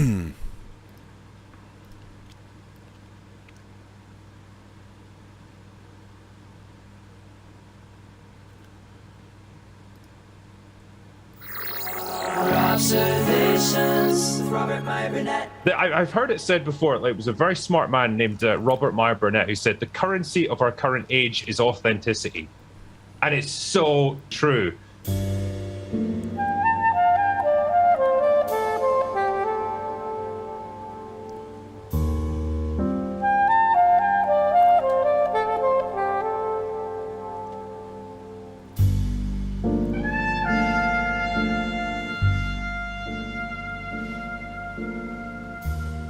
Observations with Robert Meyer Burnett. I've heard it said before, like, it was a very smart man named Robert Meyer Burnett who said the currency of our current age is authenticity. And it's so true.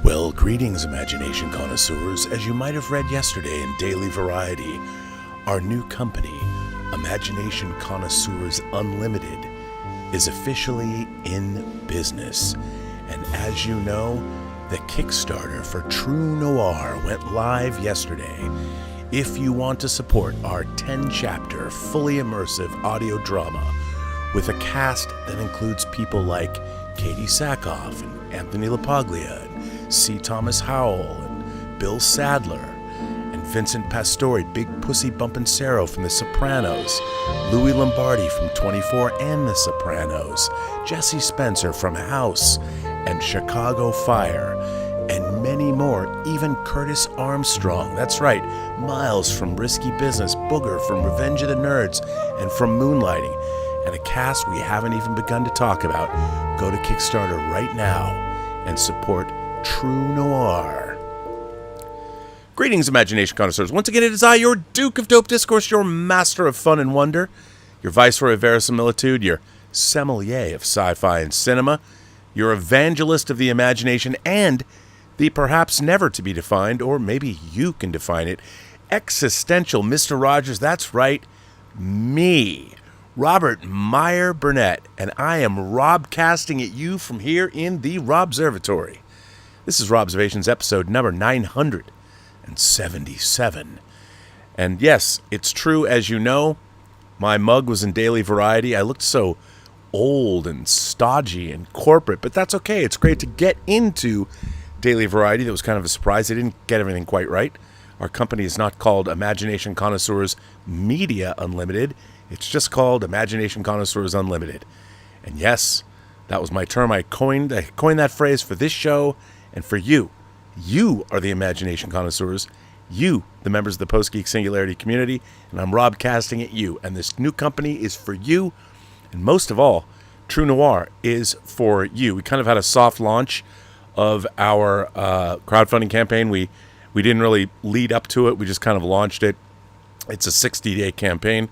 Well, greetings, imagination connoisseurs. As you might have read yesterday in Daily Variety, our new company, Imagination Connoisseurs Unlimited, is officially in business. And as you know, the Kickstarter for True Noir went live yesterday. If you want to support our 10-chapter, fully immersive audio drama with a cast that includes people like Katie Sackhoff and Anthony LaPaglia, C. Thomas Howell, and Bill Sadler, and Vincent Pastore, Big Pussy Bumpin' from The Sopranos, Louis Lombardi from 24 and The Sopranos, Jesse Spencer from House and Chicago Fire, and many more, even Curtis Armstrong, that's right, Miles from Risky Business, Booger from Revenge of the Nerds, and from Moonlighting, and a cast we haven't even begun to talk about. Go to Kickstarter right now and support True Noir. Greetings, imagination connoisseurs. Once again, it is I, your Duke of Dope Discourse, your master of fun and wonder, your viceroy of verisimilitude, your sommelier of sci-fi and cinema, your evangelist of the imagination, and the perhaps never to be defined, or maybe you can define it, existential Mr. Rogers. That's right, me, Robert Meyer Burnett, and I am robcasting at you from here in the Robservatory. This is Robservations episode number 977. And yes, it's true, as you know, my mug was in Daily Variety. I looked so old and stodgy and corporate, but that's okay. It's great to get into Daily Variety. That was kind of a surprise. I didn't get everything quite right. Our company is not called Imagination Connoisseurs Media Unlimited. It's just called Imagination Connoisseurs Unlimited. And yes, that was my term. I coined that phrase for this show and for you. You are the imagination connoisseurs. You, the members of the Post-Geek Singularity community. And I'm robcasting at you. And this new company is for you. And most of all, True Noir is for you. We kind of had a soft launch of our crowdfunding campaign. We didn't really lead up to it. We just kind of launched it. It's a 60-day campaign.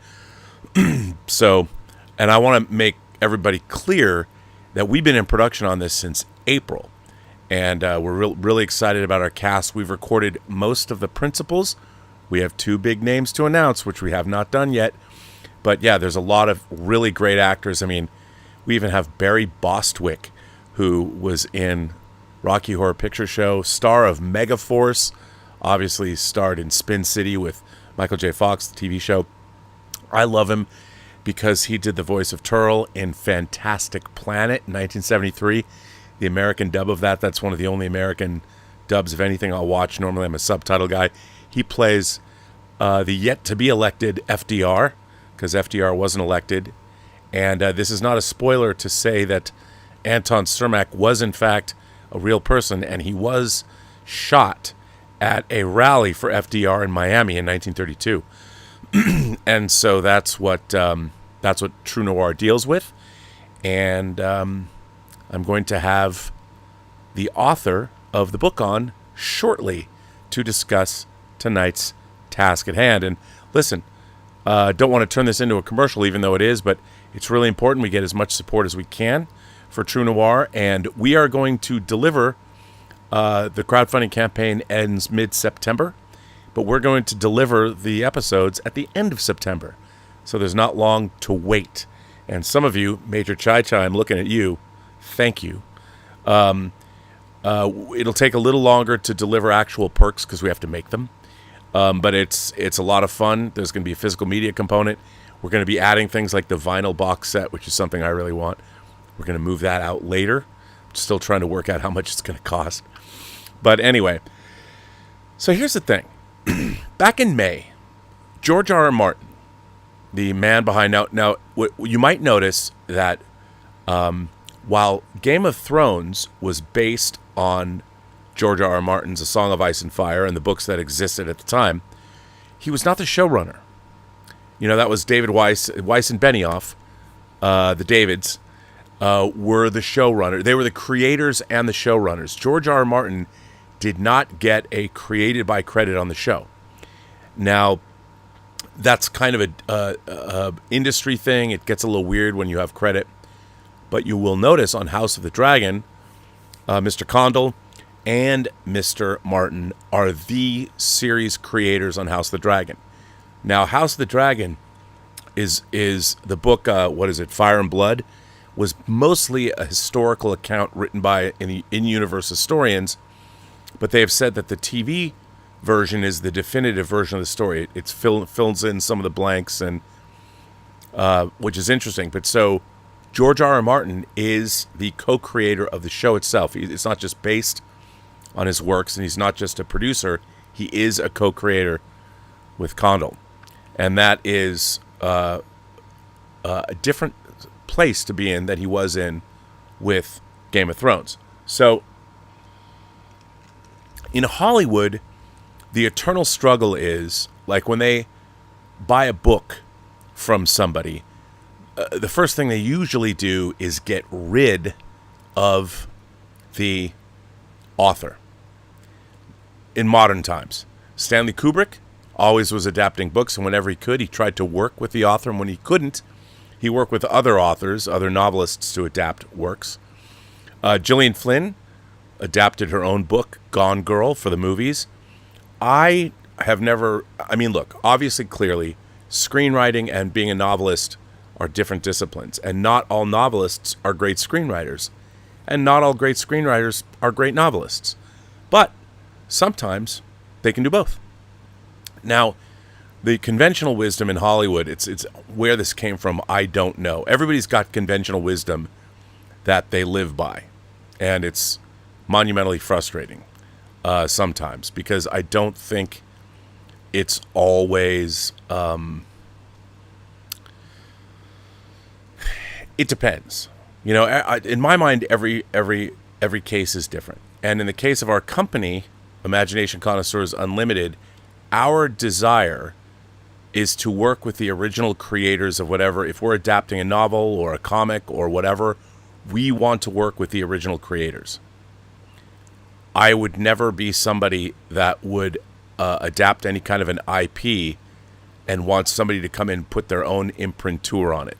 So, and I want to make everybody clear that we've been in production on this since April. And we're really excited about our cast. We've recorded most of the principals. We have 2 big names to announce, which we have not done yet. But yeah, there's a lot of really great actors. I mean, we even have Barry Bostwick, who was in Rocky Horror Picture Show, star of Megaforce, obviously starred in Spin City with Michael J. Fox, the TV show. I love him because he did the voice of Turl in Fantastic Planet in 1973. The American dub of that. That's one of the only American dubs of anything I'll watch. Normally I'm a subtitle guy. He plays the yet-to-be-elected FDR, because FDR wasn't elected. And this is not a spoiler to say that Anton Cermak was, in fact, a real person, and he was shot at a rally for FDR in Miami in 1932. And so that's what True Noir deals with. And I'm going to have the author of the book on shortly to discuss tonight's task at hand. And listen, don't want to turn this into a commercial, even though it is, but it's really important we get as much support as we can for True Noir. And we are going to deliver, the crowdfunding campaign ends mid-September, but we're going to deliver the episodes at the end of September. So there's not long to wait. And some of you, Major Chai Chai, I'm looking at you. Thank you. It'll take a little longer to deliver actual perks because we have to make them. But it's a lot of fun. There's going to be a physical media component. We're going to be adding things like the vinyl box set, which is something I really want. We're going to move that out later. still trying to work out how much it's going to cost. But anyway, so here's the thing. Back in May, George R. R. Martin, the man behind now you might notice that while Game of Thrones was based on George R. R. Martin's A Song of Ice and Fire and the books that existed at the time, he was not the showrunner. That was David Weiss and Benioff, the Davids, were the showrunner. They were the creators and the showrunners. George R. R. Martin did not get a created by credit on the show. Now, that's kind of a industry thing. It gets a little weird when you have credit. But you will notice on House of the Dragon, Mr. Condell and Mr. Martin are the series creators on House of the Dragon. Now, House of the Dragon is the book, Fire and Blood, was mostly a historical account written by in-universe historians, but they have said that the TV version is the definitive version of the story. It fills in some of the blanks, and which is interesting. But so George R. R. Martin is the co-creator of the show itself. It's not just based on his works, and he's not just a producer. He is a co-creator with Condell. And that is a different place to be in than he was in with Game of Thrones. So in Hollywood, the eternal struggle is, like when they buy a book from somebody, the first thing they usually do is get rid of the author. In modern times, Stanley Kubrick always was adapting books, and whenever he could, he tried to work with the author, and when he couldn't, he worked with other authors, other novelists to adapt works. Gillian Flynn adapted her own book, Gone Girl, for the movies. Look, obviously, clearly, screenwriting and being a novelist are different disciplines, and not all novelists are great screenwriters, and not all great screenwriters are great novelists. But sometimes they can do both. Now, the conventional wisdom in Hollywood, it's where this came from, I don't know. Everybody's got conventional wisdom that they live by, and it's monumentally frustrating sometimes, because I don't think it's always... it depends. In my mind, every case is different. And in the case of our company, Imagination Connoisseurs Unlimited, our desire is to work with the original creators of whatever. If we're adapting a novel or a comic or whatever, we want to work with the original creators. I would never be somebody that would adapt any kind of an IP and want somebody to come in and put their own imprimatur on it.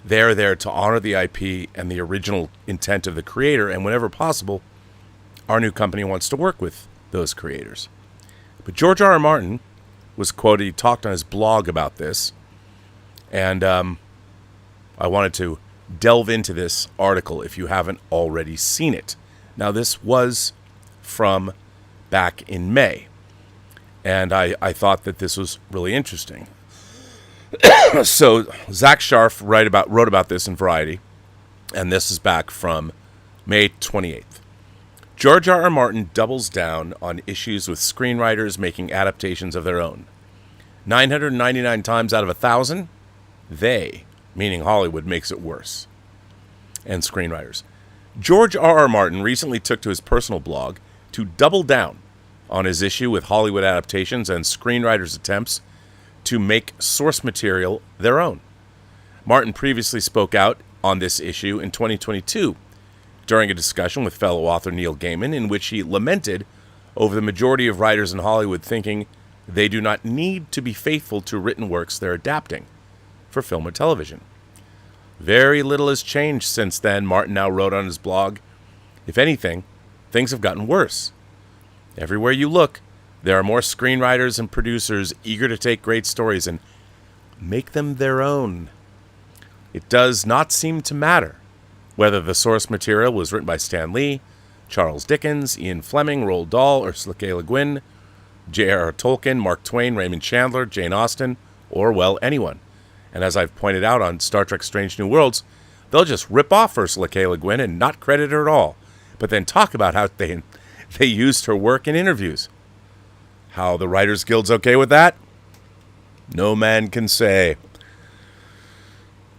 They're there to honor the IP and the original intent of the creator, and whenever possible, our new company wants to work with those creators. But George R. R. Martin was quoted, he talked on his blog about this, and I wanted to delve into this article if you haven't already seen it. Now, this was from back in May, and I thought that this was really interesting. So Zach Sharf wrote about this in Variety, and this is back from May 28th. George R. R. Martin doubles down on issues with screenwriters making adaptations of their own. 999 times out of 1,000, they, meaning Hollywood, makes it worse. And screenwriters. George R. R. Martin recently took to his personal blog to double down on his issue with Hollywood adaptations and screenwriters' attempts to make source material their own. Martin previously spoke out on this issue in 2022 during a discussion with fellow author Neil Gaiman, in which he lamented over the majority of writers in Hollywood thinking they do not need to be faithful to written works they're adapting for film or television. Very little has changed since then, Martin now wrote on his blog. If anything, things have gotten worse. Everywhere you look, there are more screenwriters and producers eager to take great stories and make them their own. It does not seem to matter whether the source material was written by Stan Lee, Charles Dickens, Ian Fleming, Roald Dahl, Ursula K. Le Guin, J.R.R. Tolkien, Mark Twain, Raymond Chandler, Jane Austen, or, well, anyone. And as I've pointed out on Star Trek Strange New Worlds, They'll just rip off Ursula K. Le Guin and not credit her at all, but then talk about how they used her work in interviews. How the Writers Guild's okay with that? No man can say.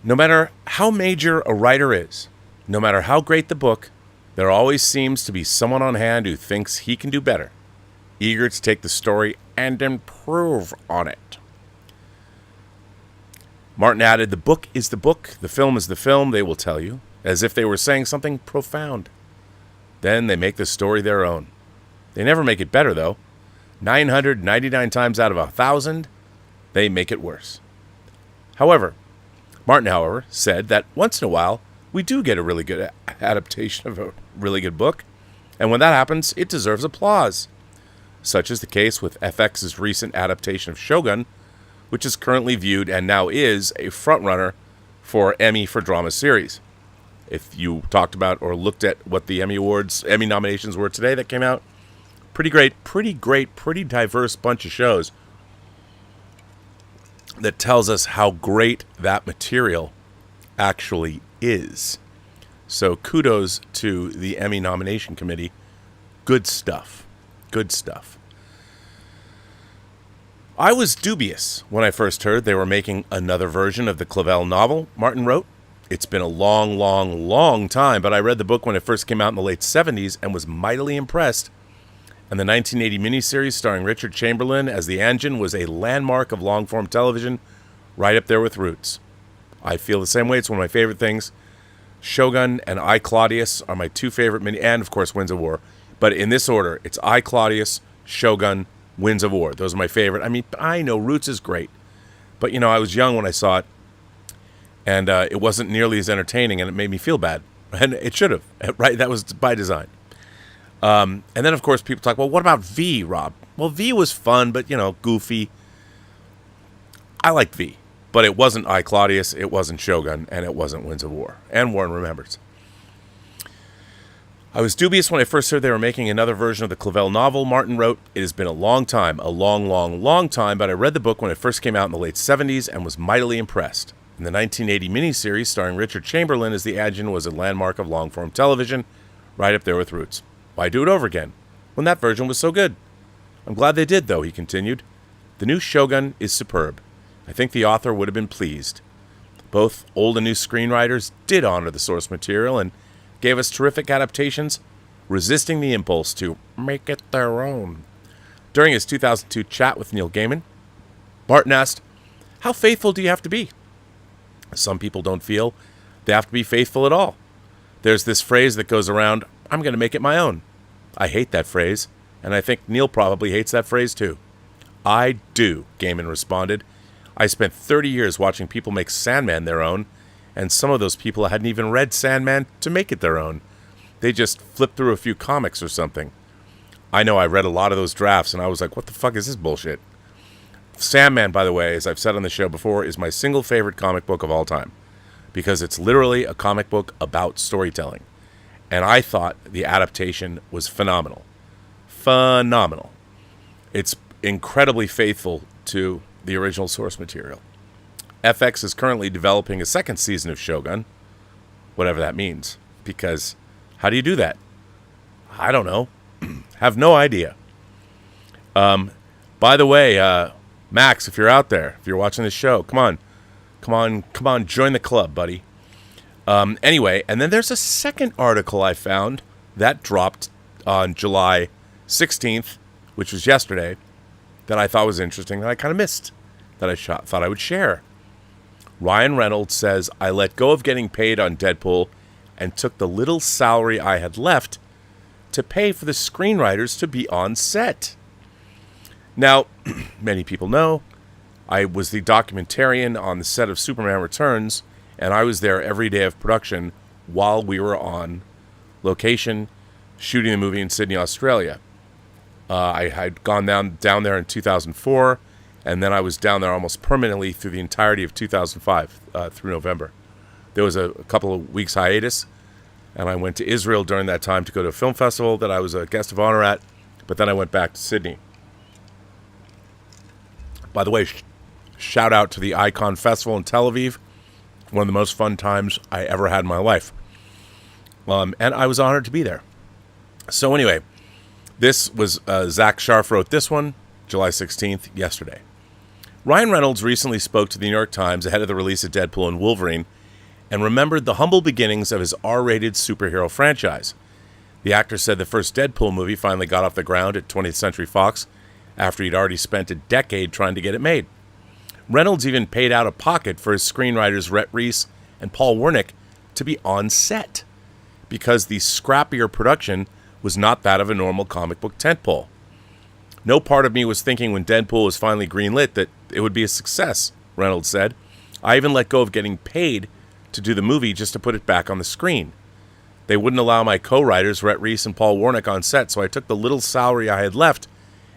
No matter how major a writer is, no matter how great the book, there always seems to be someone on hand who thinks he can do better, eager to take the story and improve on it. Martin added, the book is the book, the film is the film, they will tell you, as if they were saying something profound. Then they make the story their own. They never make it better, though. 999 times out of 1,000, they make it worse. Martin, said that once in a while, we do get a really good adaptation of a really good book, and when that happens, it deserves applause. Such is the case with FX's recent adaptation of Shogun, which is currently viewed and now is a frontrunner for Emmy for Drama Series. If you talked about or looked at what the Emmy nominations were today that came out, pretty diverse bunch of shows that tells us how great that material actually is. So kudos to the Emmy nomination committee. Good stuff. Good stuff. I was dubious when I first heard they were making another version of the Clavel novel, Martin wrote. It's been a long time, but I read the book when it first came out in the late 70s and was mightily impressed. And the 1980 miniseries starring Richard Chamberlain as the Anjin was a landmark of long-form television, right up there with Roots. I feel the same way. It's one of my favorite things. Shogun and I, Claudius are my two favorite and of course Winds of War. But in this order, it's I, Claudius, Shogun, Winds of War. Those are my favorite. I mean, I know Roots is great. But, I was young when I saw it. And it wasn't nearly as entertaining, and it made me feel bad. And it should have, right? That was by design. And then, of course, people talk, well, what about V, Rob? Well, V was fun, but, goofy. I liked V. But it wasn't I, Claudius, it wasn't Shogun, and it wasn't Winds of War. And Warren remembers. I was dubious when I first heard they were making another version of the Clavel novel, Martin wrote. It has been a long time, but I read the book when it first came out in the late 70s and was mightily impressed. In the 1980 miniseries starring Richard Chamberlain as the Adjun was a landmark of long-form television, right up there with Roots. Why do it over again, when that version was so good? I'm glad they did, though, he continued. The new Shogun is superb. I think the author would have been pleased. Both old and new screenwriters did honor the source material and gave us terrific adaptations, resisting the impulse to make it their own. During his 2002 chat with Neil Gaiman, Martin asked, how faithful do you have to be? Some people don't feel they have to be faithful at all. There's this phrase that goes around, I'm going to make it my own. I hate that phrase, and I think Neil probably hates that phrase too. I do, Gaiman responded. I spent 30 years watching people make Sandman their own, and some of those people hadn't even read Sandman to make it their own. They just flipped through a few comics or something. I know I read a lot of those drafts, and I was like, what the fuck is this bullshit? Sandman, by the way, as I've said on the show before, is my single favorite comic book of all time, because it's literally a comic book about storytelling. And I thought the adaptation was phenomenal. Phenomenal. It's incredibly faithful to the original source material. FX is currently developing a second season of Shogun, whatever that means, because how do you do that? I don't know. Have no idea. By the way, Max, if you're out there, if you're watching this show, come on, join the club, buddy. Anyway, and then there's a second article I found that dropped on July 16th, which was yesterday, that I thought was interesting, that I kind of missed, that I thought I would share. Ryan Reynolds says, I let go of getting paid on Deadpool and took the little salary I had left to pay for the screenwriters to be on set. Now, many people know, I was the documentarian on the set of Superman Returns, and I was there every day of production while we were on location shooting the movie in Sydney, Australia. I had gone down there in 2004, and then I was down there almost permanently through the entirety of 2005, through November. There was a couple of weeks hiatus, and I went to Israel during that time to go to a film festival that I was a guest of honor at, but then I went back to Sydney. By the way, shout out to the Icon Festival in Tel Aviv. One of the most fun times I ever had in my life. And I was honored to be there. So anyway, this was Zach Scharf wrote this one, July 16th, yesterday. Ryan Reynolds recently spoke to the New York Times ahead of the release of Deadpool and Wolverine and remembered the humble beginnings of his R-rated superhero franchise. The actor said the first Deadpool movie finally got off the ground at 20th Century Fox after he'd already spent a decade trying to get it made. Reynolds even paid out of pocket for his screenwriters Rhett Reese and Paul Wernick to be on set because the scrappier production was not that of a normal comic book tentpole. No part of me was thinking when Deadpool was finally greenlit that it would be a success, Reynolds said. I even let go of getting paid to do the movie just to put it back on the screen. They wouldn't allow my co-writers, Rhett Reese and Paul Wernick, on set, so I took the little salary I had left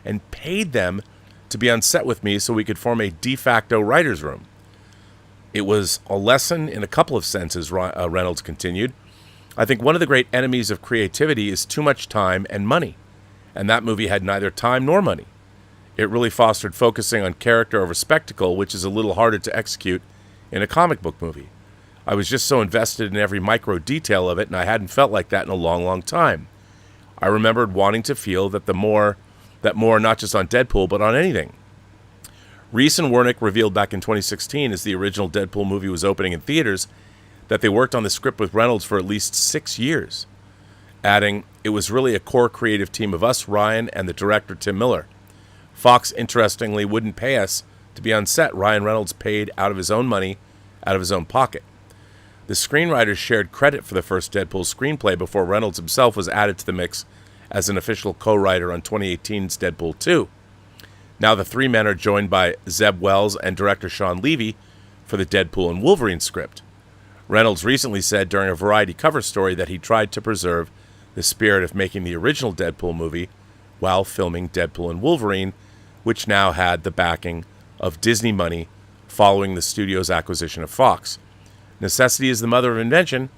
and paid them to be on set with me so we could form a de facto writer's room. It was a lesson in a couple of senses, Reynolds continued. I think one of the great enemies of creativity is too much time and money, and that movie had neither time nor money. It really fostered focusing on character over spectacle, which is a little harder to execute in a comic book movie. I was just so invested in every micro detail of it, and I hadn't felt like that in a long, long time. I remembered wanting to feel that more not just on Deadpool, but on anything. Reese and Wernick revealed back in 2016, as the original Deadpool movie was opening in theaters, that they worked on the script with Reynolds for at least 6 years, adding, "It was really a core creative team of us, Ryan, and the director, Tim Miller. Fox, interestingly, wouldn't pay us to be on set. Ryan Reynolds paid out of his own money, out of his own pocket." The screenwriters shared credit for the first Deadpool screenplay before Reynolds himself was added to the mix as an official co-writer on 2018's Deadpool 2. Now the three men are joined by Zeb Wells and director Sean Levy for the Deadpool and Wolverine script. Reynolds recently said during a Variety cover story that he tried to preserve the spirit of making the original Deadpool movie while filming Deadpool and Wolverine, which now had the backing of Disney money following the studio's acquisition of Fox. Necessity is the mother of invention.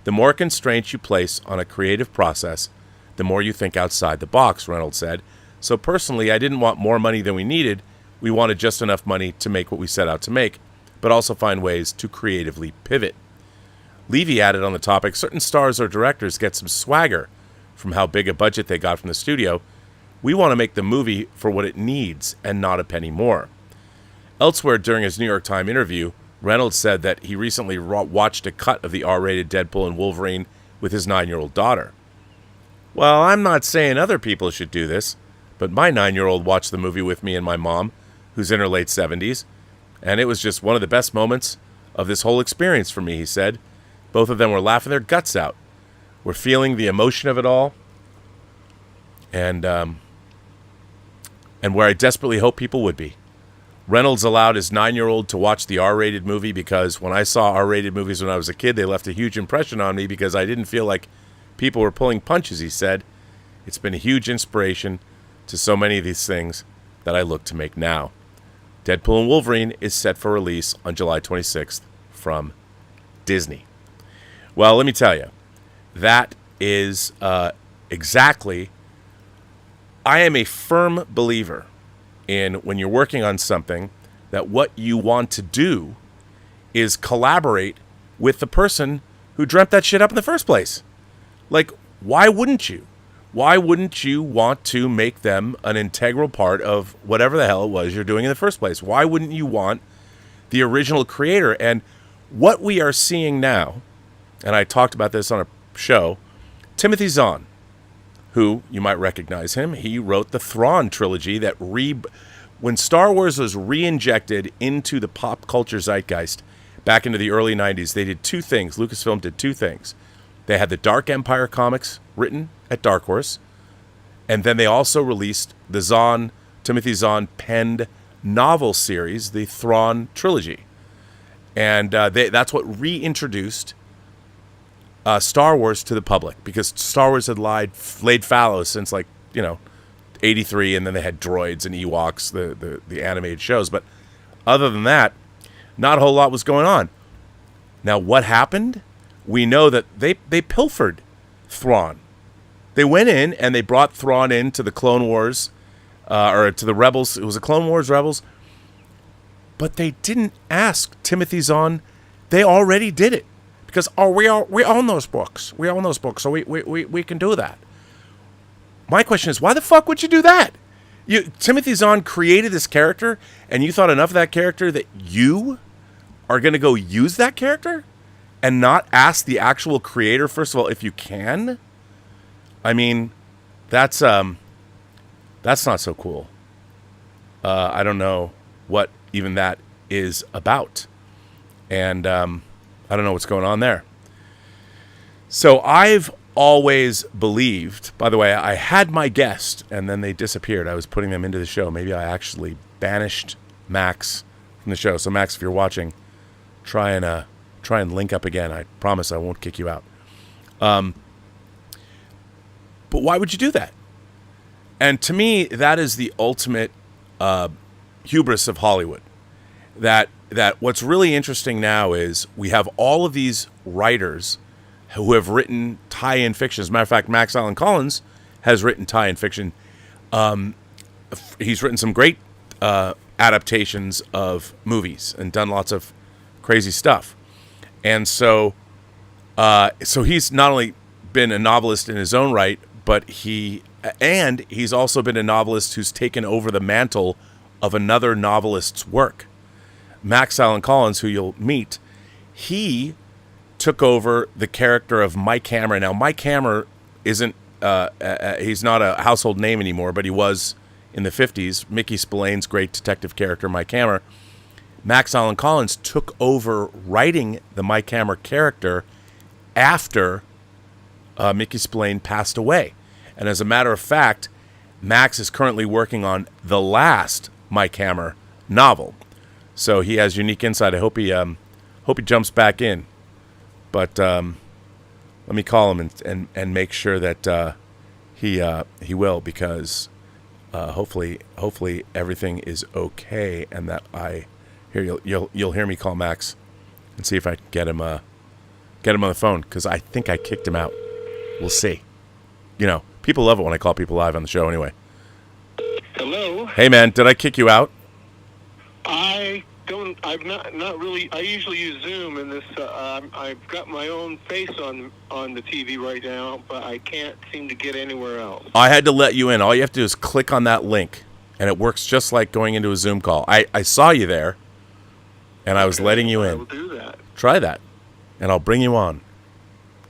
The more constraints you place on a creative process, the more you think outside the box, Reynolds said. So personally, I didn't want more money than we needed. We wanted just enough money to make what we set out to make, but also find ways to creatively pivot. Levy added on the topic, certain stars or directors get some swagger from how big a budget they got from the studio. We want to make the movie for what it needs and not a penny more. Elsewhere during his New York Times interview, Reynolds said that he recently watched a cut of the R-rated Deadpool and Wolverine with his 9-year-old daughter. Well, I'm not saying other people should do this, but my 9-year-old watched the movie with me and my mom, who's in her late 70s, and it was just one of the best moments of this whole experience for me, he said. Both of them were laughing their guts out. We're feeling the emotion of it all, and where I desperately hope people would be. Reynolds allowed his 9-year-old to watch the R-rated movie because when I saw R-rated movies when I was a kid, they left a huge impression on me because I didn't feel like people were pulling punches, he said. It's been a huge inspiration to so many of these things that I look to make now. Deadpool and Wolverine is set for release on July 26th from Disney. Well, let me tell you, that is exactly... I am a firm believer in when you're working on something that what you want to do is collaborate with the person who dreamt that shit up in the first place. Like, why wouldn't you? Why wouldn't you want to make them an integral part of whatever the hell it was you're doing in the first place? Why wouldn't you want the original creator? And what we are seeing now, and I talked about this on a show, Timothy Zahn, who, you might recognize him, he wrote the Thrawn trilogy that when Star Wars was re-injected into the pop culture zeitgeist back into the early 90s, they did two things. Lucasfilm did two things. They had the Dark Empire comics written at Dark Horse, and then they also released the Timothy Zahn penned novel series, the Thrawn trilogy. And that's what reintroduced Star Wars to the public, because Star Wars had laid fallow since 83, and then they had droids and Ewoks, the animated shows. But other than that, not a whole lot was going on. Now, what happened? We know that they pilfered Thrawn. They went in and they brought Thrawn into the Clone Wars, or to the Rebels. It was the Clone Wars Rebels. But they didn't ask Timothy Zahn They already did it because we own those books. We own those books, so we can do that. My question is, why the fuck would you do that? Timothy Zahn created this character, and you thought enough of that character that you are going to go use that character and not ask the actual creator, first of all, if you can? I mean, that's not so cool. I don't know what even that is about. And I don't know what's going on there. So I've always believed, by the way, I had my guest and then they disappeared. I was putting them into the show. Maybe I actually banished Max from the show. So Max, if you're watching, try and link up again. I promise I won't kick you out. But why would you do that? And to me, that is the ultimate hubris of Hollywood. That what's really interesting now is we have all of these writers who have written tie-in fiction. As a matter of fact, Max Allan Collins has written tie-in fiction. He's written some great adaptations of movies and done lots of crazy stuff. And so he's not only been a novelist in his own right, but he's also been a novelist who's taken over the mantle of another novelist's work. Max Allan Collins, who you'll meet, he took over the character of Mike Hammer. Now, Mike Hammer isn't, he's not a household name anymore, but he was in the 50s. Mickey Spillane's great detective character, Mike Hammer. Max Allan Collins took over writing the Mike Hammer character after Mickey Spillane passed away. And as a matter of fact, Max is currently working on the last Mike Hammer novel. So he has unique insight. I hope he jumps back in. But let me call him and make sure that he will, because hopefully everything is okay, and that you'll hear me call Max and see if I can get him on the phone, because I think I kicked him out. We'll see. You know, people love it when I call people live on the show anyway. Hello. Hey man, did I kick you out? I've not really. I usually use Zoom, and this I've got my own face on the TV right now, but I can't seem to get anywhere else. I had to let you in. All you have to do is click on that link, and it works just like going into a Zoom call. I saw you there, and I was letting you in. I will do that. Try that, and I'll bring you on.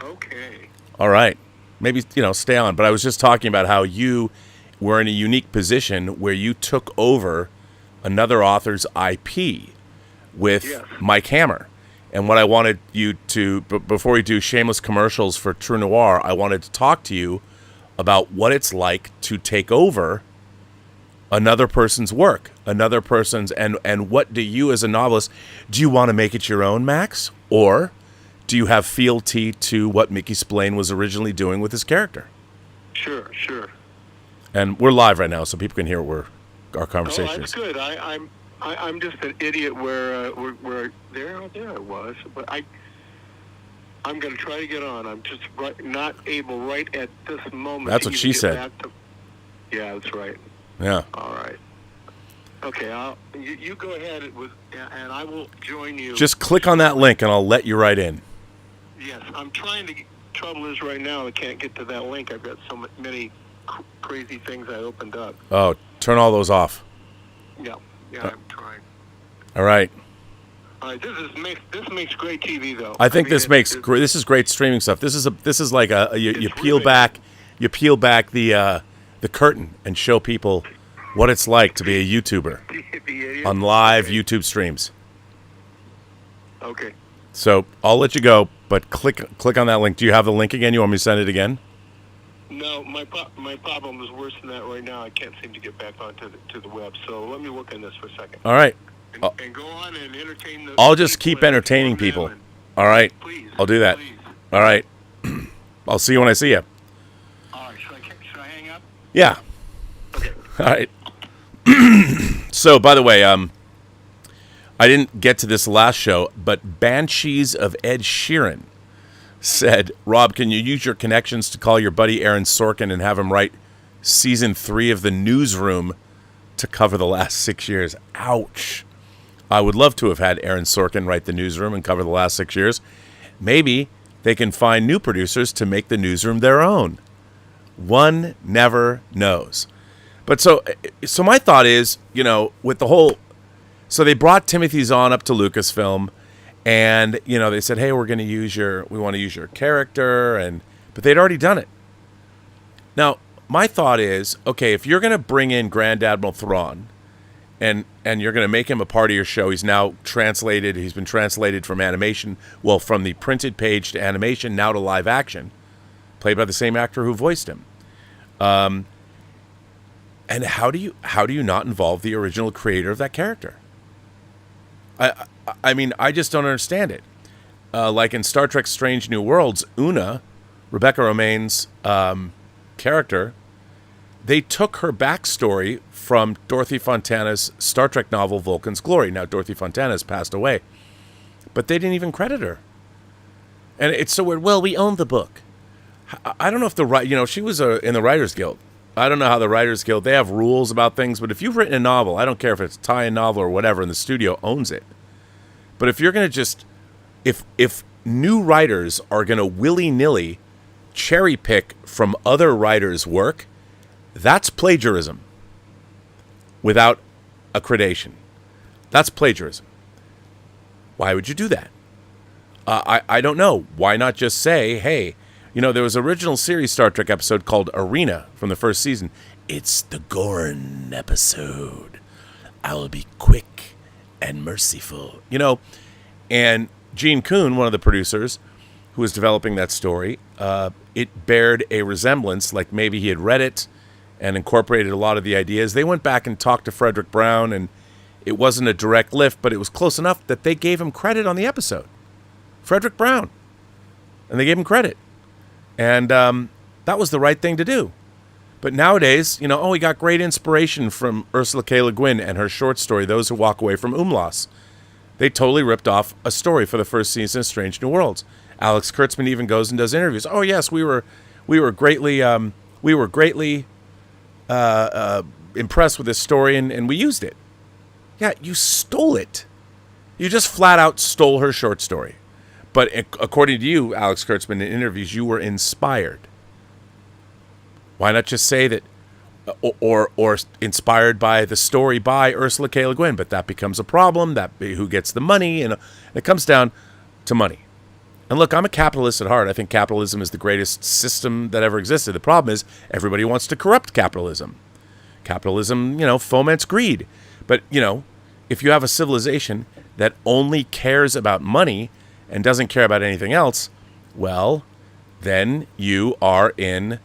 Okay. All right. Maybe, stay on. But I was just talking about how you were in a unique position where you took over another author's IP with Mike Hammer. And what I wanted you to, before we do shameless commercials for True Noir, I wanted to talk to you about what it's like to take over another person's work, another person's, and what do you as a novelist, do you want to make it your own, Max? Or do you have fealty to what Mickey Spillane was originally doing with his character? Sure. And we're live right now, so people can hear what our conversation that's is. good. I'm just an idiot where there I was, but I'm going to try to get on. I'm just not able right at this moment. That's what she said. Yeah, that's right. Yeah. All right. Okay, you go ahead and I will join you. Just click on that link and I'll let you right in. Yes, I'm trying to. Trouble is right now I can't get to that link. I've got so many crazy things I opened up. Oh, turn all those off. Yeah, I'm trying. All right. All right, this makes great TV though. I think this is great streaming stuff. This is like you peel back the curtain and show people what it's like to be a YouTuber on live YouTube streams. Okay. So I'll let you go, but click on that link. Do you have the link again? You want me to send it again? No, my problem is worse than that right now. I can't seem to get back onto the web. So let me work on this for a second. All right. And go on and entertain the. I'll just keep entertaining people. All right. Please. I'll do that. Please. All right. I'll see you when I see you. All right. Should I hang up? Yeah. Okay. All right. So, by the way, I didn't get to this last show, but Banshees of Ed Sheeran said, Rob, can you use your connections to call your buddy Aaron Sorkin and have him write season 3 of The Newsroom to cover the last 6 years? Ouch. I would love to have had Aaron Sorkin write the Newsroom and cover the last 6 years. Maybe they can find new producers to make the Newsroom their own. One never knows. But so my thought is, with the whole... So they brought Timothy Zahn up to Lucasfilm, and, they said, hey, we want to use your character, but they'd already done it. Now, my thought is, okay, if you're going to bring in Grand Admiral Thrawn, and you're going to make him a part of your show, he's been translated from animation, from the printed page to animation, now to live action, played by the same actor who voiced him. And how do you not involve the original creator of that character? I mean, I just don't understand it. Like in Star Trek Strange New Worlds, Una, Rebecca Romijn's character, they took her backstory from Dorothy Fontana's Star Trek novel Vulcan's Glory. Now, Dorothy Fontana has passed away, but they didn't even credit her. And it's so weird. Well, we own the book. I don't know if she was in the Writers Guild. I don't know how the Writers Guild, they have rules about things, but if you've written a novel, I don't care if it's a tie-in novel or whatever, and the studio owns it. But if you're going to just, if new writers are going to willy-nilly cherry pick from other writers' work, that's plagiarism without accreditation. That's plagiarism. Why would you do that? I don't know. Why not just say, hey, there was an original series Star Trek episode called Arena from the first season. It's the Gorn episode. I will be quick and merciful. And Gene Kuhn, one of the producers who was developing that story, it bared a resemblance, like maybe he had read it and incorporated a lot of the ideas. They went back and talked to Frederick Brown, and it wasn't a direct lift, but it was close enough that they gave him credit on the episode. Frederick Brown. And they gave him credit. And that was the right thing to do. But nowadays, we got great inspiration from Ursula K. Le Guin and her short story, Those Who Walk Away from Umlaus. They totally ripped off a story for the first season of Strange New Worlds. Alex Kurtzman even goes and does interviews. Oh yes, we were greatly impressed with this story, and we used it. Yeah, you stole it. You just flat out stole her short story. But according to you, Alex Kurtzman, in interviews, you were inspired. Why not just say that, or inspired by the story by Ursula K. Le Guin? But that becomes a problem. That who gets the money, and it comes down to money. And look, I'm a capitalist at heart. I think capitalism is the greatest system that ever existed. The problem is everybody wants to corrupt capitalism. Capitalism, foments greed. But if you have a civilization that only cares about money and doesn't care about anything else, well, then you are in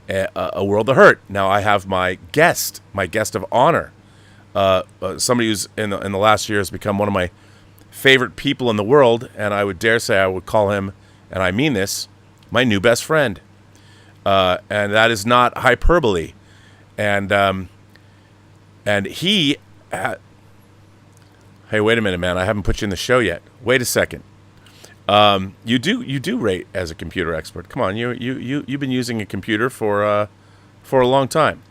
a world of hurt. Now, I have my guest of honor, somebody who's in the last year has become one of my favorite people in the world, and I would dare say I would call him, and I mean this, my new best friend. And that is not hyperbole. And he... hey, wait a minute, man. I haven't put you in the show yet. Wait a second. You do rate as a computer expert. Come on, you've been using a computer for a long time.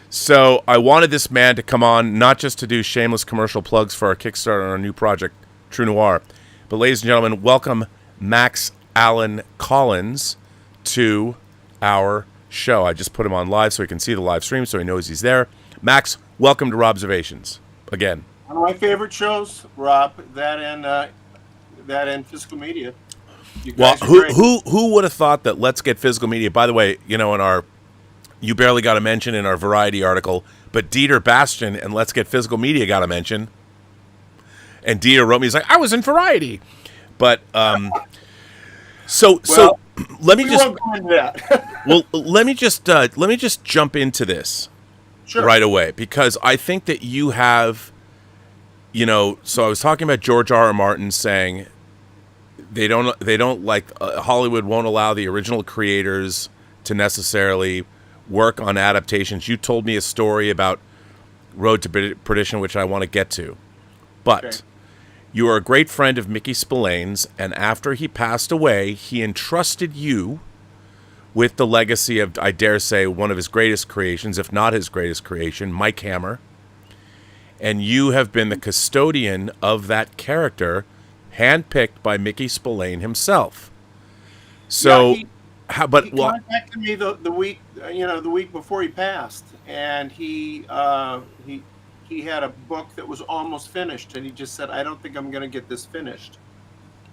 So I wanted this man to come on, not just to do shameless commercial plugs for our Kickstarter and our new project, True Noir, but ladies and gentlemen, welcome Max Allan Collins to our show. I just put him on live so he can see the live stream, so he knows he's there. Max, welcome to Robservations again. One of my favorite shows, Rob. That and Physical Media. Well, who would have thought that Let's Get Physical Media? By the way, in our you barely got a mention in our Variety article, but Dieter Bastian and Let's Get Physical Media got a mention. And Dieter wrote me, he's like, I was in Variety. But so let me just let me just jump into this right away, because I think that you have, so I was talking about George R.R. Martin saying they don't like Hollywood won't allow the original creators to necessarily work on adaptations. You told me a story about Road to Perdition, which I want to get to, but okay. You are a great friend of Mickey Spillane's, and after he passed away, he entrusted you with the legacy of, I dare say, one of his greatest creations, if not his greatest creation, Mike Hammer. and you have been the custodian of that character, handpicked by Mickey Spillane himself. So, Yeah, he contacted me the week, the week before he passed, and he had a book that was almost finished, and he just said, "I don't think I'm going to get this finished.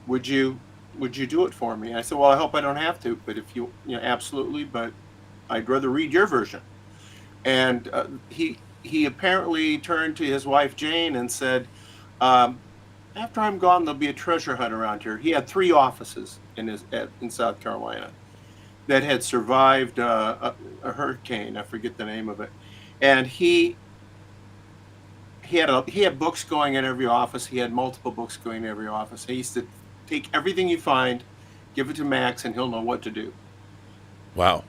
Would you do it for me?" I said, "Well, I hope I don't have to, but if you absolutely, but I'd rather read your version." And he apparently turned to his wife Jane and said, "After I'm gone, there'll be a treasure hunt around here." He had 3 offices in South Carolina that had survived a hurricane. I forget the name of it, and he had books going in every office. He had multiple books going in every office. He used to take everything you find, give it to Max, and he'll know what to do. Wow.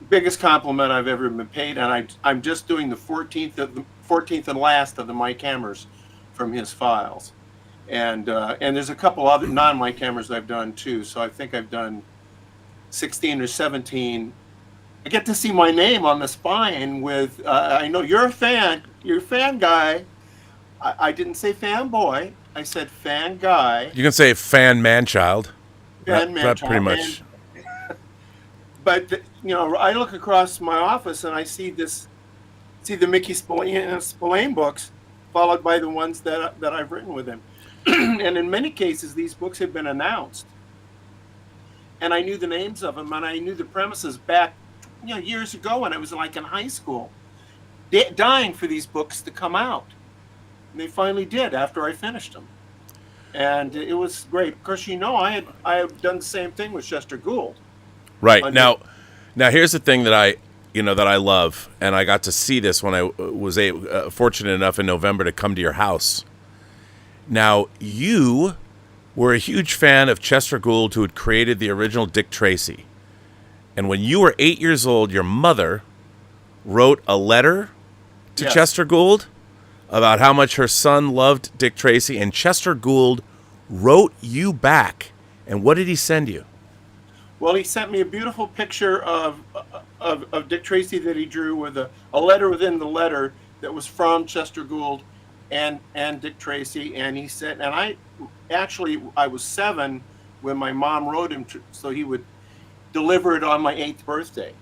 Biggest compliment I've ever been paid, and I'm just doing the 14th and last of the Mike Hammers from his files, and there's a couple other non-Mike Hammers I've done too. So I think I've done 16 or 17. I get to see my name on the spine with. I know you're a fan. You're a fan guy. I didn't say fanboy. I said fan guy. You can say fan man-child. Fan That pretty much. But I look across my office and I see the Mickey Spillane books, followed by the ones that I've written with him. And in many cases, these books have been announced, and I knew the names of them, and I knew the premises back, years ago when I was like in high school, dying for these books to come out. And they finally did after I finished them, and it was great. Of course, I had done the same thing with Chester Gould. Right. Now here's the thing that I love, and I got to see this when I was fortunate enough in November to come to your house. Now, you were a huge fan of Chester Gould, who had created the original Dick Tracy. And when you were 8 years old, your mother wrote a letter to Yes. Chester Gould about how much her son loved Dick Tracy, and Chester Gould wrote you back. And what did he send you? Well, he sent me a beautiful picture of Dick Tracy that he drew with a letter within the letter that was from Chester Gould and Dick Tracy. And he said, and I was 7 when my mom wrote him, so he would deliver it on my 8th birthday.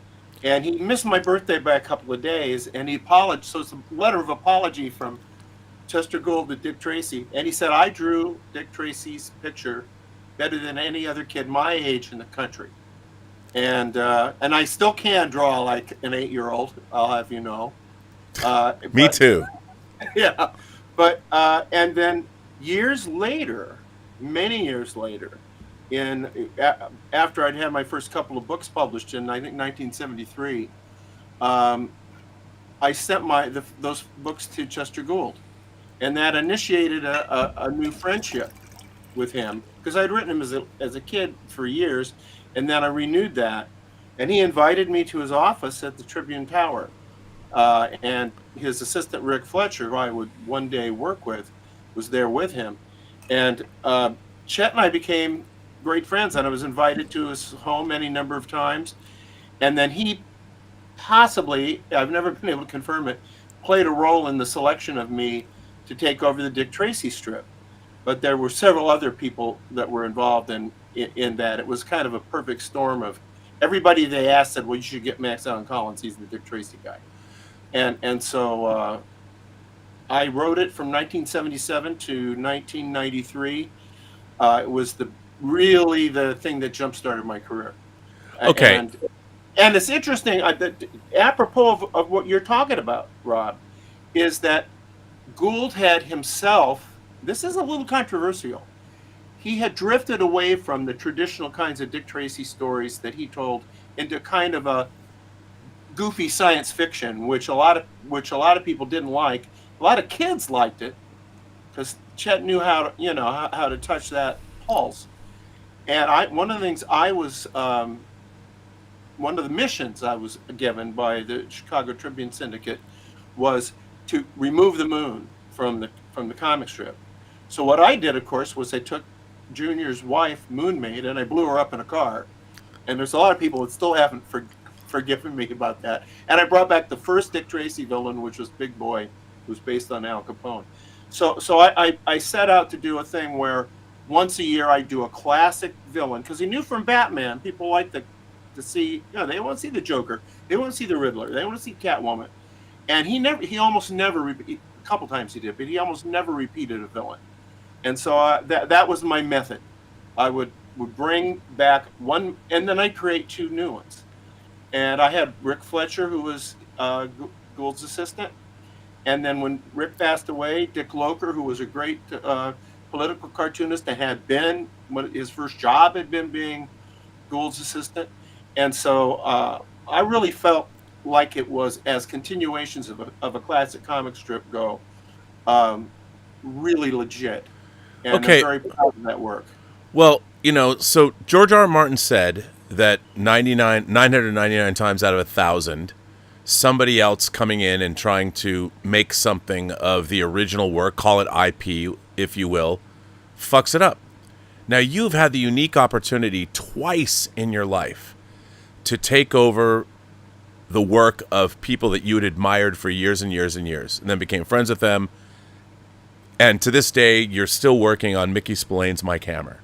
And he missed my birthday by a couple of days, and he apologized. So it's a letter of apology from Chester Gould to Dick Tracy. And he said, "I drew Dick Tracy's picture better than any other kid my age in the country." And I still can draw like an 8-year-old, I'll have you know. Me too. Yeah. But and then years later, many years later, after I'd had my first couple of books published in, I think, 1973, I sent those books to Chester Gould, and that initiated a new friendship with him, because I'd written him as a kid for years, and then I renewed that, and he invited me to his office at the Tribune Tower, and his assistant Rick Fletcher, who I would one day work with, was there with him, and Chet and I became great friends, and I was invited to his home any number of times, and then he possibly, I've never been able to confirm it, played a role in the selection of me to take over the Dick Tracy strip. But there were several other people that were involved in that. It was kind of a perfect storm of everybody they asked said, "Well, you should get Max Allan Collins. He's the Dick Tracy guy." And so I wrote it from 1977 to 1993. It was really the thing that jump-started my career. Okay. And it's interesting, apropos of what you're talking about, Rob, is that Gould had himself, this is a little controversial, he had drifted away from the traditional kinds of Dick Tracy stories that he told into kind of a goofy science fiction, which a lot of people didn't like. A lot of kids liked it because Chet knew how to touch that pulse. And one of the things one of the missions I was given by the Chicago Tribune Syndicate was to remove the moon from the comic strip. So what I did, of course, was I took Junior's wife, Moon Maid, and I blew her up in a car. And there's a lot of people that still haven't forgiven me about that. And I brought back the first Dick Tracy villain, which was Big Boy, was based on Al Capone. So I set out to do a thing where once a year I do a classic villain, because he knew from Batman people like to see, they want to see the Joker, they want to see the Riddler, they want to see Catwoman, and he almost never, a couple times he did, but he almost never repeated a villain. And so that was my method. I would bring back one, and then I'd create two new ones. And I had Rick Fletcher, who was Gould's assistant. And then when Rick passed away, Dick Loker, who was a great political cartoonist and had been, his first job had been being Gould's assistant. And so I really felt like it was, as continuations of a classic comic strip go, really legit. And Okay. I'm very proud of that work. Well, so George R. R. Martin said that 999 times out of 1,000, somebody else coming in and trying to make something of the original work, call it IP, if you will, fucks it up. Now, you've had the unique opportunity twice in your life to take over the work of people that you had admired for years and years and years, and then became friends with them. And to this day, you're still working on Mickey Spillane's Mike Hammer.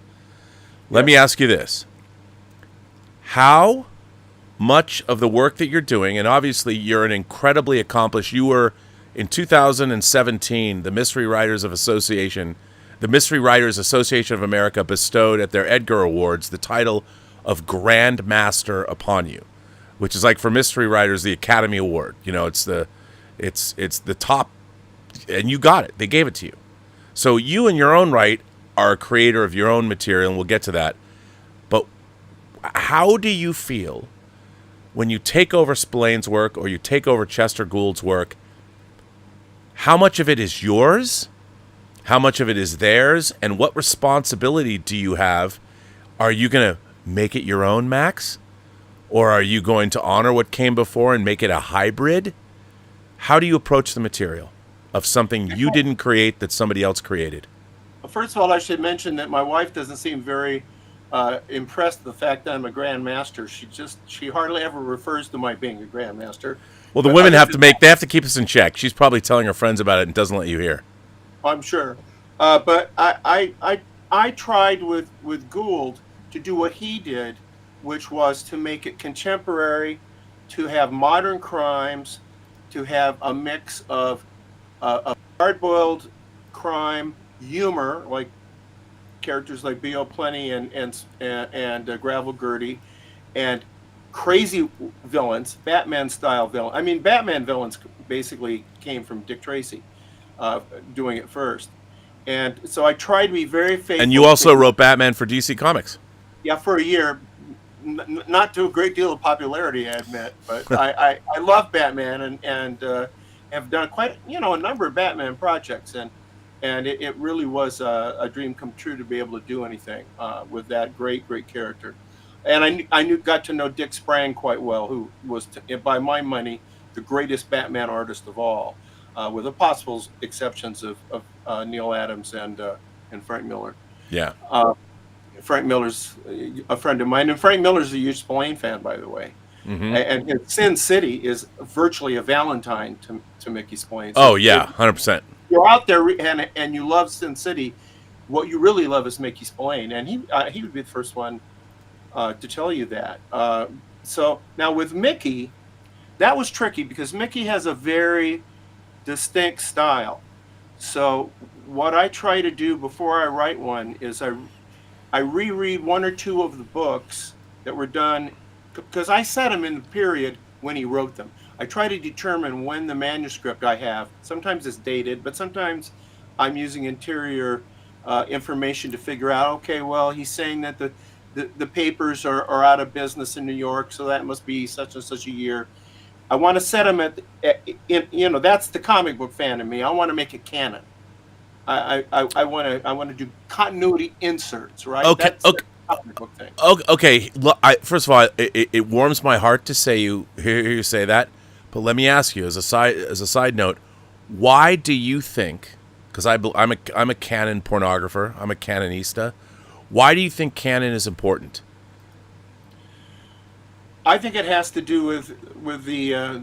Let me ask you this. How much of the work that you're doing, and obviously you're an incredibly accomplished, you were in 2017, the Mystery Writers Association of America bestowed at their Edgar Awards the title of Grand Master upon you, which is like for mystery writers the Academy Award. It's the top, and you got it. They gave it to you. So you in your own right are a creator of your own material, and we'll get to that. But how do you feel when you take over Spillane's work or you take over Chester Gould's work? How much of it is yours? How much of it is theirs? And what responsibility do you have? Are you going to make it your own, Max? Or are you going to honor what came before and make it a hybrid? How do you approach the material of something you didn't create that somebody else created? First of all, I should mention that my wife doesn't seem very impressed with the fact that I'm a grandmaster. She hardly ever refers to my being a grandmaster. Well, the women have to keep us in check. She's probably telling her friends about it and doesn't let you hear. I'm sure. But I tried with Gould to do what he did, which was to make it contemporary, to have modern crimes, to have a mix of hard-boiled crime, humor, like characters like B.O. Plenty and Gravel Gertie, and crazy villains, Batman-style villains. I mean, Batman villains basically came from Dick Tracy doing it first. And so I tried to be very faithful. And you also wrote Batman for DC Comics. Yeah, for a year. Not to a great deal of popularity, I admit. But I love Batman and have done quite a number of Batman projects. And it really was a dream come true to be able to do anything with that great character. And I got to know Dick Sprang quite well, who was, by my money, the greatest Batman artist of all, with the possible exceptions of Neil Adams and Frank Miller. Yeah. Frank Miller's a friend of mine, and Frank Miller's a huge Spillane fan, by the way. Mm-hmm. And Sin City is virtually a Valentine to Mickey Spillane. So 100%. You're out there and you love Sin City. What you really love is Mickey Spillane, and he would be the first one to tell you that. So now with Mickey, that was tricky because Mickey has a very distinct style. So what I try to do before I write one is I reread one or two of the books that were done, because I set them in the period when he wrote them. I try to determine when the manuscript I have, sometimes it's dated, but sometimes I'm using interior information to figure out, okay, well, he's saying that the papers are out of business in New York, so that must be such and such a year. I want to set them that's the comic book fan in me. I want to make it canon. I want to do continuity inserts, right? Okay. That's the comic book thing. Okay. Look, first of all, it warms my heart to hear you say that. But let me ask you, as a side note, why do you think? Because I'm a canon pornographer. I'm a canonista. Why do you think canon is important? I think it has to do with the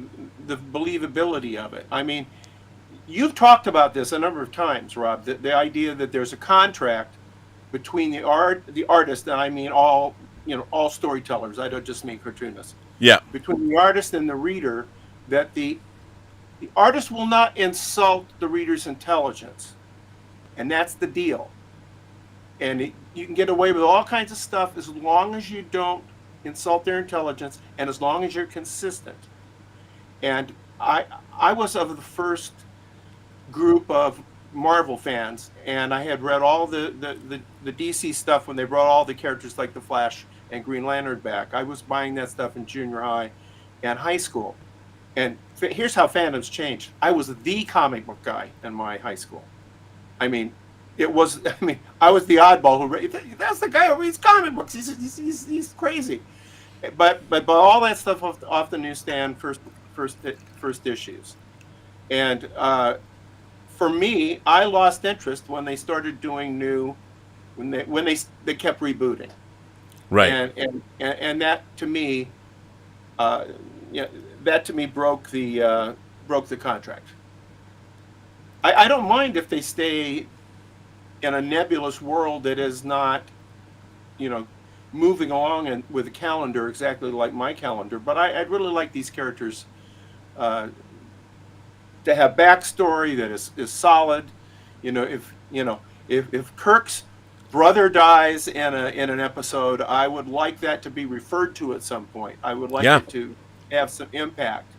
believability of it. I mean, you've talked about this a number of times, Rob, the idea that there's a contract between the artist, and I mean all storytellers, I don't just mean cartoonists. Yeah. Between the artist and the reader, that the artist will not insult the reader's intelligence. And that's the deal. And you can get away with all kinds of stuff as long as you don't insult their intelligence and as long as you're consistent. And I was of the first group of Marvel fans, and I had read all the DC stuff when they brought all the characters like the Flash and Green Lantern back. I was buying that stuff in junior high and high school. And here's how fandoms changed. I was the comic book guy in my high school. I mean, I was the oddball who that's the guy who reads comic books. He's crazy. But all that stuff off the newsstand, first issues. And for me, I lost interest when they started doing when they kept rebooting. Right. And that to me, broke the contract. I don't mind if they stay in a nebulous world that is not, moving along with a calendar exactly like my calendar. But I'd really like these characters to have backstory that is solid. If Kirk's brother dies in an episode, I would like that to be referred to at some point. I would like it to have some impact.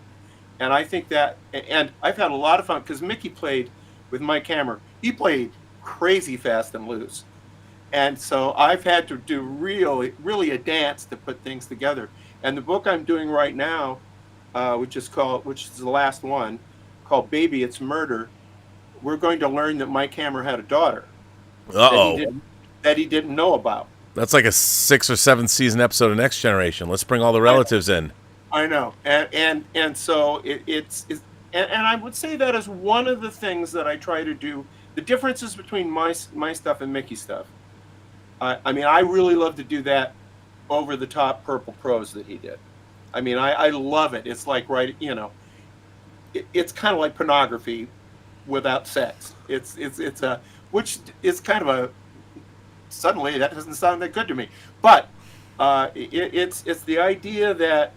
And I think that, and I've had a lot of fun because Mickey played with Mike Hammer. He played crazy fast and loose. And so I've had to do really a dance to put things together. And the book I'm doing right now, which is the last one, called Baby, It's Murder, we're going to learn that Mike Hammer had a daughter. That he didn't know about. That's like a 6 or 7 season episode of Next Generation. Let's bring all the relatives in. I know. And so it's and I would say that is one of the things that I try to do. The differences between my stuff and Mickey's stuff. I mean, I really love to do that over the top purple prose that he did. I mean, I love it. It's like it's kind of like pornography without sex. Which is kind of a, suddenly that doesn't sound that good to me. But it's the idea that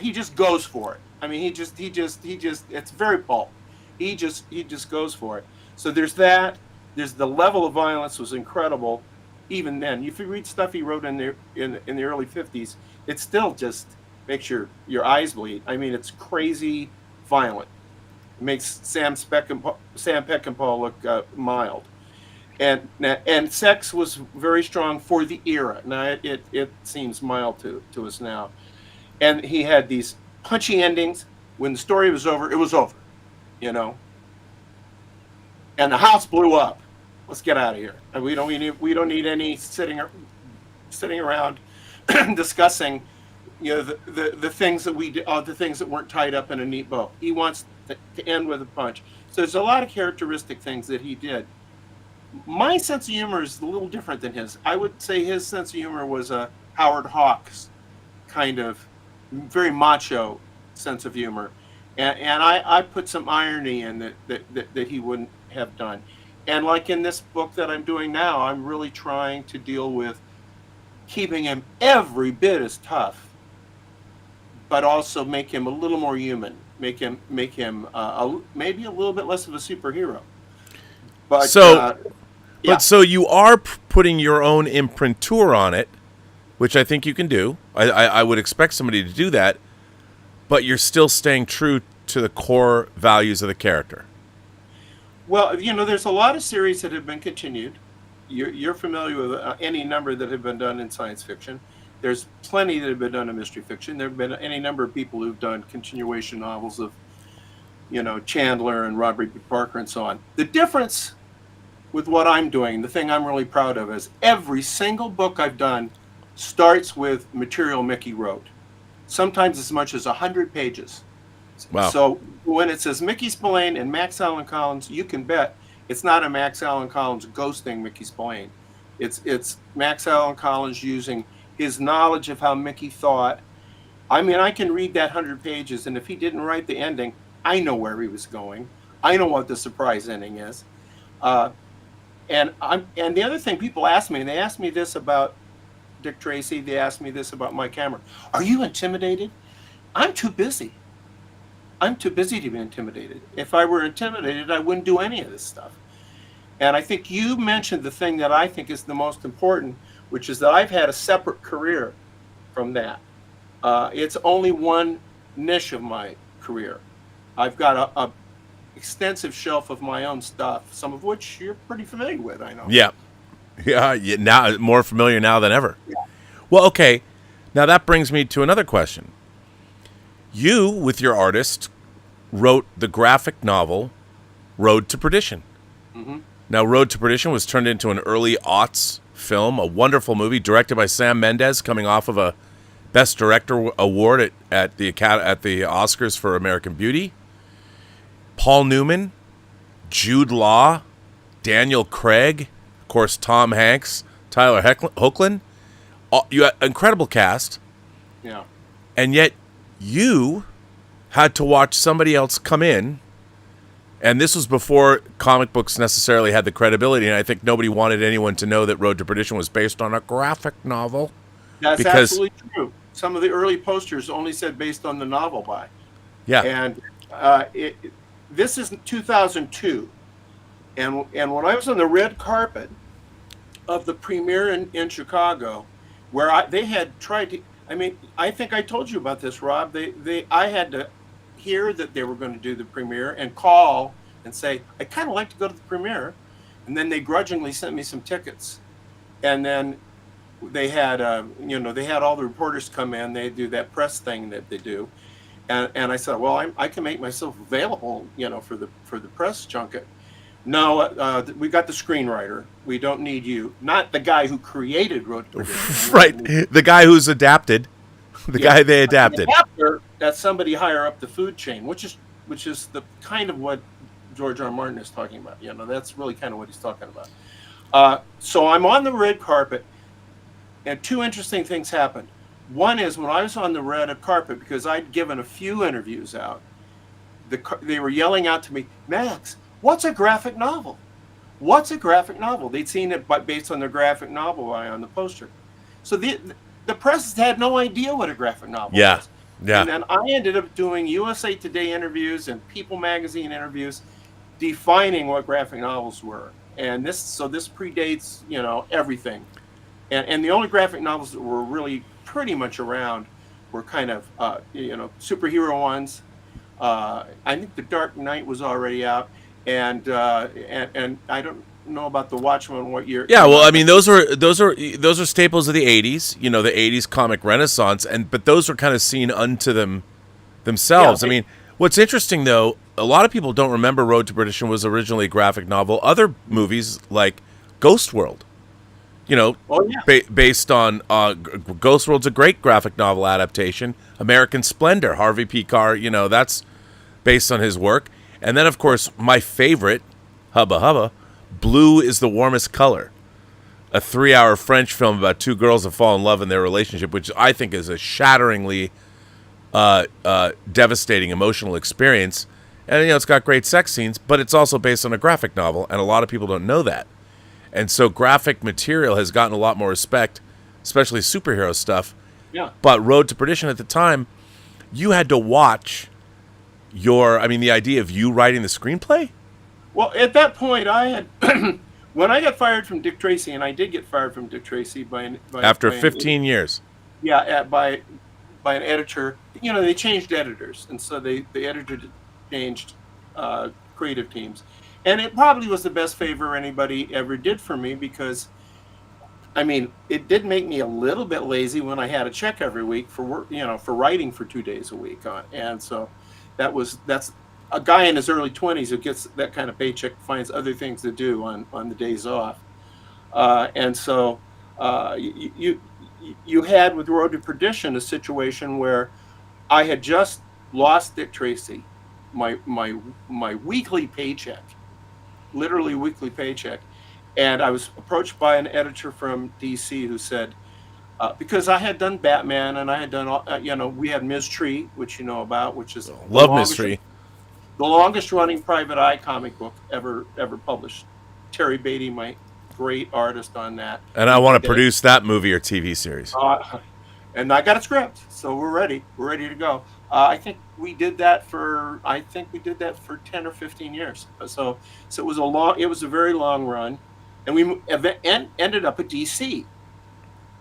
he just goes for it. I mean, he just it's very pulp. He just goes for it. So there's that. There's the level of violence was incredible. Even then, if you read stuff he wrote in the early 50s, it still just makes your eyes bleed. I mean, it's crazy violent. It makes Sam Peckinpah look mild. And sex was very strong for the era. Now it seems mild to us now. And he had these punchy endings. When the story was over, it was over. And the house blew up. Let's get out of here. And we don't need any sitting around discussing, the things that we did, the things that weren't tied up in a neat bow. He wants to end with a punch. So there's a lot of characteristic things that he did. My sense of humor is a little different than his. I would say his sense of humor was a Howard Hawks kind of very macho sense of humor, and I put some irony in that he wouldn't have done. And like in this book that I'm doing now, I'm really trying to deal with keeping him every bit as tough, but also make him a little more human, make him maybe a little bit less of a superhero. But so you are putting your own imprimatur on it, which I think you can do. I would expect somebody to do that, but you're still staying true to the core values of the character. Well, there's a lot of series that have been continued. You're familiar with any number that have been done in science fiction. There's plenty that have been done in mystery fiction. There have been any number of people who've done continuation novels of, Chandler and Robert B. Parker and so on. The difference with what I'm doing, the thing I'm really proud of, is every single book I've done starts with material Mickey wrote. Sometimes as much as 100 pages. Wow. So when it says Mickey Spillane and Max Allan Collins, you can bet it's not a Max Allan Collins ghosting Mickey Spillane. It's Max Allan Collins using his knowledge of how Mickey thought. I mean, I can read that 100 pages, and if he didn't write the ending, I know where he was going. I know what the surprise ending is. And the other thing people ask me, and they ask me this about Dick Tracy, they ask me this about Mike Hammer. Are you intimidated? I'm too busy. I'm too busy to be intimidated. If I were intimidated, I wouldn't do any of this stuff. And I think you mentioned the thing that I think is the most important, which is that I've had a separate career from that. It's only one niche of my career. I've got a extensive shelf of my own stuff, some of which you're pretty familiar with, I know. Yeah. Now more familiar now than ever. Yeah. Well, okay. Now that brings me to another question. You, with your artist, wrote the graphic novel Road to Perdition. Mm-hmm. Now, Road to Perdition was turned into an early aughts film, a wonderful movie directed by Sam Mendes, coming off of a Best Director award at the Oscars for American Beauty. Paul Newman, Jude Law, Daniel Craig, of course, Tom Hanks, Tyler Hoechlin. You had an incredible cast. Yeah. And yet you had to watch somebody else come in, and this was before comic books necessarily had the credibility, and I think nobody wanted anyone to know that Road to Perdition was based on a graphic novel. That's absolutely true. Some of the early posters only said based on the novel by. Yeah. And this is 2002. And when I was on the red carpet of the premiere in Chicago, where they had tried to, I mean, I think I told you about this, Rob. I had to hear that they were going to do the premiere and call and say, I kind of like to go to the premiere. And then they grudgingly sent me some tickets. And then they had, they had all the reporters come in. They do that press thing that they do. And I said, well, I can make myself available, for the press junket. No, we got the screenwriter. We don't need you. Not the guy who created Road to Perdition. Right. The guy who's adapted. The guy they adapted. That's somebody higher up the food chain, which is the kind of what George R. R. Martin is talking about. That's really kind of what he's talking about. So I'm on the red carpet, and two interesting things happened. One is when I was on the red carpet, because I'd given a few interviews out, they were yelling out to me, Max, what's a graphic novel? What's a graphic novel? They'd seen it based on the graphic novel on the poster. So the press had no idea what a graphic novel was. Yeah. And then I ended up doing USA Today interviews and People magazine interviews defining what graphic novels were. And this predates, everything. And the only graphic novels that were really pretty much around were kind of, superhero ones. I think The Dark Knight was already out. And I don't know about The Watchmen. What year? Yeah, well, I mean, those are staples of the '80s. The '80s comic renaissance, but those were kind of seen unto themselves. Yeah, I mean, what's interesting though, a lot of people don't remember Road to Perdition was originally a graphic novel. Other movies like Ghost World, based on Ghost World's a great graphic novel adaptation. American Splendor, Harvey P. Carr, that's based on his work. And then, of course, my favorite, Hubba Hubba, Blue is the Warmest Color, a 3-hour French film about two girls that fall in love in their relationship, which I think is a shatteringly devastating emotional experience. And, it's got great sex scenes, but it's also based on a graphic novel, and a lot of people don't know that. And so graphic material has gotten a lot more respect, especially superhero stuff. Yeah. But Road to Perdition at the time, you had to watch the idea of you writing the screenplay? Well, at that point, I had, when I got fired from Dick Tracy, and I did get fired from Dick Tracy after 15 years. Yeah, by an editor. They changed editors, and so the editor changed creative teams. And it probably was the best favor anybody ever did for me because, it did make me a little bit lazy when I had a check every week for work, for writing for 2 days a week. And so that's a guy in his early 20s who gets that kind of paycheck finds other things to do on the days off. And so you had with Road to Perdition a situation where I had just lost Dick Tracy, my weekly paycheck, literally weekly paycheck. And I was approached by an editor from DC who said, because I had done Batman and I had done, we had Ms. Tree, which you know about, which is love Ms. Tree. the longest running private eye comic book ever published. Terry Beatty, my great artist on that. And I want to produce that movie or TV series. And I got a script, so we're ready to go. I think we did that for 10 or 15 years. So it was a very long run, and we ended up at DC.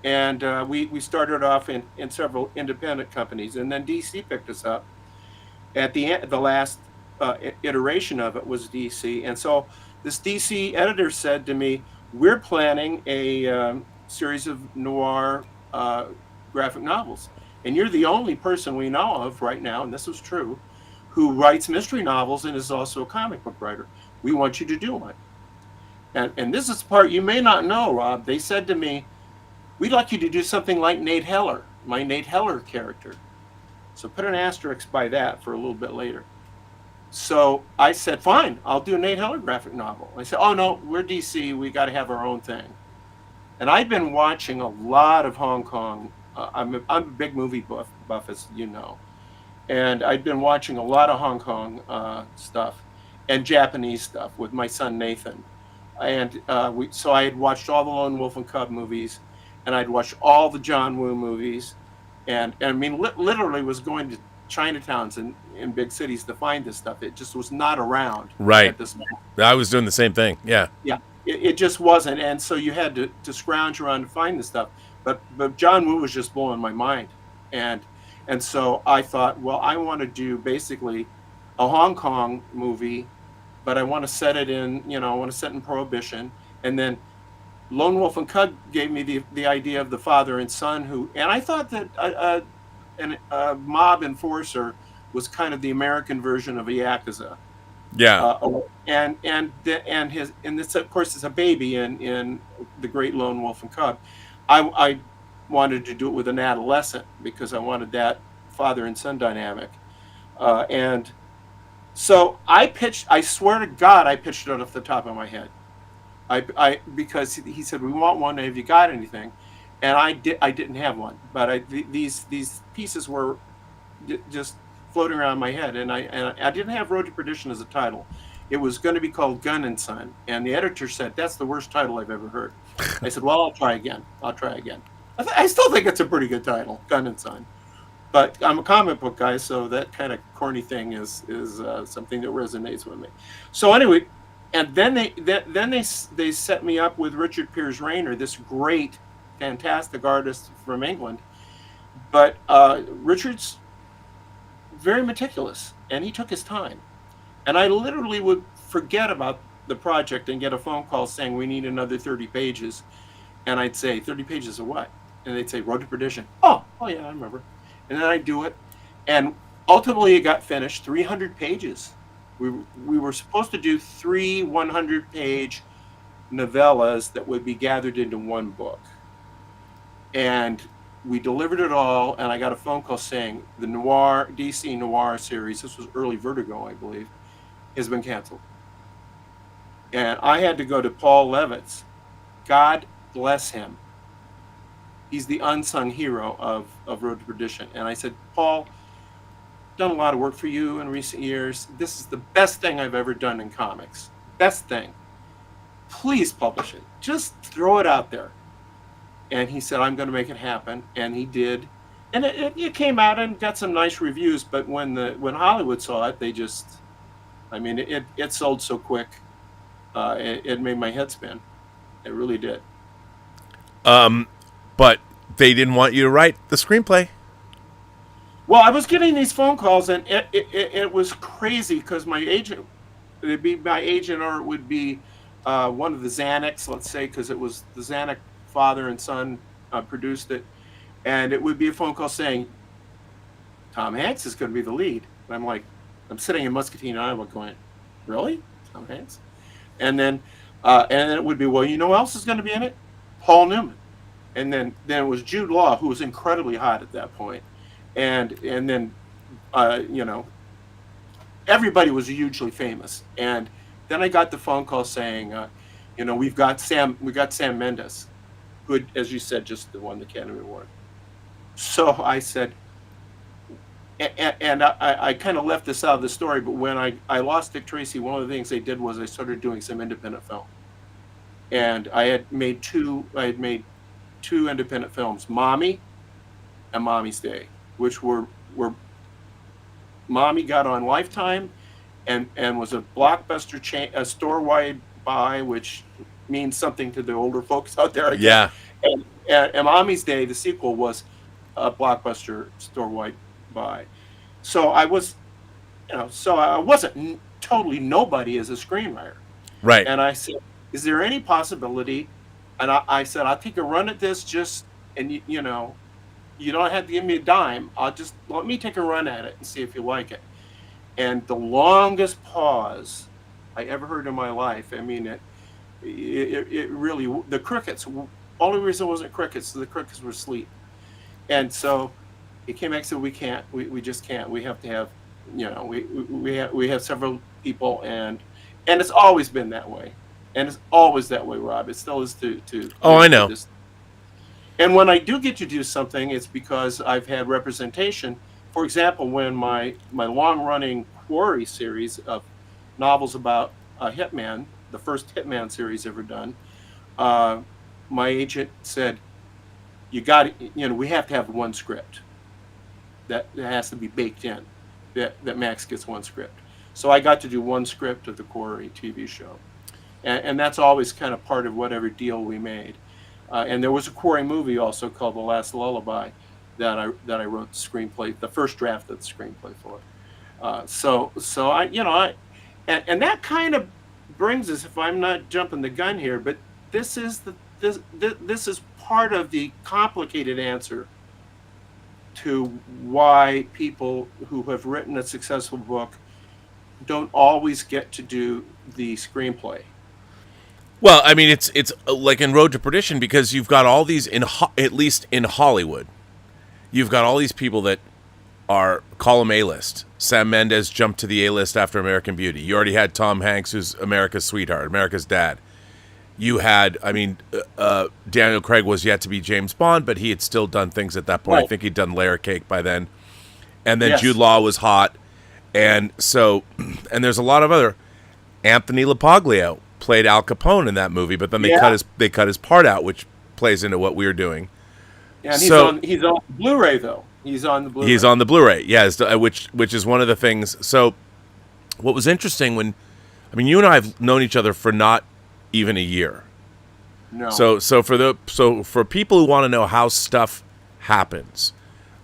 And we started off in several independent companies, and then DC picked us up. At the end, the last iteration of it was DC, and so this DC editor said to me, "We're planning a series of noir graphic novels, and you're the only person we know of right now," and this was true, "who writes mystery novels and is also a comic book writer. We want you to do one." And this is the part you may not know, Rob. They said to me, "We'd like you to do something like Nate Heller, my Nate Heller character." So put an asterisk by that for a little bit later. So I said, "Fine, I'll do a Nate Heller graphic novel." I said, "Oh no, we're DC. We got to have our own thing." And I've been watching a lot of Hong Kong. I'm a big movie buff, as you know, and I've been watching a lot of Hong Kong stuff and Japanese stuff with my son Nathan. And so I had watched all the Lone Wolf and Cub movies, and I'd watched all the John Woo movies, and I mean, literally was going to Chinatowns in big cities to find this stuff. It just was not around at this moment. I was doing the same thing. Yeah. It just wasn't, and so you had to scrounge around to find this stuff. But John Woo was just blowing my mind, and so I thought, well, I want to do basically a Hong Kong movie, but I want to set it in, I want to set in Prohibition, and then Lone Wolf and Cub gave me the idea of the father and son and I thought that a mob enforcer was kind of the American version of a Yakuza. Yeah. And this, of course, is a baby in the Great Lone Wolf and Cub. I wanted to do it with an adolescent because I wanted that father and son dynamic. And so I swear to God, I pitched it off the top of my head. Because he said, "We want one. Have you got anything?" And I didn't have one, but these pieces were just floating around my head, and I didn't have Road to Perdition as a title. It was going to be called Gun and Son, and the editor said, "That's the worst title I've ever heard." I said, "Well, I'll try again. I still think it's a pretty good title, Gun and Son, but I'm a comic book guy, so that kind of corny thing is something that resonates with me. So anyway, and then they set me up with Richard Piers Rayner, this great, fantastic artist from England, but Richard's very meticulous, and he took his time. And I literally would forget about the project and get a phone call saying, "We need another 30 pages." And I'd say, "30 pages of what?" And they'd say, "Road to Perdition." Oh yeah, I remember. And then I'd do it. And ultimately it got finished, 300 pages. We were supposed to do 3 100-page novellas that would be gathered into one book. And we delivered it all, and I got a phone call saying the DC Noir series, this was early Vertigo, I believe, has been canceled. And I had to go to Paul Levitz. God bless him. He's the unsung hero of Road to Perdition. And I said, "Paul, done a lot of work for you in recent years. This is the best thing I've ever done in comics. Best thing. Please publish it. Just throw it out there." And he said, "I'm going to make it happen." And he did. And it came out and got some nice reviews. But when Hollywood saw it, it sold so quick. It made my head spin. It really did. But they didn't want you to write the screenplay. Well, I was getting these phone calls, and it was crazy because my agent, it'd be my agent, or it would be one of the Xanax, let's say, because it was the Xanax father and son produced it, and it would be a phone call saying, "Tom Hanks is going to be the lead." And I'm like, I'm sitting in Muscatine, Iowa, going, "Really, Tom Hanks?" And then it would be, "Well, you know who else is going to be in it? Paul Newman." And then it was Jude Law, who was incredibly hot at that point. And then, everybody was hugely famous. And then I got the phone call saying, we've got Sam Mendes, who, as you said, just won the Academy Award. So I said, and I kind of left this out of the story, but when I lost Dick Tracy, one of the things I did was I started doing some independent film, and I had made two independent films, Mommy and Mommy's Day, which were Mommy got on Lifetime, and was a blockbuster chain, a store-wide buy, which means something to the older folks out there, I guess. Yeah. And Mommy's Day, the sequel, was a blockbuster store-wide buy. So I was, so I wasn't totally nobody as a screenwriter. Right. And I said, is there any possibility? And I said, I'll take a run at this and you don't have to give me a dime. Let me take a run at it and see if you like it. And the longest pause I ever heard in my life, I mean, it really, the crickets, only reason it wasn't crickets, the crickets were asleep. And so he came back and said, we just can't. We have to have, we have several people, and it's always been that way. And it's always that way, Rob. It still is to Oh, I know. And when I do get to do something, it's because I've had representation. For example, when my long-running Quarry series of novels about a hitman, the first hitman series ever done, my agent said, we have to have one script that has to be baked in, that Max gets one script. So I got to do one script of the Quarry TV show. And that's always kind of part of whatever deal we made. And there was a Quarry movie also called The Last Lullaby that I wrote the screenplay, the first draft of the screenplay for. So I and that kind of brings us, if I'm not jumping the gun here, but this is part of the complicated answer to why people who have written a successful book don't always get to do the screenplay. Well, I mean, it's like in Road to Perdition, because you've got all these, at least in Hollywood, you've got all these people that are column A-list. Sam Mendes jumped to the A-list after American Beauty. You already had Tom Hanks, who's America's sweetheart, America's dad. You had, Daniel Craig was yet to be James Bond, but he had still done things at that point. Right. I think he'd done Layer Cake by then. And then yes. Jude Law was hot. And so, and there's a lot of other. Anthony LaPaglio played Al Capone in that movie, but then they cut his part out, which plays into what we're doing. And he's on Blu-ray though. He's on the Blu-ray. He's on the Blu-ray, yes, which is one of the things. So, what was interesting you and I have known each other for not even a year. No. So for people who want to know how stuff happens,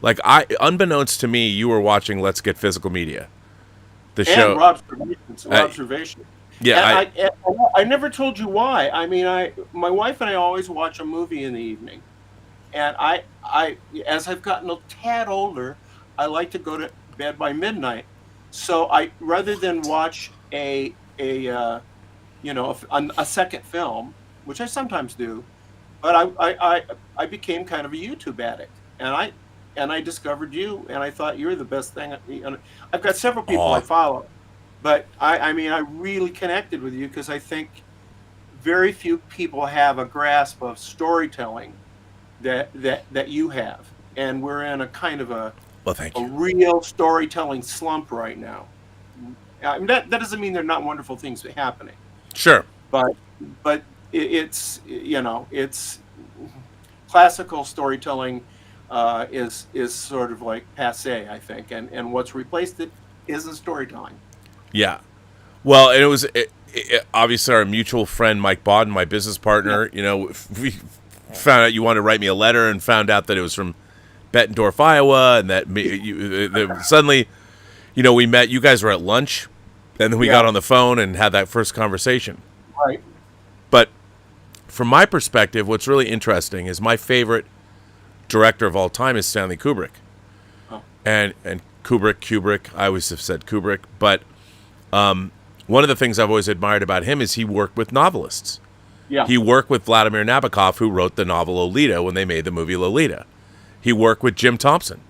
like unbeknownst to me, you were watching Let's Get Physical Media, the show. Rob's observation. Yeah, I never told you why. I mean, my wife and I always watch a movie in the evening, and I as I've gotten a tad older, I like to go to bed by midnight. So rather than watch a second film, which I sometimes do, but I became kind of a YouTube addict, and I discovered you, and I thought you're the best thing. I've got several people I follow. But I really connected with you because I think very few people have a grasp of storytelling that you have, and we're in a kind of a real storytelling slump right now. I mean, that doesn't mean there are not wonderful things happening. Sure, but it's classical storytelling is sort of like passé, I think, and what's replaced it isn't storytelling. Yeah. Well, and it was obviously our mutual friend, Mike Bodden, my business partner. We found out you wanted to write me a letter and found out that it was from Bettendorf, Iowa. And that suddenly, we met. You guys were at lunch, and then we got on the phone and had that first conversation. Right. But from my perspective, what's really interesting is my favorite director of all time is Stanley Kubrick. Oh. And Kubrick, I always have said Kubrick, but one of the things I've always admired about him is he worked with novelists. Yeah. He worked with Vladimir Nabokov, who wrote the novel Lolita when they made the movie Lolita. He worked with Jim Thompson.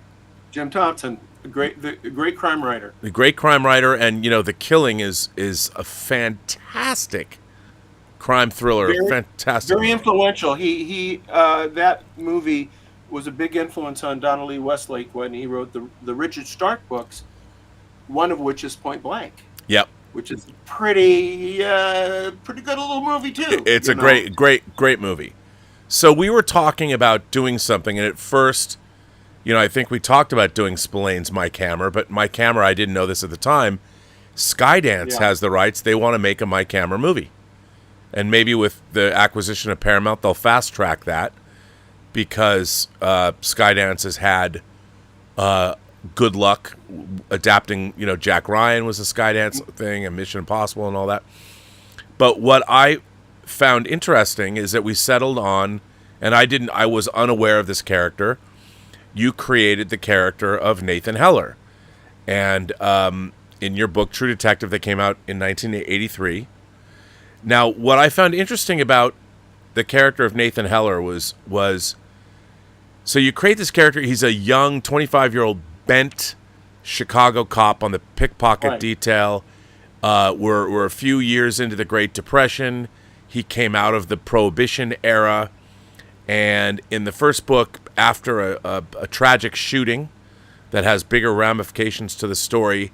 The great crime writer. The great crime writer, and The Killing is a fantastic crime thriller. Fantastic. Very influential. He that movie was a big influence on Donnelly Westlake when he wrote the Richard Stark books, one of which is Point Blank. Yep. Which is pretty good little movie too. It's a great movie. So we were talking about doing something, and at first, I think we talked about doing Spillane's Mike Hammer, but Mike Hammer, I didn't know this at the time, Skydance has the rights. They want to make a Mike Hammer movie. And maybe with the acquisition of Paramount, they'll fast-track that because Skydance has had good luck adapting, Jack Ryan was a Skydance thing and Mission Impossible and all that. But what I found interesting is that we settled on, and I was unaware of this character. You created the character of Nathan Heller. And in your book, True Detective, that came out in 1983. Now, what I found interesting about the character of Nathan Heller was so you create this character. He's a young 25-year-old bent Chicago cop on the pickpocket detail. We're a few years into the Great Depression. He came out of the Prohibition era. And in the first book, after a tragic shooting that has bigger ramifications to the story,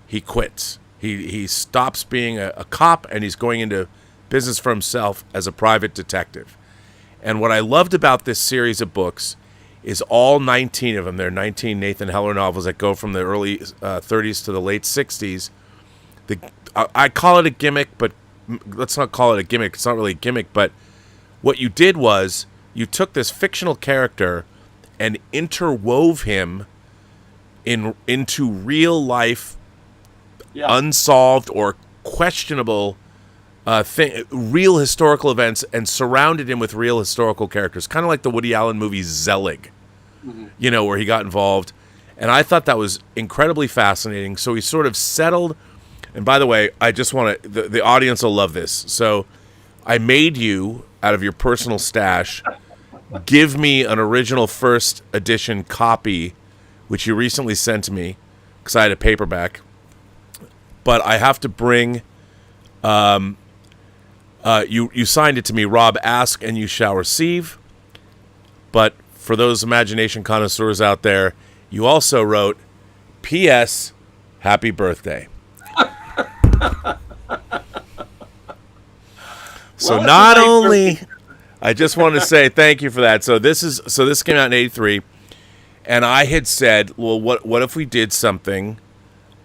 he quits. He stops being a cop, and he's going into business for himself as a private detective. And what I loved about this series of books is all 19 of them. There are 19 Nathan Heller novels that go from the early 30s to the late 60s. I call it a gimmick, but let's not call it a gimmick. It's not really a gimmick, but what you did was you took this fictional character and interwove him into real life, unsolved or questionable real historical events, and surrounded him with real historical characters, kind of like the Woody Allen movie Zelig, where he got involved. And I thought that was incredibly fascinating. So he sort of settled. And by the way, I just want to, the audience will love this. So I made you, out of your personal stash, give me an original first edition copy, which you recently sent to me, because I had a paperback. But I have to bring, you signed it to me, Rob, ask and you shall receive. But for those imagination connoisseurs out there, you also wrote, P.S. Happy birthday. So Well, not it's a nice only, birthday. I just want to say thank you for that. So this came out in 83, and I had said, well, what if we did something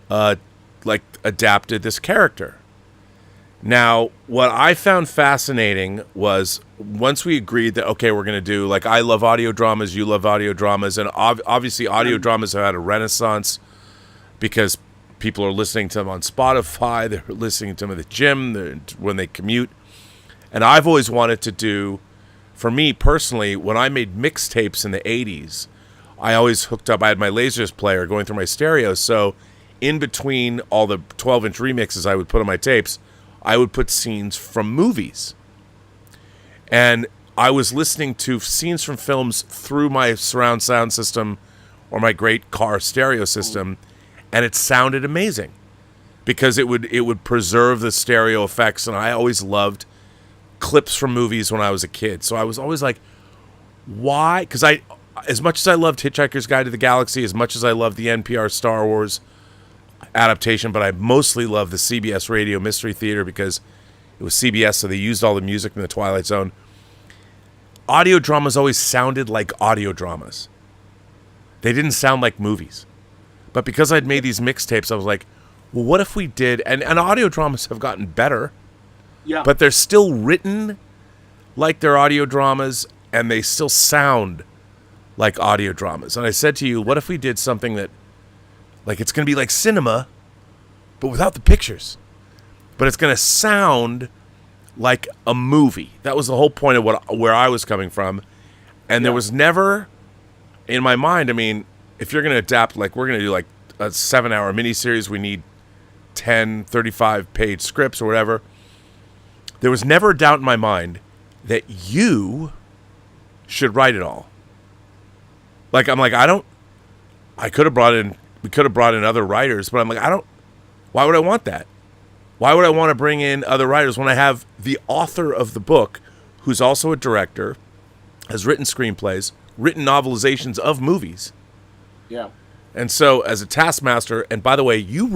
like adapted this character? Now, what I found fascinating was once we agreed that, okay, we're going to do, like, I love audio dramas, you love audio dramas, and obviously audio dramas have had a renaissance because people are listening to them on Spotify, they're listening to them at the gym, when they commute. And I've always wanted to do, for me personally, when I made mixtapes in the 80s, I always hooked up, I had my Laserdisc player going through my stereo, so in between all the 12-inch remixes I would put on my tapes, I would put scenes from movies. And I was listening to scenes from films through my surround sound system or my great car stereo system, and it sounded amazing because it would preserve the stereo effects, and I always loved clips from movies when I was a kid. So I was always like, why? Because as much as I loved Hitchhiker's Guide to the Galaxy, as much as I loved the NPR Star Wars adaptation, but I mostly loved the CBS Radio Mystery Theater because it was CBS, so they used all the music from the Twilight Zone. Audio dramas always sounded like audio dramas. They didn't sound like movies. But because I'd made these mixtapes, I was like, well, what if we did... And audio dramas have gotten better, but they're still written like they're audio dramas, and they still sound like audio dramas. And I said to you, what if we did something that, like, it's going to be like cinema, but without the pictures. But it's going to sound like a movie. That was the whole point of where I was coming from. And there was never, in my mind, I mean, if you're going to adapt, like, we're going to do, like, a 7-hour miniseries, we need 10, 35-page scripts or whatever. There was never a doubt in my mind that you should write it all. Like, I'm like, we could have brought in other writers, but I'm like, why would I want that? Why would I want to bring in other writers when I have the author of the book, who's also a director, has written screenplays, written novelizations of movies. Yeah. And so, as a taskmaster, and by the way, you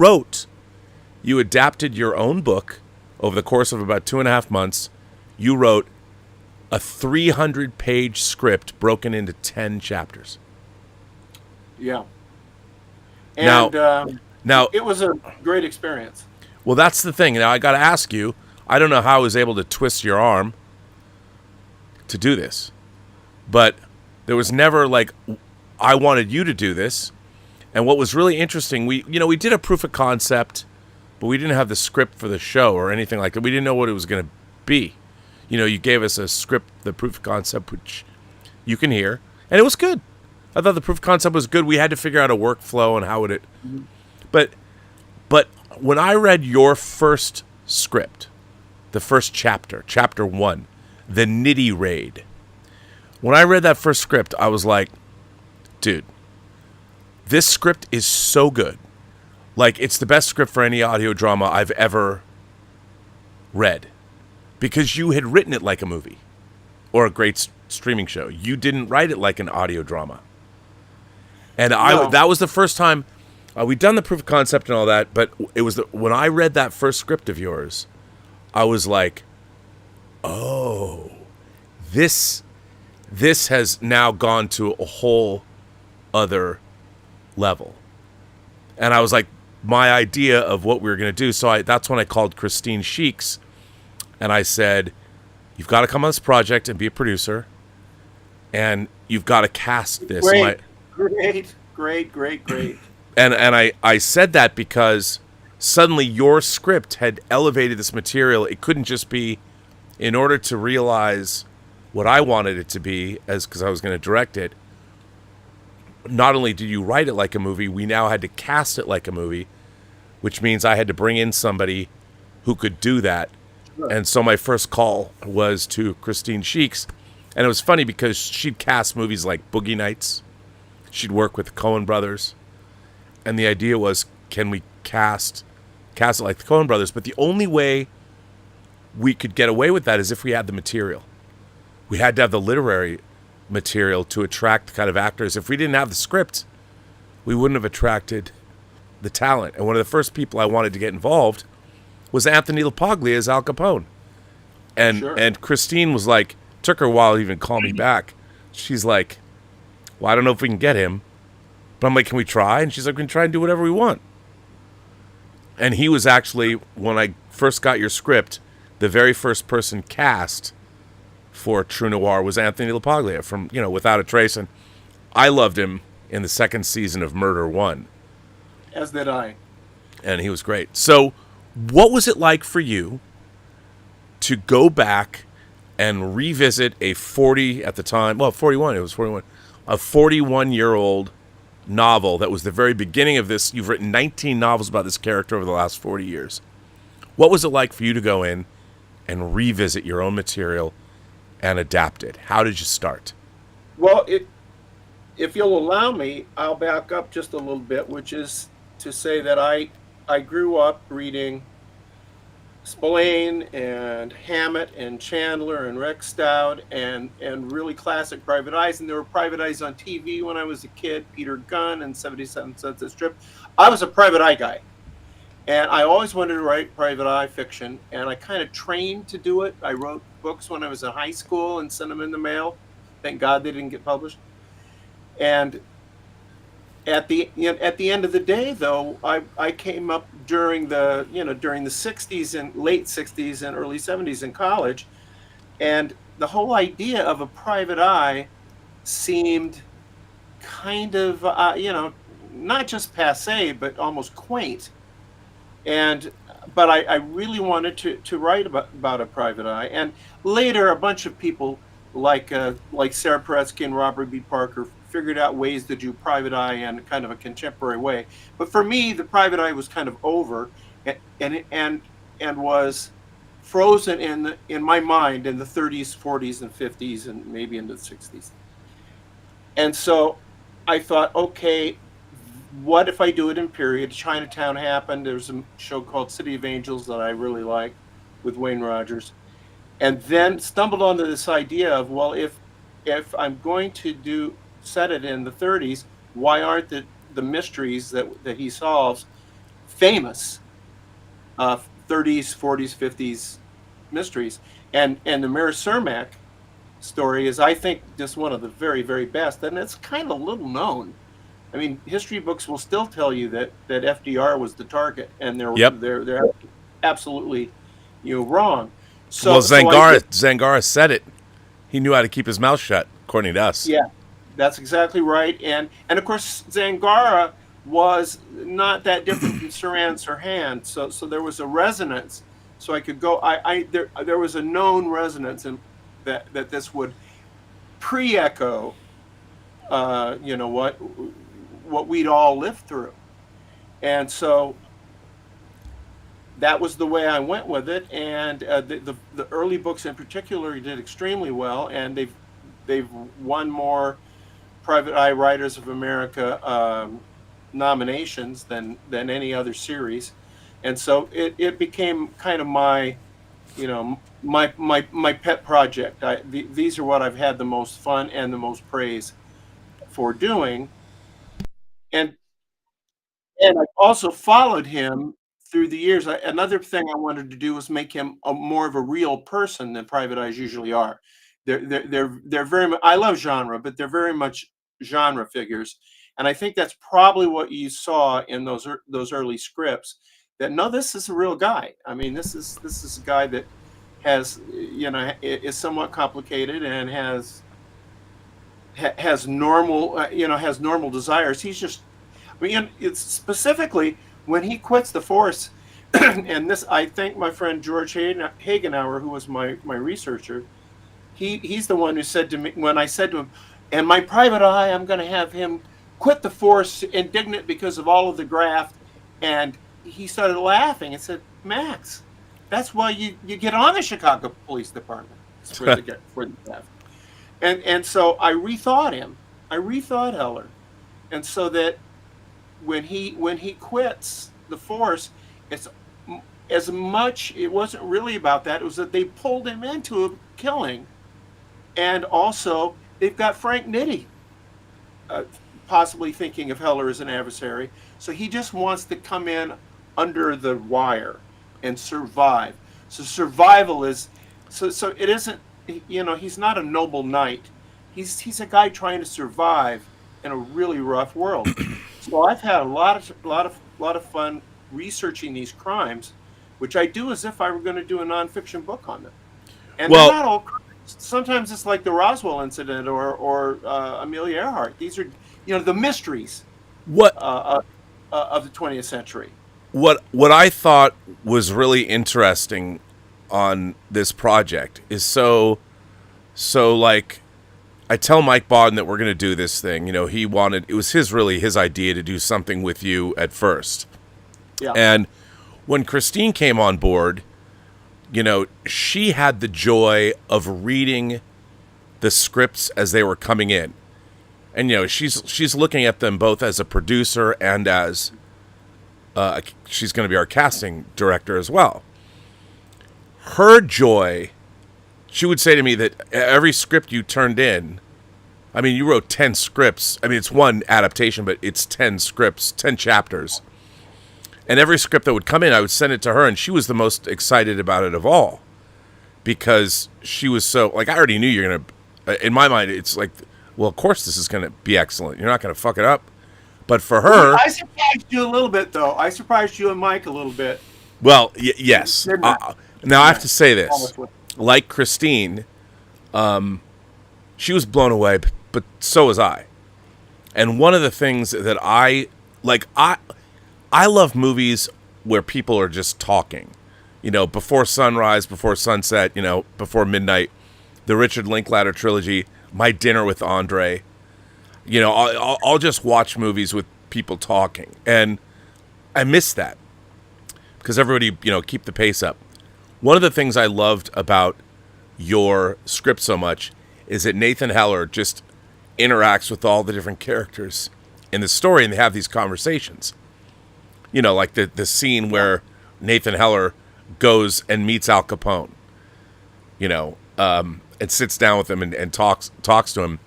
adapted your own book over the course of about 2.5 months. You wrote a 300-page script broken into 10 chapters. Yeah. And now, it was a great experience. well, that's the thing. Now, I got to ask you, I don't know how I was able to twist your arm to do this, but there was never like, I wanted you to do this. And what was really interesting, we did a proof of concept, but we didn't have the script for the show or anything like that. We didn't know what it was going to be. You gave us a script, the proof of concept, which you can hear, and it was good. I thought the proof of concept was good. We had to figure out a workflow and how would it. But when I read your first script, the first chapter 1, the Nitty Raid, when I read that first script, I was like, dude, this script is so good. Like, it's the best script for any audio drama I've ever read. Because you had written it like a movie or a great streaming show. You didn't write it like an audio drama. And that was the first time we'd done the proof of concept and all that, but it was when I read that first script of yours, I was like, oh, this has now gone to a whole other level. And I was like, my idea of what we were going to do. So that's when I called Christine Sheeks. And I said, you've got to come on this project and be a producer. And you've got to cast this. Great. And I said that because suddenly your script had elevated this material. It couldn't just be, in order to realize what I wanted it to be, because I was going to direct it, not only did you write it like a movie, we now had to cast it like a movie, which means I had to bring in somebody who could do that. And so my first call was to Christine Sheeks. And it was funny because she'd cast movies like Boogie Nights. She'd work with the Coen brothers. And the idea was, can we cast it like the Coen brothers? But the only way we could get away with that is if we had the material. We had to have the literary material to attract the kind of actors. If we didn't have the script, we wouldn't have attracted the talent. And one of the first people I wanted to get involved was Anthony LaPaglia as Al Capone. And Christine was like, took her a while to even call me back. She's like, well, I don't know if we can get him. But I'm like, can we try? And she's like, we can try and do whatever we want. And he was actually, when I first got your script, the very first person cast for True Noir was Anthony LaPaglia from, Without a Trace. And I loved him in the second season of Murder One. As did I. And he was great. So what was it like for you to go back and revisit a 41-year-old novel that was the very beginning of this? You've written 19 novels about this character over the last 40 years. What was it like for you to go in and revisit your own material and adapt it? How did you start? Well, if you'll allow me, I'll back up just a little bit, which is to say that I grew up reading Spillane and Hammett and Chandler and Rex Stout and really classic private eyes. And there were private eyes on TV when I was a kid, Peter Gunn and 77 Cents a Strip. I was a private eye guy. And I always wanted to write private eye fiction. And I kind of trained to do it. I wrote books when I was in high school and sent them in the mail. Thank God they didn't get published. And at the end of the day, though, I came up during the 60s and late 60s and early 70s in college, and the whole idea of a private eye seemed kind of not just passé but almost quaint. But I really wanted to write about a private eye, and later a bunch of people like Sarah Paretsky and Robert B. Parker figured out ways to do private eye in kind of a contemporary way. But for me, the private eye was kind of over, and was frozen in my mind in the 30s, 40s, and 50s, and maybe into the 60s. And so I thought, okay, what if I do it in period? Chinatown happened. There's a show called City of Angels that I really like with Wayne Rogers. And then stumbled onto this idea of, well, if I'm going to set it in the 30s, why aren't the mysteries that he solves famous 30s, 40s, 50s mysteries? And the Mary Cermak story is, I think, just one of the very, very best, and it's kind of little known. I mean, history books will still tell you that FDR was the target, and they're absolutely, wrong. So, well, Zangara said it. He knew how to keep his mouth shut, according to us. Yeah, that's exactly right. And of course, Zangara was not that different from Sirhan Sirhan. So there was a resonance. So I could go. There was a known resonance in that this would pre-echo, what we'd all lived through, and so that was the way I went with it. And the early books in particular did extremely well, and they've won more Private Eye Writers of America nominations than any other series, and so it became kind of my my pet project. These are what I've had the most fun and the most praise for doing, and I also followed him through the years. Another thing I wanted to do was make him more of a real person than Private Eyes usually are. They're very much, I love genre, but they're very much genre figures, and I think that's probably what you saw in those early scripts. That no, this is a real guy. I mean, this is a guy that has is somewhat complicated and has normal has normal desires. He's just, I mean, it's specifically when he quits the force, and this, I think my friend George Hagenauer, who was my researcher, he's the one who said to me, when I said to him, and my private eye, I'm going to have him quit the force, indignant because of all of the graft, and he started laughing and said, Max, that's why you get on the Chicago Police Department, for the graft. And so I rethought him. I rethought Heller, and so that when he quits the force, it's as much, it wasn't really about that. It was that they pulled him into a killing, and also they've got Frank Nitti possibly thinking of Heller as an adversary. So he just wants to come in under the wire and survive. So survival is so it isn't, he's not a noble knight. He's a guy trying to survive in a really rough world. So I've had a lot of fun researching these crimes, which I do as if I were going to do a nonfiction book on them. And they're not all crimes. Sometimes it's like the Roswell incident or Amelia Earhart. These are the mysteries of the 20th century. What I thought was really interesting on this project is so like, I tell Mike Bodden that we're going to do this thing. It was his idea to do something with you at first. Yeah. And when Christine came on board, she had the joy of reading the scripts as they were coming in. And, she's looking at them both as a producer and as she's going to be our casting director as well. Her joy, she would say to me that every script you turned in, I mean, you wrote 10 scripts. I mean, it's one adaptation, but it's 10 scripts, 10 chapters. And every script that would come in, I would send it to her, and she was the most excited about it of all. Because she was so, like, I already knew you're going to, in my mind, it's like, well, of course this is going to be excellent. You're not going to fuck it up. But for her... I surprised you a little bit, though. I surprised you and Mike a little bit. Well, yes. Now, I have to say this. Like Christine, she was blown away, but so was I. And one of the things that I love movies where people are just talking. Before sunrise, before sunset, before midnight. The Richard Linklater trilogy, My Dinner with Andre. I'll just watch movies with people talking. And I miss that. Because everybody, keep the pace up. One of the things I loved about your script so much is that Nathan Heller just interacts with all the different characters in the story, and they have these conversations. Like the scene where Nathan Heller goes and meets Al Capone. and sits down with him and talks to him.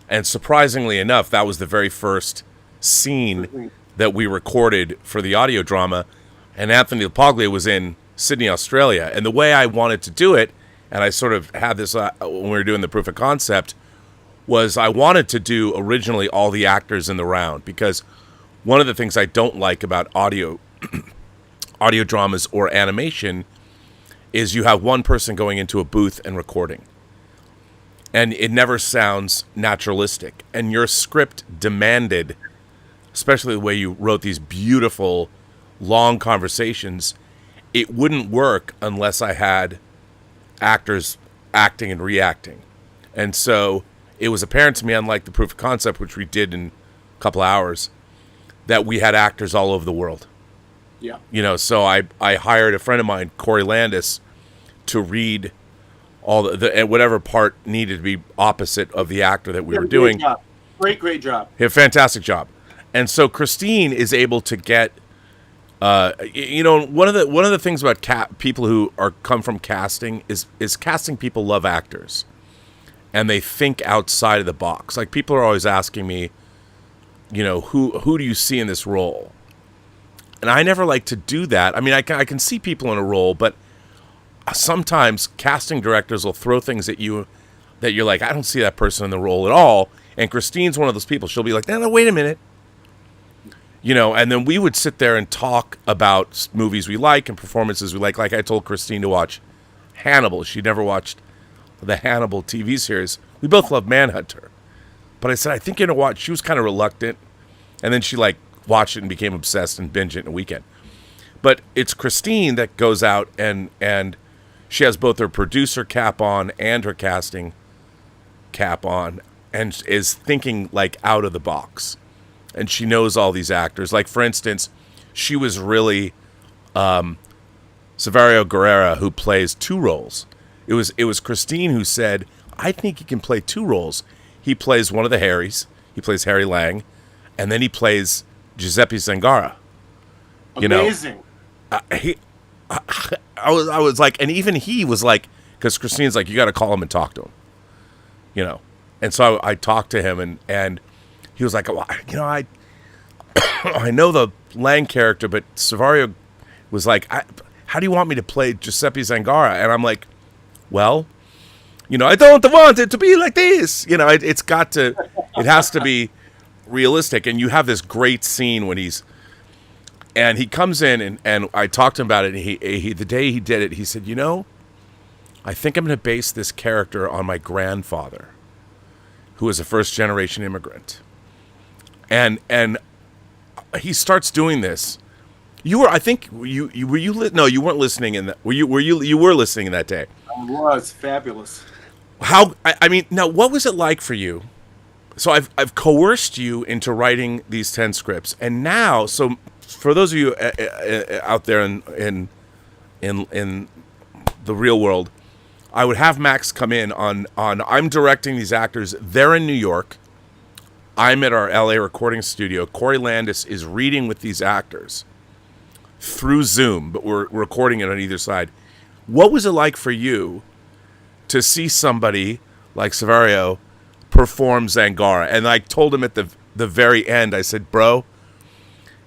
And surprisingly enough, that was the very first scene that we recorded for the audio drama. And Anthony LaPaglia was in Sydney, Australia. And the way I wanted to do it, and I sort of had this when we were doing the proof of concept, was I wanted to do originally all the actors in the round, because one of the things I don't like about audio dramas or animation is you have one person going into a booth and recording. And it never sounds naturalistic. And your script demanded, especially the way you wrote these beautiful, long conversations, it wouldn't work unless I had actors acting and reacting. And so it was apparent to me, unlike the proof of concept, which we did in a couple hours, that we had actors all over the world. Yeah. You know, so I hired a friend of mine, Corey Landis, to read all the whatever part needed to be opposite of the actor that we were doing. Job. Great job. He did a fantastic job. And so Christine is able to get, you know, one of the things about people who come from casting is casting people love actors, and they think outside of the box. Like, people are always asking me, you know, who do you see in this role? And I never like to do that. I mean, I can see people in a role, but sometimes casting directors will throw things at you that you're like, I don't see that person in the role at all. And Christine's one of those people. She'll be like, no, wait a minute. You know, and then we would sit there and talk about movies we like and performances we like. Like, I told Christine to watch Hannibal. She never watched the Hannibal TV series. We both love Manhunter. But I said, I think you're going to watch. She was kind of reluctant. And then she, like, watched it and became obsessed and binged it in a weekend. But it's Christine that goes out and she has both her producer cap on and her casting cap on, and is thinking, like, out of the box. And she knows all these actors. Like, for instance, she was really Saverio Guerrera, who plays two roles. It was Christine who said, I think he can play two roles. He plays one of the Harrys. He plays Harry Lang, and then he plays Giuseppe Zangara. You Amazing. know, I was like, and even he was like, because Christine's like, you got to call him and talk to him, you know. And so I talked to him, and he was like, well, you know, I know the Lang character, but Saverio was like, how do you want me to play Giuseppe Zangara? And I'm like, well, you know, I don't want it to be like this. You know, it has to be realistic. And you have this great scene when he comes in, and I talked to him about it, and he the day he did it, he said, you know, I think I'm going to base this character on my grandfather, who was a first-generation immigrant. And he starts doing this. You weren't listening in that. You were listening in that day. It was fabulous. I mean, now, what was it like for you? So I've coerced you into writing these 10 scripts, and now, so for those of you out there in the real world, I would have Max come in on I'm directing these actors. They're in New York. I'm at our LA recording studio. Corey Landis is reading with these actors through Zoom, but we're recording it on either side. What was it like for you to see somebody like Saverio perform Zangara? And I told him at the very end, I said, bro,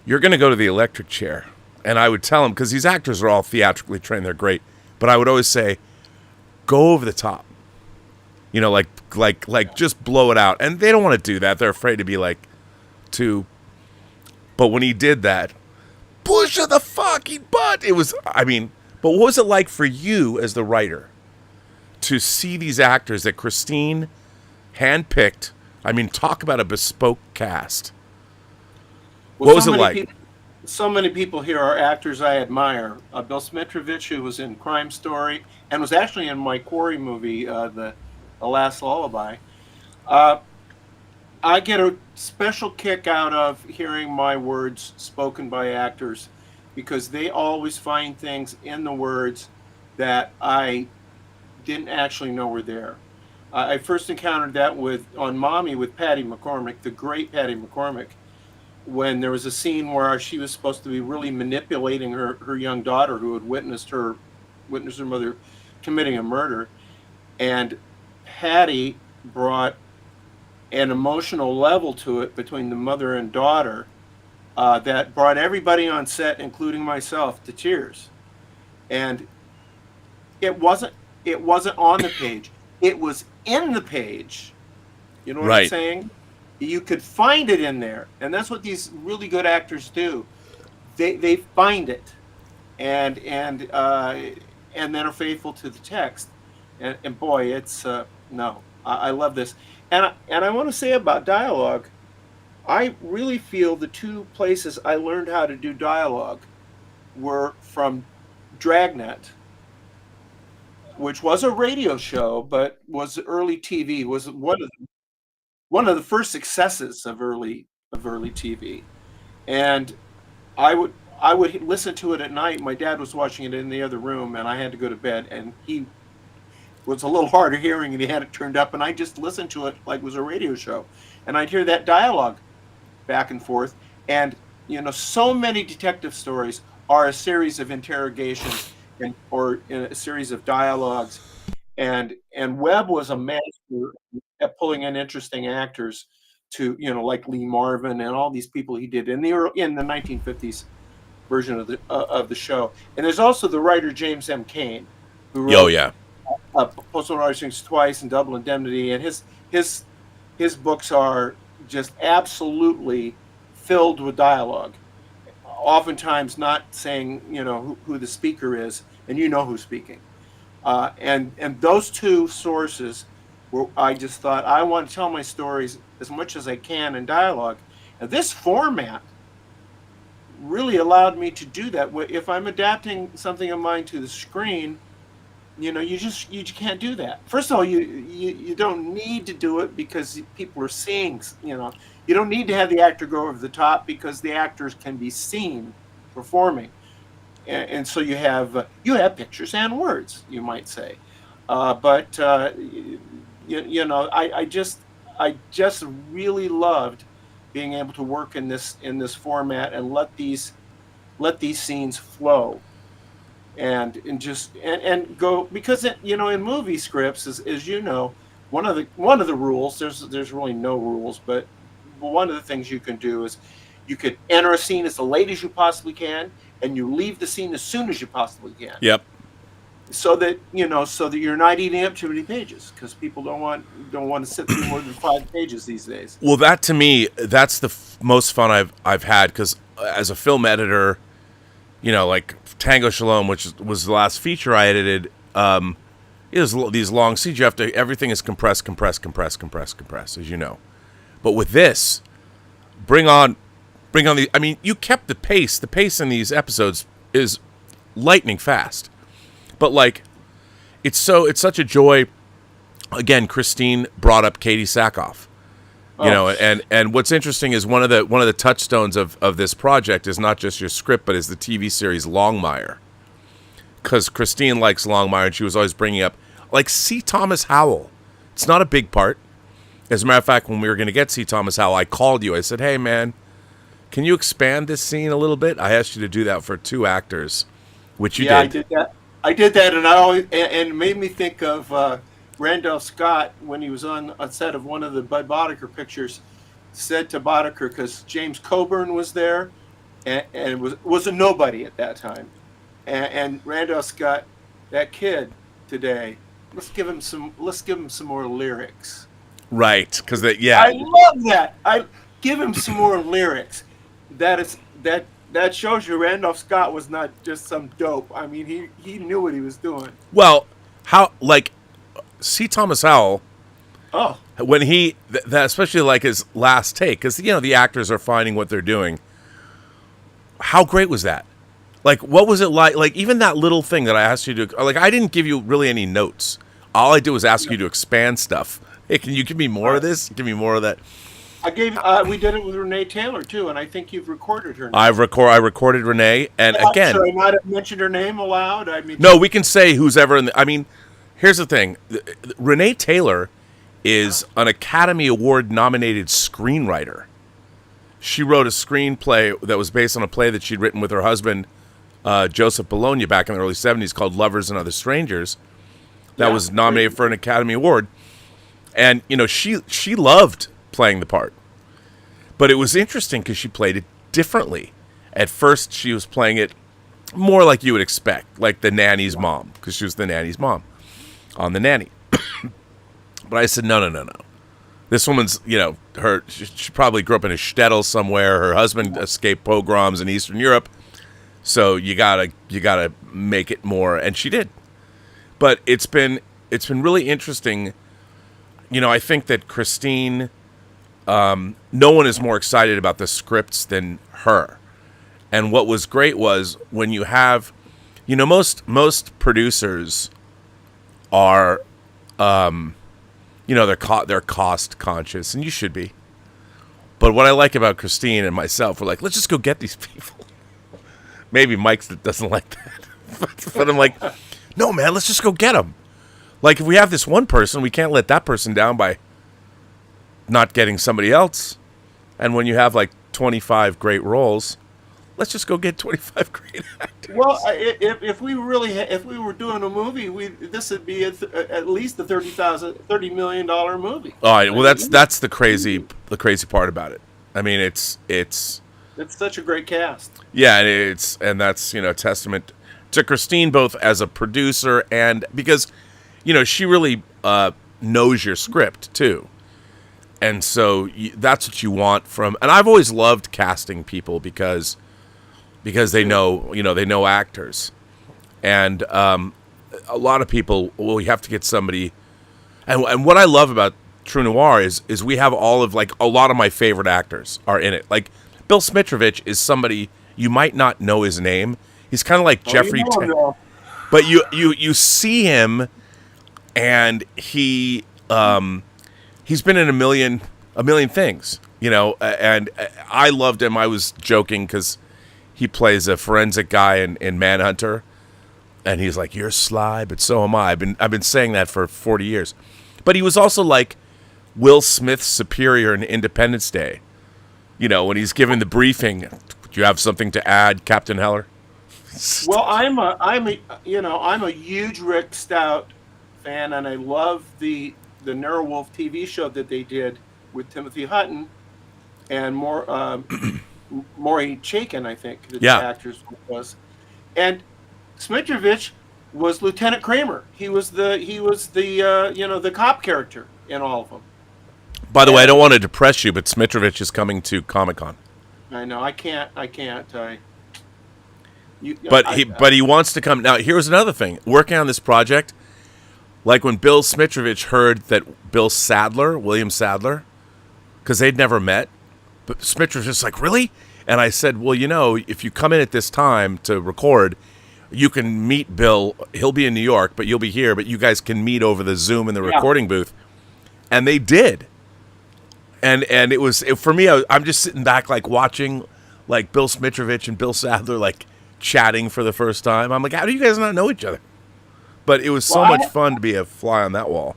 you're going to go to the electric chair. And I would tell him, because these actors are all theatrically trained, they're great. But I would always say, go over the top. You know, like just blow it out. And they don't want to do that. They're afraid to be like too. But when he did that, push of the fucking butt. It was, I mean, but what was it like for you as the writer to see these actors that Christine handpicked? I mean, talk about a bespoke cast. Well, what was it like? So many people here are actors I admire. Bill Smitrovich, who was in Crime Story and was actually in my Quarry movie, The Last Lullaby. I get a special kick out of hearing my words spoken by actors, because they always find things in the words that I didn't actually know were there. I first encountered that on Mommy with Patty McCormick, the great Patty McCormick, when there was a scene where she was supposed to be really manipulating her young daughter, who had witnessed her mother committing a murder. And Hattie brought an emotional level to it between the mother and daughter that brought everybody on set, including myself, to tears. And it wasn't on the page. It was in the page. You know what I'm saying? You could find it in there, and that's what these really good actors do. They find it, and then are faithful to the text. And boy, it's I love this. And I want to say about dialogue, I really feel the two places I learned how to do dialogue were from Dragnet, which was a radio show, but was early TV, was one of the first successes of early TV. And I would listen to it at night. My dad was watching it in the other room, and I had to go to bed, and he was a little hard of hearing, and he had it turned up, and I just listened to it like it was a radio show. And I'd hear that dialogue back and forth. And, so many detective stories are a series of interrogations or a series of dialogues. And Webb was a master at pulling in interesting actors to, like Lee Marvin and all these people he did in the 1950s version of the show. And there's also the writer James M. Cain, who wrote Postal Risings Twice and Double Indemnity, and his books are just absolutely filled with dialogue. Oftentimes not saying who the speaker is, and who's speaking. And those two sources, where I just thought I want to tell my stories as much as I can in dialogue, and this format really allowed me to do that. If I'm adapting something of mine to the screen, you can't do that. First of all, you don't need to do it because people are seeing. You don't need to have the actor go over the top because the actors can be seen performing, and so you have pictures and words, you might say. But I just really loved being able to work in this format and let these scenes flow. And go, because in movie scripts, as one of the rules, there's really no rules, but one of the things you can do is you could enter a scene as late as you possibly can, and you leave the scene as soon as you possibly can. Yep. So that you're not eating up too many pages, because people don't want to sit through more than 5 pages these days. Well, that to me, that's the most fun I've had, because as a film editor, like Tango Shalom, which was the last feature I edited, is these long scenes. You have to, everything is compressed, as you know. But with this, bring on the. I mean, you kept the pace. The pace in these episodes is lightning fast. But like, it's such a joy. Again, Christine brought up Katie Sackhoff. And what's interesting is one of the touchstones of this project is not just your script, but is the TV series Longmire. Because Christine likes Longmire, and she was always bringing up, like, C. Thomas Howell. It's not a big part. As a matter of fact, when we were going to get C. Thomas Howell, I called you. I said, hey, man, can you expand this scene a little bit? I asked you to do that for 2 actors, which you did. Yeah, I did that, and it made me think of Randolph Scott, when he was on a set of one of the Bud Boddicker pictures, said to Boddicker, because James Coburn was there, and was a nobody at that time, and Randolph Scott, that kid today, let's give him some more lyrics. Right, because I love that. I give him some more lyrics. That shows you Randolph Scott was not just some dope. I mean, he knew what he was doing. Well, C. Thomas Howell, when especially like his last take, because the actors are finding what they're doing. How great was that? Like, what was it like? Like, even that little thing that I asked you to, like, I didn't give you really any notes. All I did was ask you to expand stuff. Hey, can you give me more of this? Give me more of that. We did it with Renee Taylor too, and I think you've recorded her name. I recorded Renee, and again, should I not have mentioned her name aloud? I mean, no, we can say who's ever in the. I mean, here's the thing: Renee Taylor is an Academy Award nominated screenwriter. She wrote a screenplay that was based on a play that she'd written with her husband, Joseph Bologna, back in the early '70s, called "Lovers and Other Strangers." That was nominated for an Academy Award. And she loved playing the part, but it was interesting because she played it differently. At first, she was playing it more like you would expect, like the nanny's mom, because she was the nanny's mom on The Nanny. But I said, no. This woman's, she probably grew up in a shtetl somewhere. Her husband escaped pogroms in Eastern Europe, so you gotta make it more, and she did. But it's been really interesting. I think that Christine, no one is more excited about the scripts than her. And what was great was when you have, most producers are, they're cost conscious, and you should be. But what I like about Christine and myself, we're like, let's just go get these people. Maybe Mike doesn't like that, but I'm like, no, man, let's just go get them. Like, if we have this one person, we can't let that person down by not getting somebody else. And when you have like 25 great roles, let's just go get 25 great actors. Well, if we were doing a movie, this would be at least a $30 million movie. All right. Well, that's the crazy part about it. I mean, it's such a great cast. Yeah, and that's a testament to Christine, both as a producer and because she really knows your script too. And so that's what you want from. And I've always loved casting people because they know, they know actors. And a lot of people, well, you have to get somebody. And what I love about True Noir is we have all of, like, a lot of my favorite actors are in it. Like, Bill Smitrovich is somebody you might not know his name. He's kind of like Jeffrey. But you see him, and he's been in a million things, and I loved him. I was joking because he plays a forensic guy in Manhunter, and he's like, "You're sly, but so am I." I've been saying that for 40 years. But he was also like Will Smith's superior in Independence Day. When he's giving the briefing, do you have something to add, Captain Heller? Well, I'm a huge Rick Stout fan, and I love the Nerewolf TV show that they did with Timothy Hutton and Maury Chaykin, I think, the actors was. And Smitrovich was Lieutenant Kramer. He was the cop character in all of them. By the way, I don't want to depress you, but Smitrovich is coming to Comic-Con. I know. I can't. But he wants to come. Now, here's another thing. Working on this project, like when Bill Smitrovich heard that William Sadler, because they'd never met, but Smitrovich was like, really? And I said, well, if you come in at this time to record, you can meet Bill. He'll be in New York, but you'll be here. But you guys can meet over the Zoom in the recording booth. And they did. And it was, for me, I'm just sitting back, like, watching, like, Bill Smitrovich and Bill Sadler, like, chatting for the first time. I'm like, how do you guys not know each other? But it was so much fun to be a fly on that wall.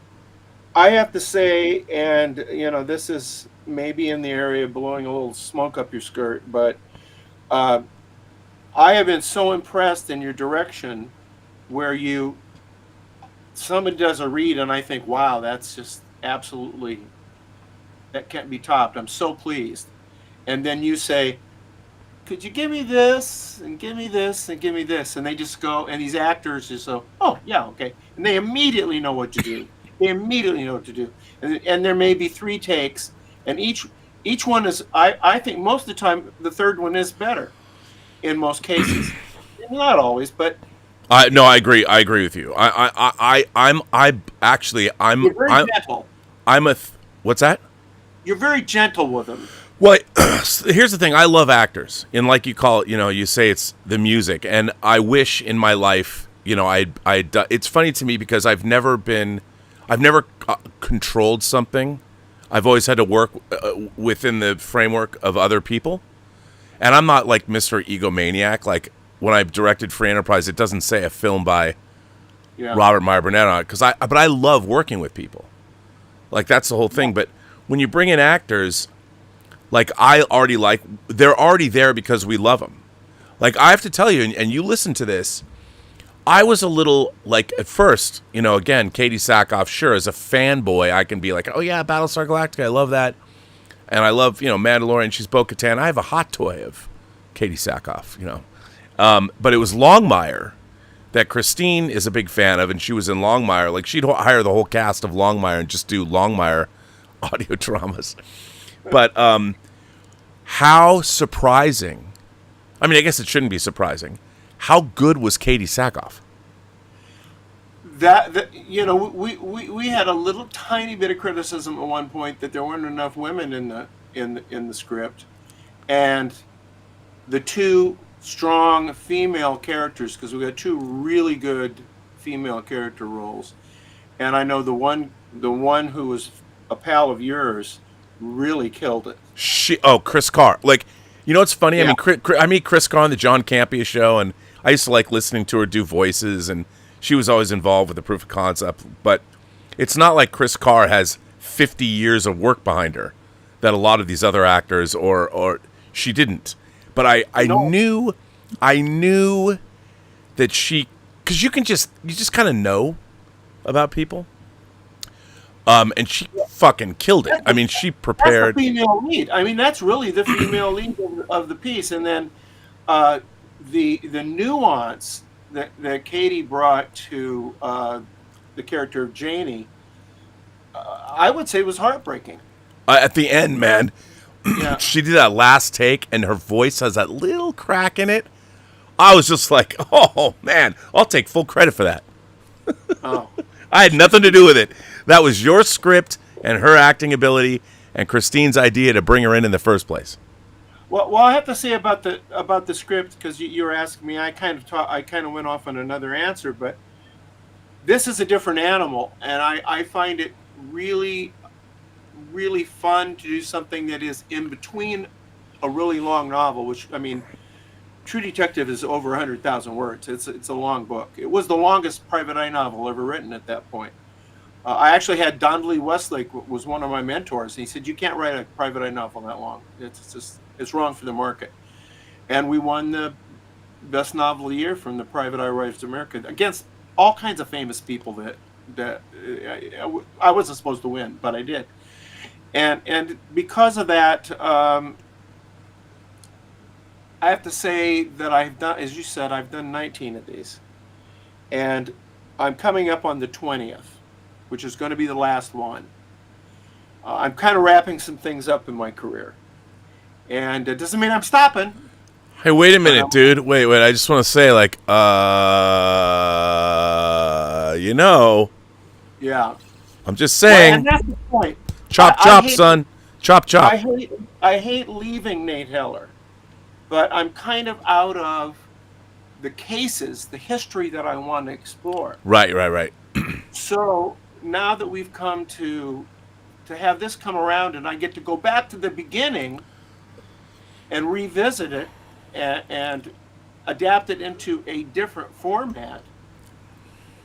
I have to say, and, this is maybe in the area of blowing a little smoke up your skirt, but I have been so impressed in your direction where somebody does a read and I think, wow, that's just absolutely, that can't be topped. I'm so pleased. And then you say, could you give me this and give me this and give me this? And they just go, and these actors just go, oh, yeah, okay. And they immediately know what to do. And there may be 3 takes, and each one is, I think most of the time, the third one is better in most cases. Not always, but. No, I agree. I agree with you. I'm You're very gentle. What's that? You're very gentle with them. Well, here's the thing. I love actors, and like you call it, you say it's the music. And I wish in my life, it's funny to me because I've never controlled something. I've always had to work within the framework of other people, and I'm not like Mr. Egomaniac. Like when I directed Free Enterprise, it doesn't say a film by Robert Meyer Burnett on it but I love working with people. Like that's the whole thing. But when you bring in actors. Like, they're already there because we love them. Like, I have to tell you, and you listen to this, I was a little, like, at first, again, Katie Sackhoff, sure, as a fanboy, I can be like, oh yeah, Battlestar Galactica, I love that. And I love, Mandalorian, she's Bo-Katan. I have a hot toy of Katie Sackhoff, But it was Longmire that Christine is a big fan of, and she was in Longmire. Like, she'd hire the whole cast of Longmire and just do Longmire audio dramas. But how surprising. I mean, I guess it shouldn't be surprising. How good was Katie Sackhoff? We had a little tiny bit of criticism at one point that there weren't enough women in the script, and the two strong female characters, because we got two really good female character roles, and I know the one who was a pal of yours really killed it. Chris Carr. Like, what's funny? Yeah. I meet Chris Carr on the John Campea show, and I used to like listening to her do voices, and she was always involved with the proof of concept. But it's not like Chris Carr has 50 years of work behind her that a lot of these other actors, or she didn't. But I knew that she, because you just kind of know about people. And she fucking killed it. I mean, she prepared. That's the female lead. I mean, that's really the female lead of the piece. And then the nuance that Katie brought to the character of Janie, I would say was heartbreaking. At the end, man, yeah. She did that last take, and her voice has that little crack in it. I was just like, oh, man, I'll take full credit for that. Oh. I had nothing to do with it. That was your script and her acting ability and Christine's idea to bring her in the first place. Well, I have to say about the script, because you were asking me, I kind of went off on another answer, but this is a different animal, and I find it really, really fun to do something that is in between a really long novel, which, I mean, True Detective is over 100,000 words. It's a long book. It was the longest private eye novel ever written at that point. I actually had Donnelly Westlake was one of my mentors, and he said, you can't write a private eye novel that long. It's wrong for the market. And we won the best novel of the year from the Private Eye Writers of America against all kinds of famous people that I wasn't supposed to win, but I did. And because of that, I have to say that I've done, as you said, I've done 19 of these. And I'm coming up on the 20th, which is going to be the last one. I'm kind of wrapping some things up in my career. And it doesn't mean I'm stopping. Hey, wait a minute, dude. Wait. I just want to say, like, Yeah. I'm just saying. Well, and that's the point. Chop, son. Chop. I hate leaving Nate Heller, but I'm kind of out of the cases, the history that I want to explore. Right. So now that we've come to have this come around, and I get to go back to the beginning and revisit it and adapt it into a different format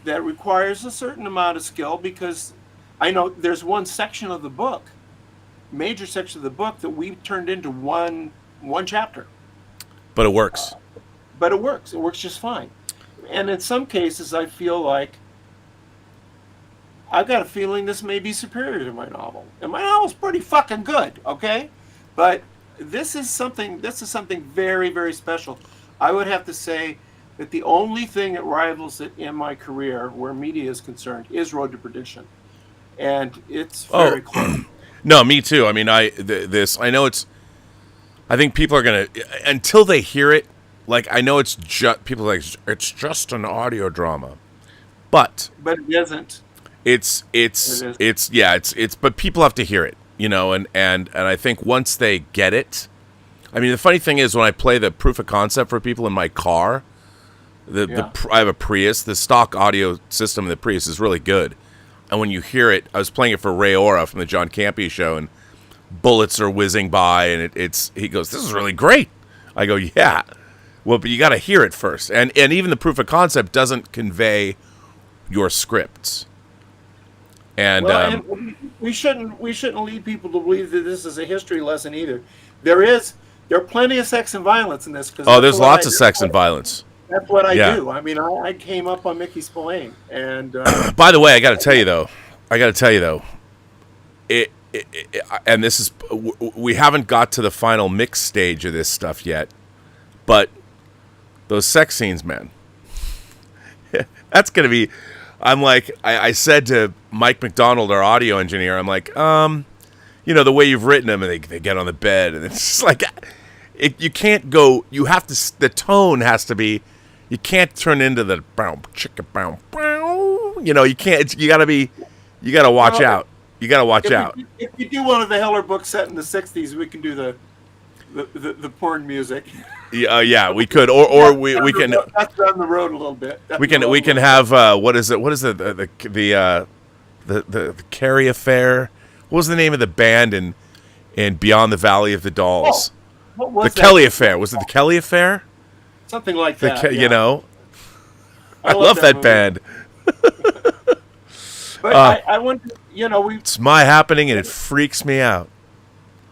that requires a certain amount of skill, because I know there's one section of the book, major section of the book, that we've turned into one chapter. But it works. But it works. It works just fine. And in some cases, I feel like I've got a feeling this may be superior to my novel. And my novel's pretty fucking good, okay? But this is something very, very special. I would have to say that the only thing that rivals it in my career, where media is concerned, is Road to Perdition. And it's very close. No, me too. I mean, I think people are going to, until they hear it, like, I know it's just, people are like, it's just an audio drama. But it isn't. But people have to hear it, and I think once they get it, I mean, the funny thing is when I play the proof of concept for people in my car, I have a Prius, the stock audio system in the Prius is really good. And when you hear it, I was playing it for Ray Ora from the John Campea show, and bullets are whizzing by, and he goes, this is really great. I go, yeah. Well, but you got to hear it first. And even the proof of concept doesn't convey your scripts. And we shouldn't lead people to believe that this is a history lesson either. There are plenty of sex and violence in this. There's lots of sex and violence. That's what I Yeah. do. I mean, I came up on Mickey Spillane, and By the way, I got to tell you though, and this is, we haven't got to the final mix stage of this stuff yet, but those sex scenes, man, that's gonna be. I'm like, I said to Mike McDonald, our audio engineer, I'm like, the way you've written them, and they get on the bed, and it's just like, you can't go. You have to. The tone has to be. You can't turn into the bow chicka bow bow. You can't. You gotta be. You gotta watch out. You gotta watch out. If you do one of the Heller books set in the '60s, we can do the porn music. Yeah, we could, or we can. That's down the road a little bit. We can have what is it? What is the Carey Affair? What was the name of the band in Beyond the Valley of the Dolls? What was the that? Kelly Affair. Was it the Kelly Affair? Something like that. Yeah. I love that band. But I wonder, it's my happening, and it freaks me out.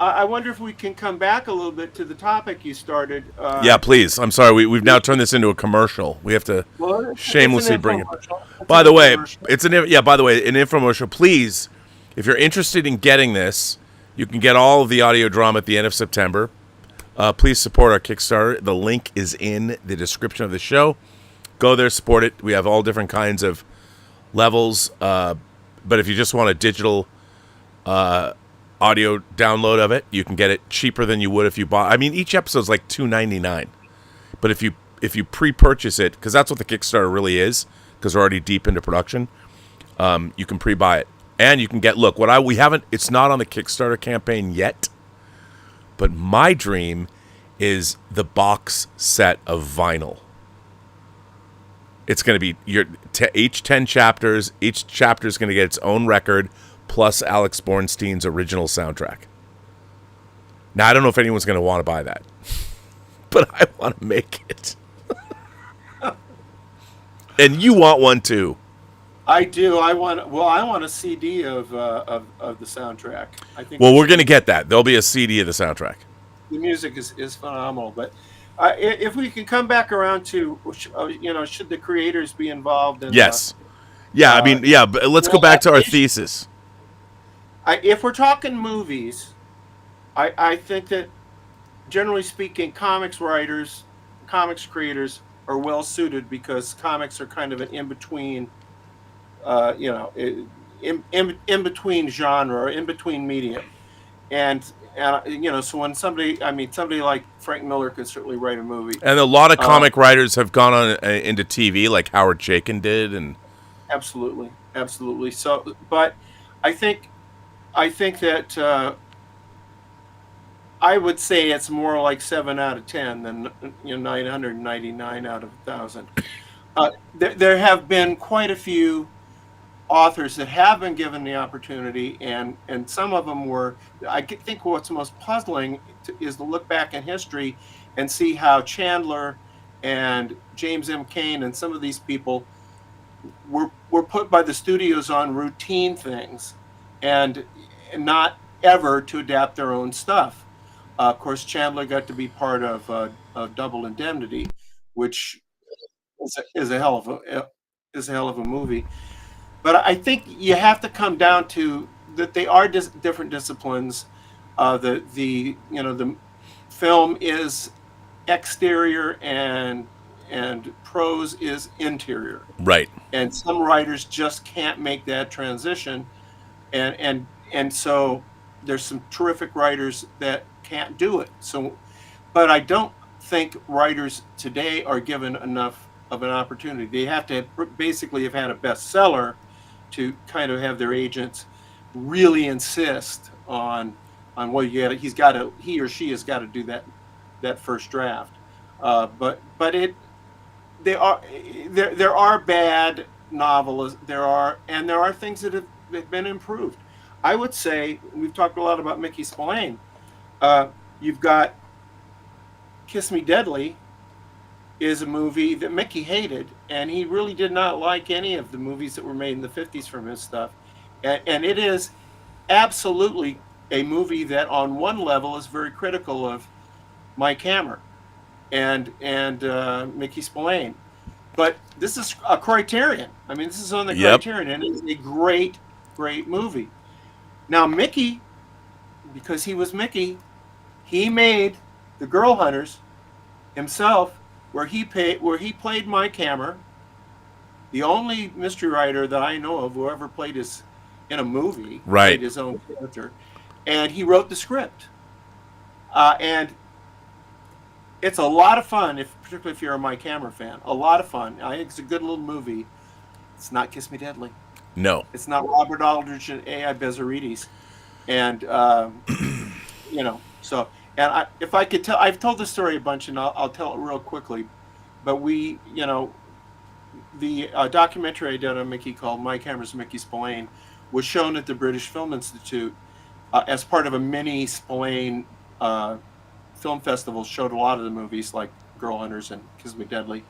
I wonder if we can come back a little bit to the topic you started. Yeah, please. I'm sorry. We've now turned this into a commercial. We have to shamelessly bring it. By the way, an infomercial. Please, if you're interested in getting this, you can get all of the audio drama at the end of September. Please support our Kickstarter. The link is in the description of the show. Go there, support it. We have all different kinds of levels. But if you just want a digital audio download of it, you can get it cheaper than you would if you bought. I mean, each episode's like $2.99. But if you pre-purchase it, because that's what the Kickstarter really is, because we're already deep into production, you can pre-buy it. And you can get, it's not on the Kickstarter campaign yet, but my dream is the box set of vinyl. It's going to be each 10 chapters. Each chapter is going to get its own record, plus Alex Bornstein's original soundtrack. Now, I don't know if anyone's going to want to buy that, but I want to make it. And you want one too. I do. I want a CD of the soundtrack. I think. Well, we're going to get that. There'll be a CD of the soundtrack. The music is phenomenal, but if we can come back around to, should the creators be involved in? Yes. But let's go back to our thesis. If we're talking movies, I think that, generally speaking, comics writers, comics creators are well suited, because comics are kind of an in-between, in between genre, or in between medium. And so when somebody like Frank Miller could certainly write a movie. And a lot of comic writers have gone on into TV, like Howard Chaykin did, and absolutely. So, but I think that I would say it's more like 7 out of 10 than 999 out of 1,000. There have been quite a few authors that have been given the opportunity, and some of them were. I think what's most puzzling is to look back in history and see how Chandler and James M. Cain and some of these people were put by the studios on routine things, and not ever to adapt their own stuff. Of course, Chandler got to be part of Double Indemnity, which is a hell of a movie. But I think you have to come down to that they are different disciplines. The film is exterior and prose is interior. Right. And some writers just can't make that transition, and so there's some terrific writers that can't do it. So, but I don't think writers today are given enough of an opportunity. They have to basically have had a bestseller to kind of have their agents really insist on he or she has got to do that first draft. But there are bad novelists. There are things that have been improved. I would say we've talked a lot about Mickey Spillane. You've got Kiss Me Deadly is a movie that Mickey hated, and he really did not like any of the movies that were made in the 50s from his stuff. And it is absolutely a movie that on one level is very critical of Mike Hammer. and Mickey Spillane. But this is a Criterion. I mean, this is on the Yep. Criterion, and it's a great, great movie. Now, Mickey, because he was Mickey, he made The Girl Hunters himself, where he played Mike Hammer, the only mystery writer that I know of who ever played in a movie, Right. played his own character, and he wrote the script. And it's a lot of fun, particularly if you're a Mike Hammer fan. A lot of fun. I think it's a good little movie. It's not Kiss Me Deadly. No. It's not Robert Aldrich and A.I. Bezarides. And, so, and if I could tell, I've told this story a bunch, and I'll tell it real quickly. But the documentary I did on Mickey called Mike Hammer's Mickey Spillane was shown at the British Film Institute as part of a mini Spillane film festival. Showed a lot of the movies like Girl Hunters and Kiss Me Deadly.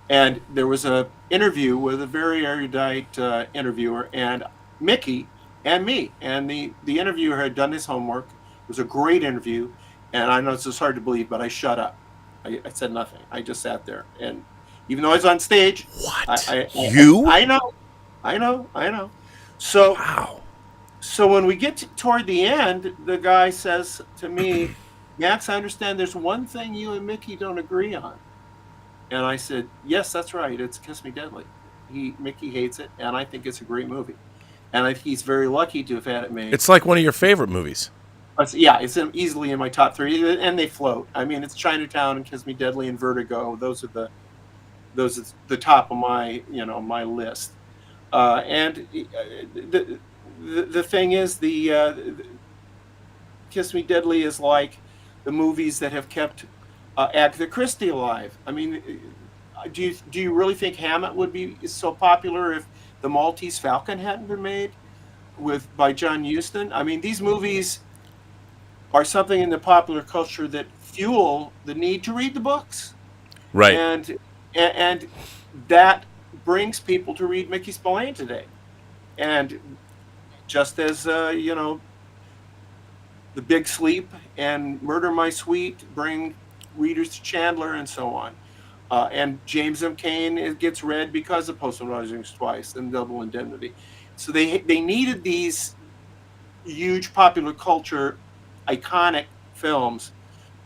And there was a interview with a very erudite interviewer and Mickey and me. And the interviewer had done his homework. It was a great interview. And I know this is hard to believe, but I shut up. I said nothing. I just sat there. And even though I was on stage, What? I know. So, Wow. So when we get toward the end, the guy says to me, Max, I understand there's one thing you and Mickey don't agree on. And I said, yes, that's right. It's Kiss Me Deadly. Mickey hates it, and I think it's a great movie. And he's very lucky to have had it made. It's like one of your favorite movies. Yeah, it's easily in my top 3, and they float. I mean, it's Chinatown and Kiss Me Deadly and Vertigo. Those are the top of my my list. And the thing is, the Kiss Me Deadly is like the movies that have kept Agatha Christie alive. I mean, do you really think Hammett would be so popular if The Maltese Falcon hadn't been made by John Huston? I mean, these movies are something in the popular culture that fuel the need to read the books, Right. and that brings people to read Mickey Spillane today. And just as The Big Sleep and Murder My Sweet bring readers to Chandler and so on. And James M. Cain gets read because of Postman Risings Twice and Double Indemnity. So they needed these huge popular culture iconic films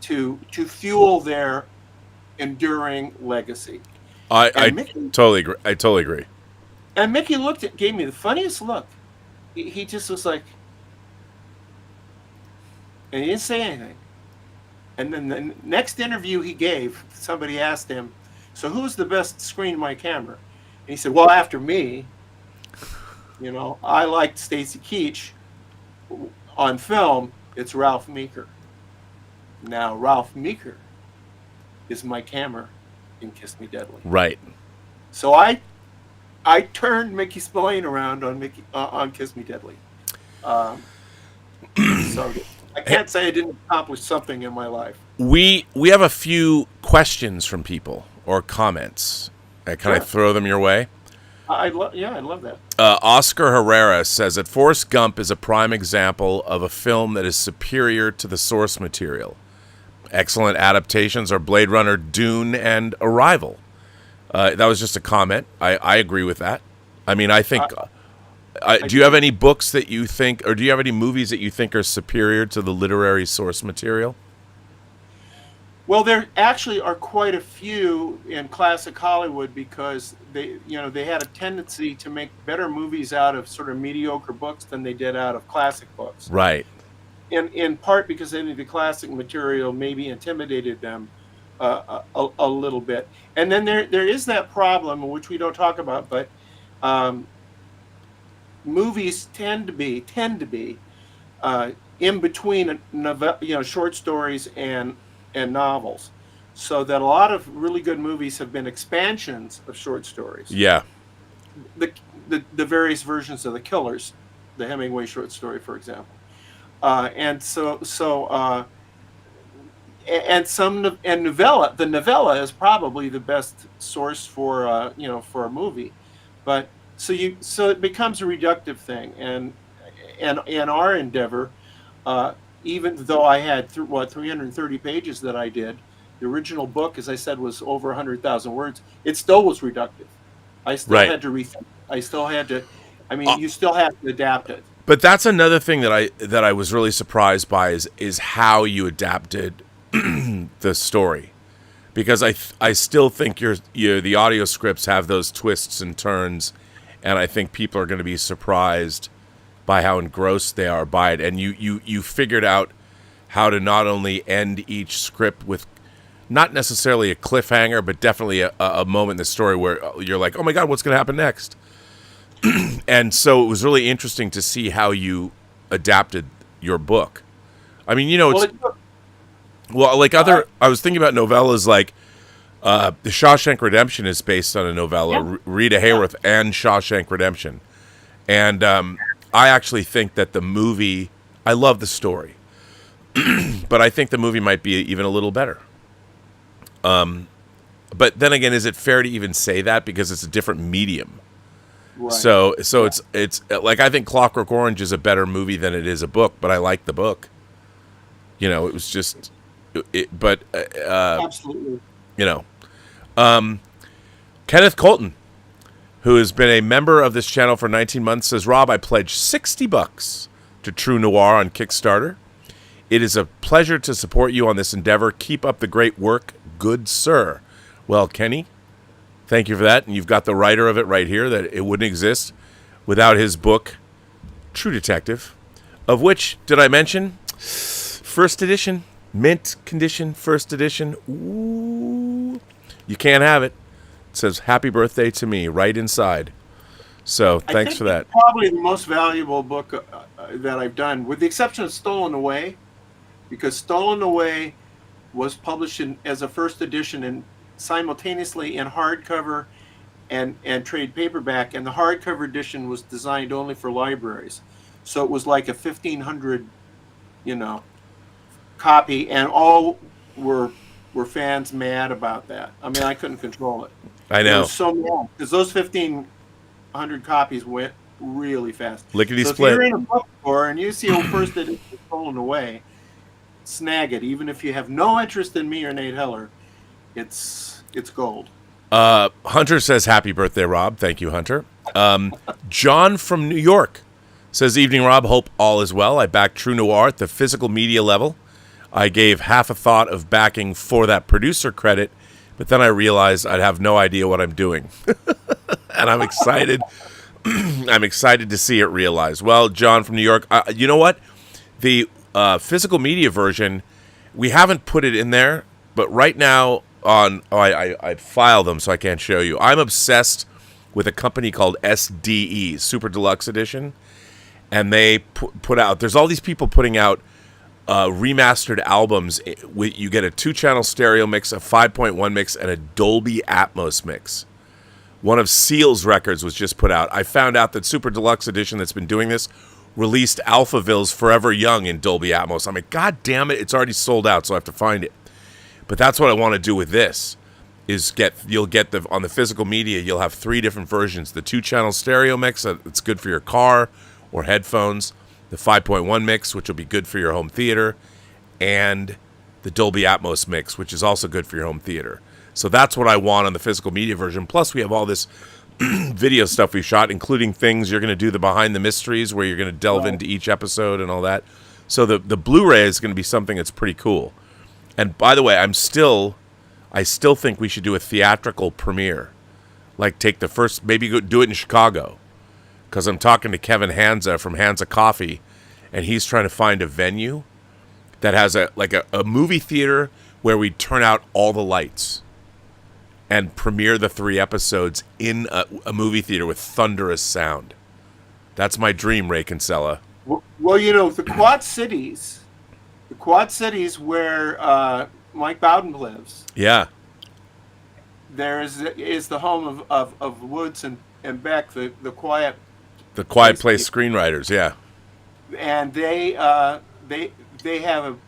to fuel their enduring legacy. I Mickey, totally agree. I totally agree. And Mickey gave me the funniest look. He just was like, and he didn't say anything. And then the next interview he gave, somebody asked him, so who's the best screen Mike Hammer? And he said, well, after me, I liked Stacy Keach. On film, it's Ralph Meeker. Now, Ralph Meeker is Mike Hammer in Kiss Me Deadly. Right. So I turned Mickey Spillane around on Kiss Me Deadly. So I can't say I didn't accomplish something in my life. We have a few questions from people or comments. Can I Sure. throw them your way? I'd love that. Oscar Herrera says that Forrest Gump is a prime example of a film that is superior to the source material. Excellent adaptations are Blade Runner, Dune, and Arrival. That was just a comment. I agree with that. I mean, I think... do you have any books that you think, or do you have any movies that you think are superior to the literary source material? Well, there actually are quite a few in classic Hollywood because they had a tendency to make better movies out of sort of mediocre books than they did out of classic books. Right. In part because any of the classic material maybe intimidated them a little bit. And then there is that problem, which we don't talk about, but movies tend to be in between short stories and novels, so that a lot of really good movies have been expansions of short stories. Yeah. The various versions of The Killers, the Hemingway short story, for example, and novella. The novella is probably the best source for for a movie, but so it becomes a reductive thing, and our endeavor. Even though I had 330 pages that I did, The original book, as I said, was over 100,000 words. It still was reductive. I still Right. had to rethink. I still had to. I mean, you still have to adapt it. But that's another thing that I was really surprised by is how you adapted the story, because I still think the audio scripts have those twists and turns, and I think people are going to be surprised by how engrossed they are by it. And you figured out how to not only end each script with not necessarily a cliffhanger, but definitely a moment in the story where you're like, oh my God, what's going to happen next? And so it was really interesting to see how you adapted your book. I mean, you know, I was thinking about novellas like The Shawshank Redemption is based on a novella, Rita Hayworth and Shawshank Redemption. And I actually think that the movie, I love the story, but I think the movie might be even a little better. But then again, is it fair to even say that, because it's a different medium? Right. So it's like, I think Clockwork Orange is a better movie than it is a book, but I like the book. You know, it was just, Absolutely. You know, Kenneth Colton, who has been a member of this channel for 19 months, says, Rob, I pledged $60 to True Noir on Kickstarter. It is a pleasure to support you on this endeavor. Keep up the great work, good sir. Well, Kenny, thank you for that. And you've got the writer of it right here, that it wouldn't exist without his book, True Detective, of which, did I mention, first edition, mint condition, first edition. Ooh, you can't have it. It says, happy birthday to me right inside. So thanks for that. It's probably the most valuable book that I've done, with the exception of Stolen Away, because Stolen Away was published as a first edition and simultaneously in hardcover and trade paperback, and the hardcover edition was designed only for libraries, so it was like a 1,500 copy, and all were fans mad about that. I mean, I couldn't control it. I know. It was so mad, because those 1,500 copies went really fast. Lickety so split. If you're in a bookstore and you see a first edition Stolen Away, snag it. Even if you have no interest in me or Nate Heller, it's gold. Hunter says, happy birthday, Rob. Thank you, Hunter. John from New York says, evening, Rob. Hope all is well. I backed True Noir at the physical media level. I gave half a thought of backing for that producer credit, but then I realized I'd have no idea what I'm doing. And I'm excited. I'm excited to see it realized. Well, John from New York, you know what? The physical media version, we haven't put it in there, but right now I file them so I can't show you. I'm obsessed with a company called SDE, Super Deluxe Edition, and they put out, there's all these people putting out remastered albums. You get a 2-channel stereo mix, a 5.1 mix, and a Dolby Atmos mix. One of Seal's records was just put out. I found out that Super Deluxe Edition that's been doing this released Alphaville's Forever Young in Dolby Atmos. I'm like, God damn it, it's already sold out, so I have to find it. But that's what I want to do with this, is you'll get on the physical media, you'll have 3 different versions. The 2-channel stereo mix, it's good for your car or headphones. The 5.1 mix, which will be good for your home theater. And the Dolby Atmos mix, which is also good for your home theater. So that's what I want on the physical media version. Plus, we have all this video stuff we shot, including things you're going to do, the behind the mysteries, where you're going to delve into each episode and all that. So the Blu-ray is going to be something that's pretty cool. And by the way, I still think we should do a theatrical premiere. Like take the first, maybe go do it in Chicago. Because I'm talking to Kevin Hansa from Hansa Coffee, and he's trying to find a venue that has a movie theater where we turn out all the lights and premiere the 3 episodes in a movie theater with thunderous sound. That's my dream, Ray Kinsella. Well, the Quad Cities where Mike Bowden lives. Yeah. There is the home of Woods and Beck, the Quiet Place Screenwriters, yeah. And they have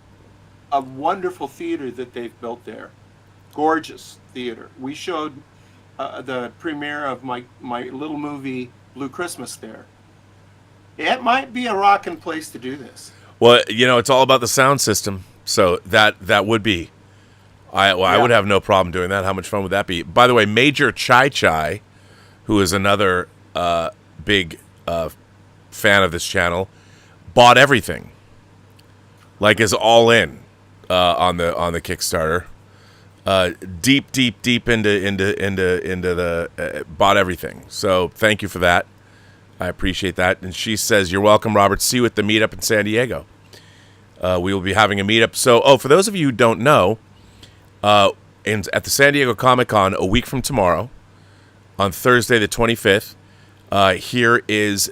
a wonderful theater that they've built there. Gorgeous theater. We showed the premiere of my little movie Blue Christmas there. It might be a rocking place to do this. Well, it's all about the sound system, so that would be I would have no problem doing that. How much fun would that be? By the way, Major Chai Chai, who is another big fan of this channel, bought everything. Like, is all in on the Kickstarter. Deep into the bought everything. So thank you for that. I appreciate that. And she says, "You're welcome, Robert. See you at the meetup in San Diego." We will be having a meetup. So, for those of you who don't know, at the San Diego Comic-Con a week from tomorrow, on Thursday the 25th,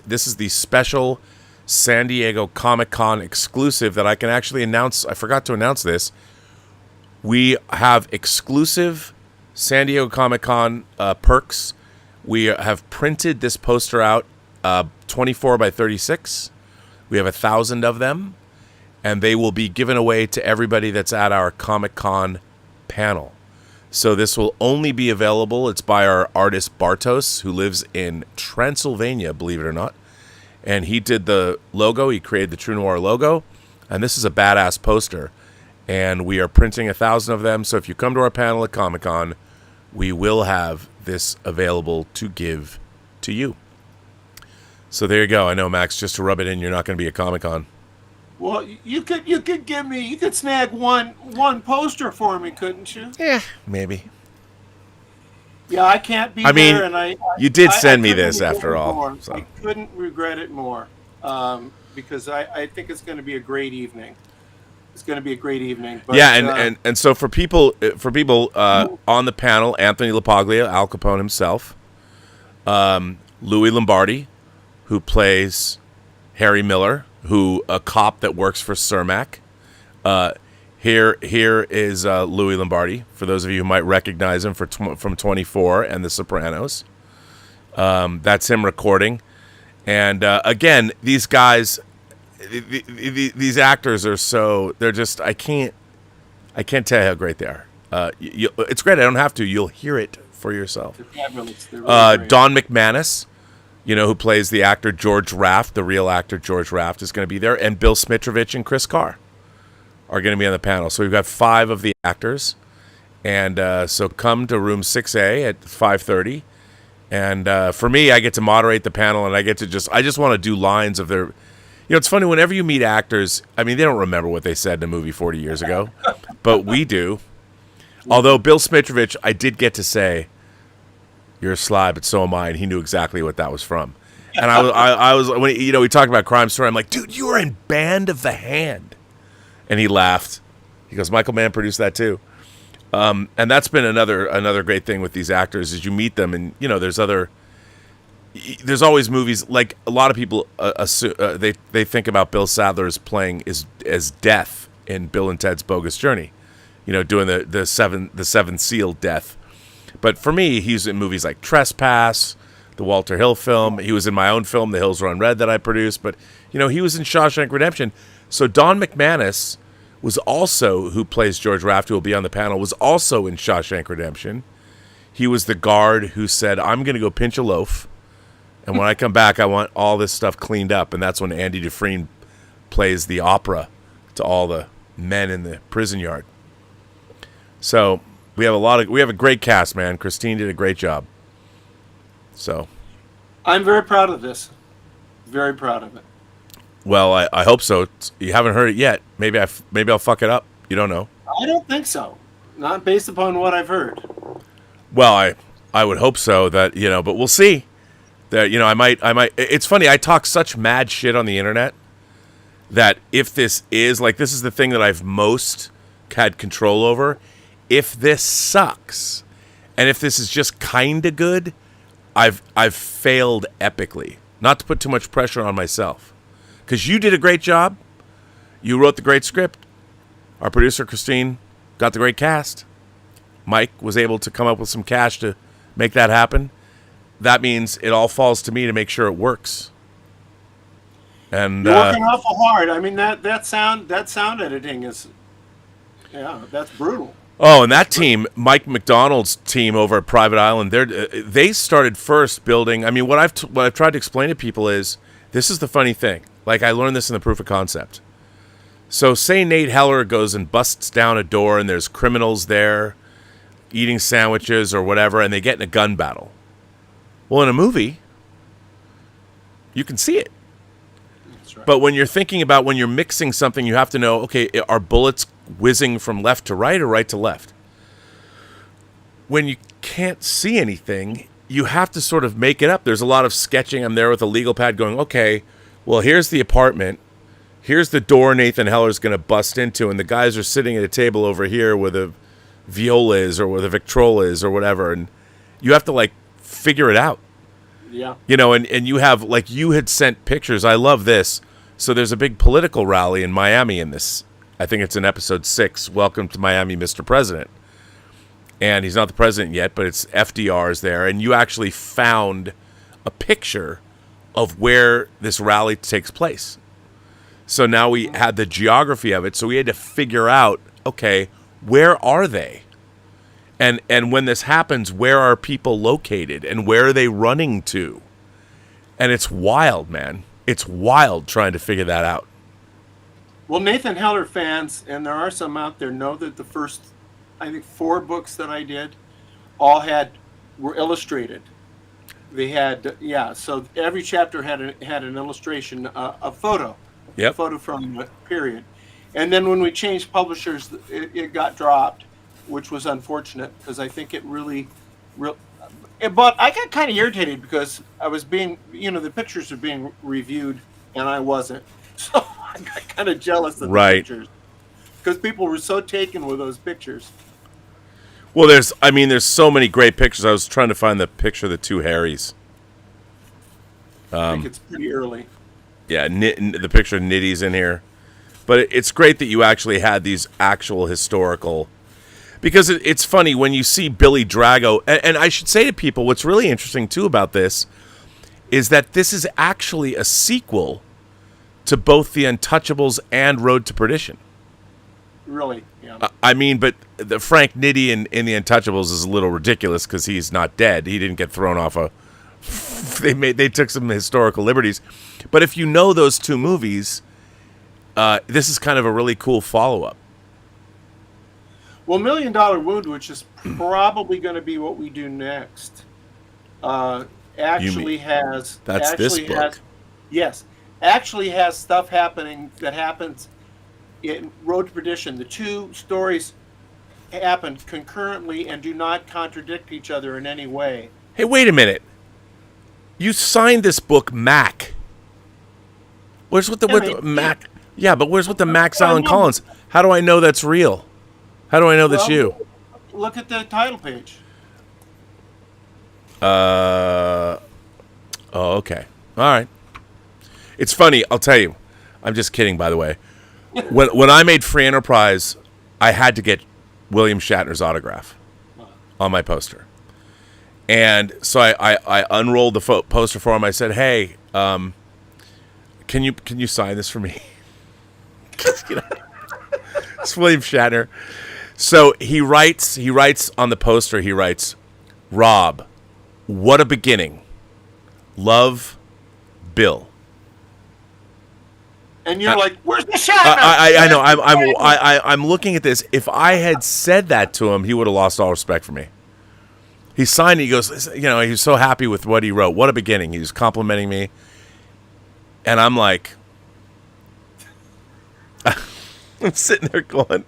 this is the special San Diego Comic-Con exclusive that I can actually announce. I forgot to announce this. We have exclusive San Diego Comic-Con perks. We have printed this poster out 24 by 36. We have 1,000 of them, and they will be given away to everybody that's at our Comic-Con panel. So this will only be available. It's by our artist Bartos, who lives in Transylvania, believe it or not. And he did the logo. He created the True Noir logo. And this is a badass poster. And we are printing 1,000 of them. So if you come to our panel at Comic-Con, we will have this available to give to you. So there you go. I know, Max, just to rub it in, you're not going to be at Comic-Con. Well, you could snag one poster for me, couldn't you? Yeah, maybe. Yeah, I can't be I mean, there, and you did send me couldn't this regret after it all. more. So. I couldn't regret it more, because I think it's going to be a great evening. It's going to be a great evening. But, yeah, and so for people on the panel, Anthony LaPaglia, Al Capone himself, Louis Lombardi, who plays Harry Miller, a cop that works for Cermak. Here is Louis Lombardi, for those of you who might recognize him from 24 and The Sopranos. That's him recording. And again, these guys, these actors are they're just, I can't tell you how great they are. It's great. I don't have to. You'll hear it for yourself. They're fabulous. They're really great. Don McManus, who plays the actor George Raft, the real actor George Raft, is going to be there. And Bill Smitrovich and Chris Carr are going to be on the panel. So we've got 5 of the actors. And so come to room 6A at 5:30. And for me, I get to moderate the panel, and I just want to do lines of their... it's funny, whenever you meet actors, I mean, they don't remember what they said in a movie 40 years ago, but we do. Although Bill Smitrovich, I did get to say, "You're a sly, but so am I," and he knew exactly what that was from. And I was when we talked about Crime Story, I'm like, "Dude, you were in Band of the Hand," and he laughed. He goes, "Michael Mann produced that too." And that's been another great thing with these actors is you meet them, and there's always movies, like a lot of people they think about Bill Sadler as playing as Death in Bill and Ted's Bogus Journey, doing the seventh seal Death. But for me, he's in movies like Trespass, the Walter Hill film. He was in my own film, The Hills Run Red, that I produced. But he was in Shawshank Redemption. So Don McManus was also, who plays George Raft, who will be on the panel, was also in Shawshank Redemption. He was the guard who said, "I'm going to go pinch a loaf, and when I come back, I want all this stuff cleaned up." And that's when Andy Dufresne plays the opera to all the men in the prison yard. So we have a great cast, man. Christine did a great job. So I'm very proud of this. Very proud of it. Well, I hope so. You haven't heard it yet. Maybe I'll fuck it up. You don't know. I don't think so. Not based upon what I've heard. Well, I would hope so. That but we'll see. That I might. It's funny. I talk such mad shit on the internet that if this is the thing that I've most had control over. If this sucks, and if this is just kind of good, I've failed epically. Not to put too much pressure on myself, because you did a great job. You wrote the great script. Our producer Christine got the great cast. Mike was able to come up with some cash to make that happen. That means it all falls to me to make sure it works. And you're working awful hard. I mean that sound editing is, that's brutal. Oh, and that team, Mike McDonald's team over at Private Island, they started first building. I mean, what I've tried to explain to people is, this is the funny thing. Like, I learned this in the proof of concept. So say Nate Heller goes and busts down a door and there's criminals there eating sandwiches or whatever, and they get in a gun battle. Well, in a movie, you can see it. That's right. But when you're thinking about when you're mixing something, you have to know, okay, are bullets whizzing from left to right or right to left? When you can't see anything, you have to sort of make it up. There's a lot of sketching. I'm there with a legal pad going, okay, well, here's the apartment. Here's the door Nathan Heller's going to bust into, and the guys are sitting at a table over here where the viola is or where the Victrola is or whatever, and you have to, like, figure it out. Yeah. You know, and you have, like, you had sent pictures. I love this. So there's a big political rally in Miami in this. I think it's in episode 6, Welcome to Miami, Mr. President. And he's not the president yet, but it's FDR's there, and you actually found a picture of where this rally takes place. So now we had the geography of it, so we had to figure out, okay, where are they? And when this happens, where are people located, and where are they running to? And it's wild, man. It's wild trying to figure that out. Well, Nathan Heller fans, and there are some out there, know that the first, I think, 4 books that I did all were illustrated. They had, so every chapter had an illustration, a photo. Yep. Photo from the period. And then when we changed publishers, it got dropped, which was unfortunate because I think it really. But I got kind of irritated because I was being, the pictures are being reviewed and I wasn't. So I got kind of jealous of the pictures because people were so taken with those pictures. Well, there's so many great pictures. I was trying to find the picture of the 2 Harrys. I think it's pretty early. Yeah, the picture of Nitty's in here. But it's great that you actually had these actual historical... Because it's funny, when you see Billy Drago... And I should say to people, what's really interesting, too, about this is that this is actually a sequel to both The Untouchables and Road to Perdition. Really, yeah. I mean, but the Frank Nitti in The Untouchables is a little ridiculous because he's not dead. He didn't get thrown off a... They took some historical liberties. But if you know those 2 movies, this is kind of a really cool follow-up. Well, $1 Million Wound, which is probably going to be what we do next, actually has... That's this book. Yes. Actually has stuff happening that happens in Road to Perdition. The 2 stories happen concurrently and do not contradict each other in any way. Hey, wait a minute. You signed this book, Mac. Where's with the Mac? Yeah, but where's with the Max Allan Collins? How do I know that's real? How do I know that's you? Look at the title page. Oh, okay. All right. It's funny. I'll tell you. I'm just kidding, by the way. When I made Free Enterprise, I had to get William Shatner's autograph on my poster. And so I unrolled the poster for him. I said, "Hey, can you sign this for me?" It's William Shatner. So he writes on the poster. He writes, "Rob, what a beginning. Love, Bill." And you're like, "Where's the Shatner?" I know. I'm looking at this. If I had said that to him, he would have lost all respect for me. He signed it. He goes, he was so happy with what he wrote. What a beginning. He was complimenting me. And I'm like, I'm sitting there going,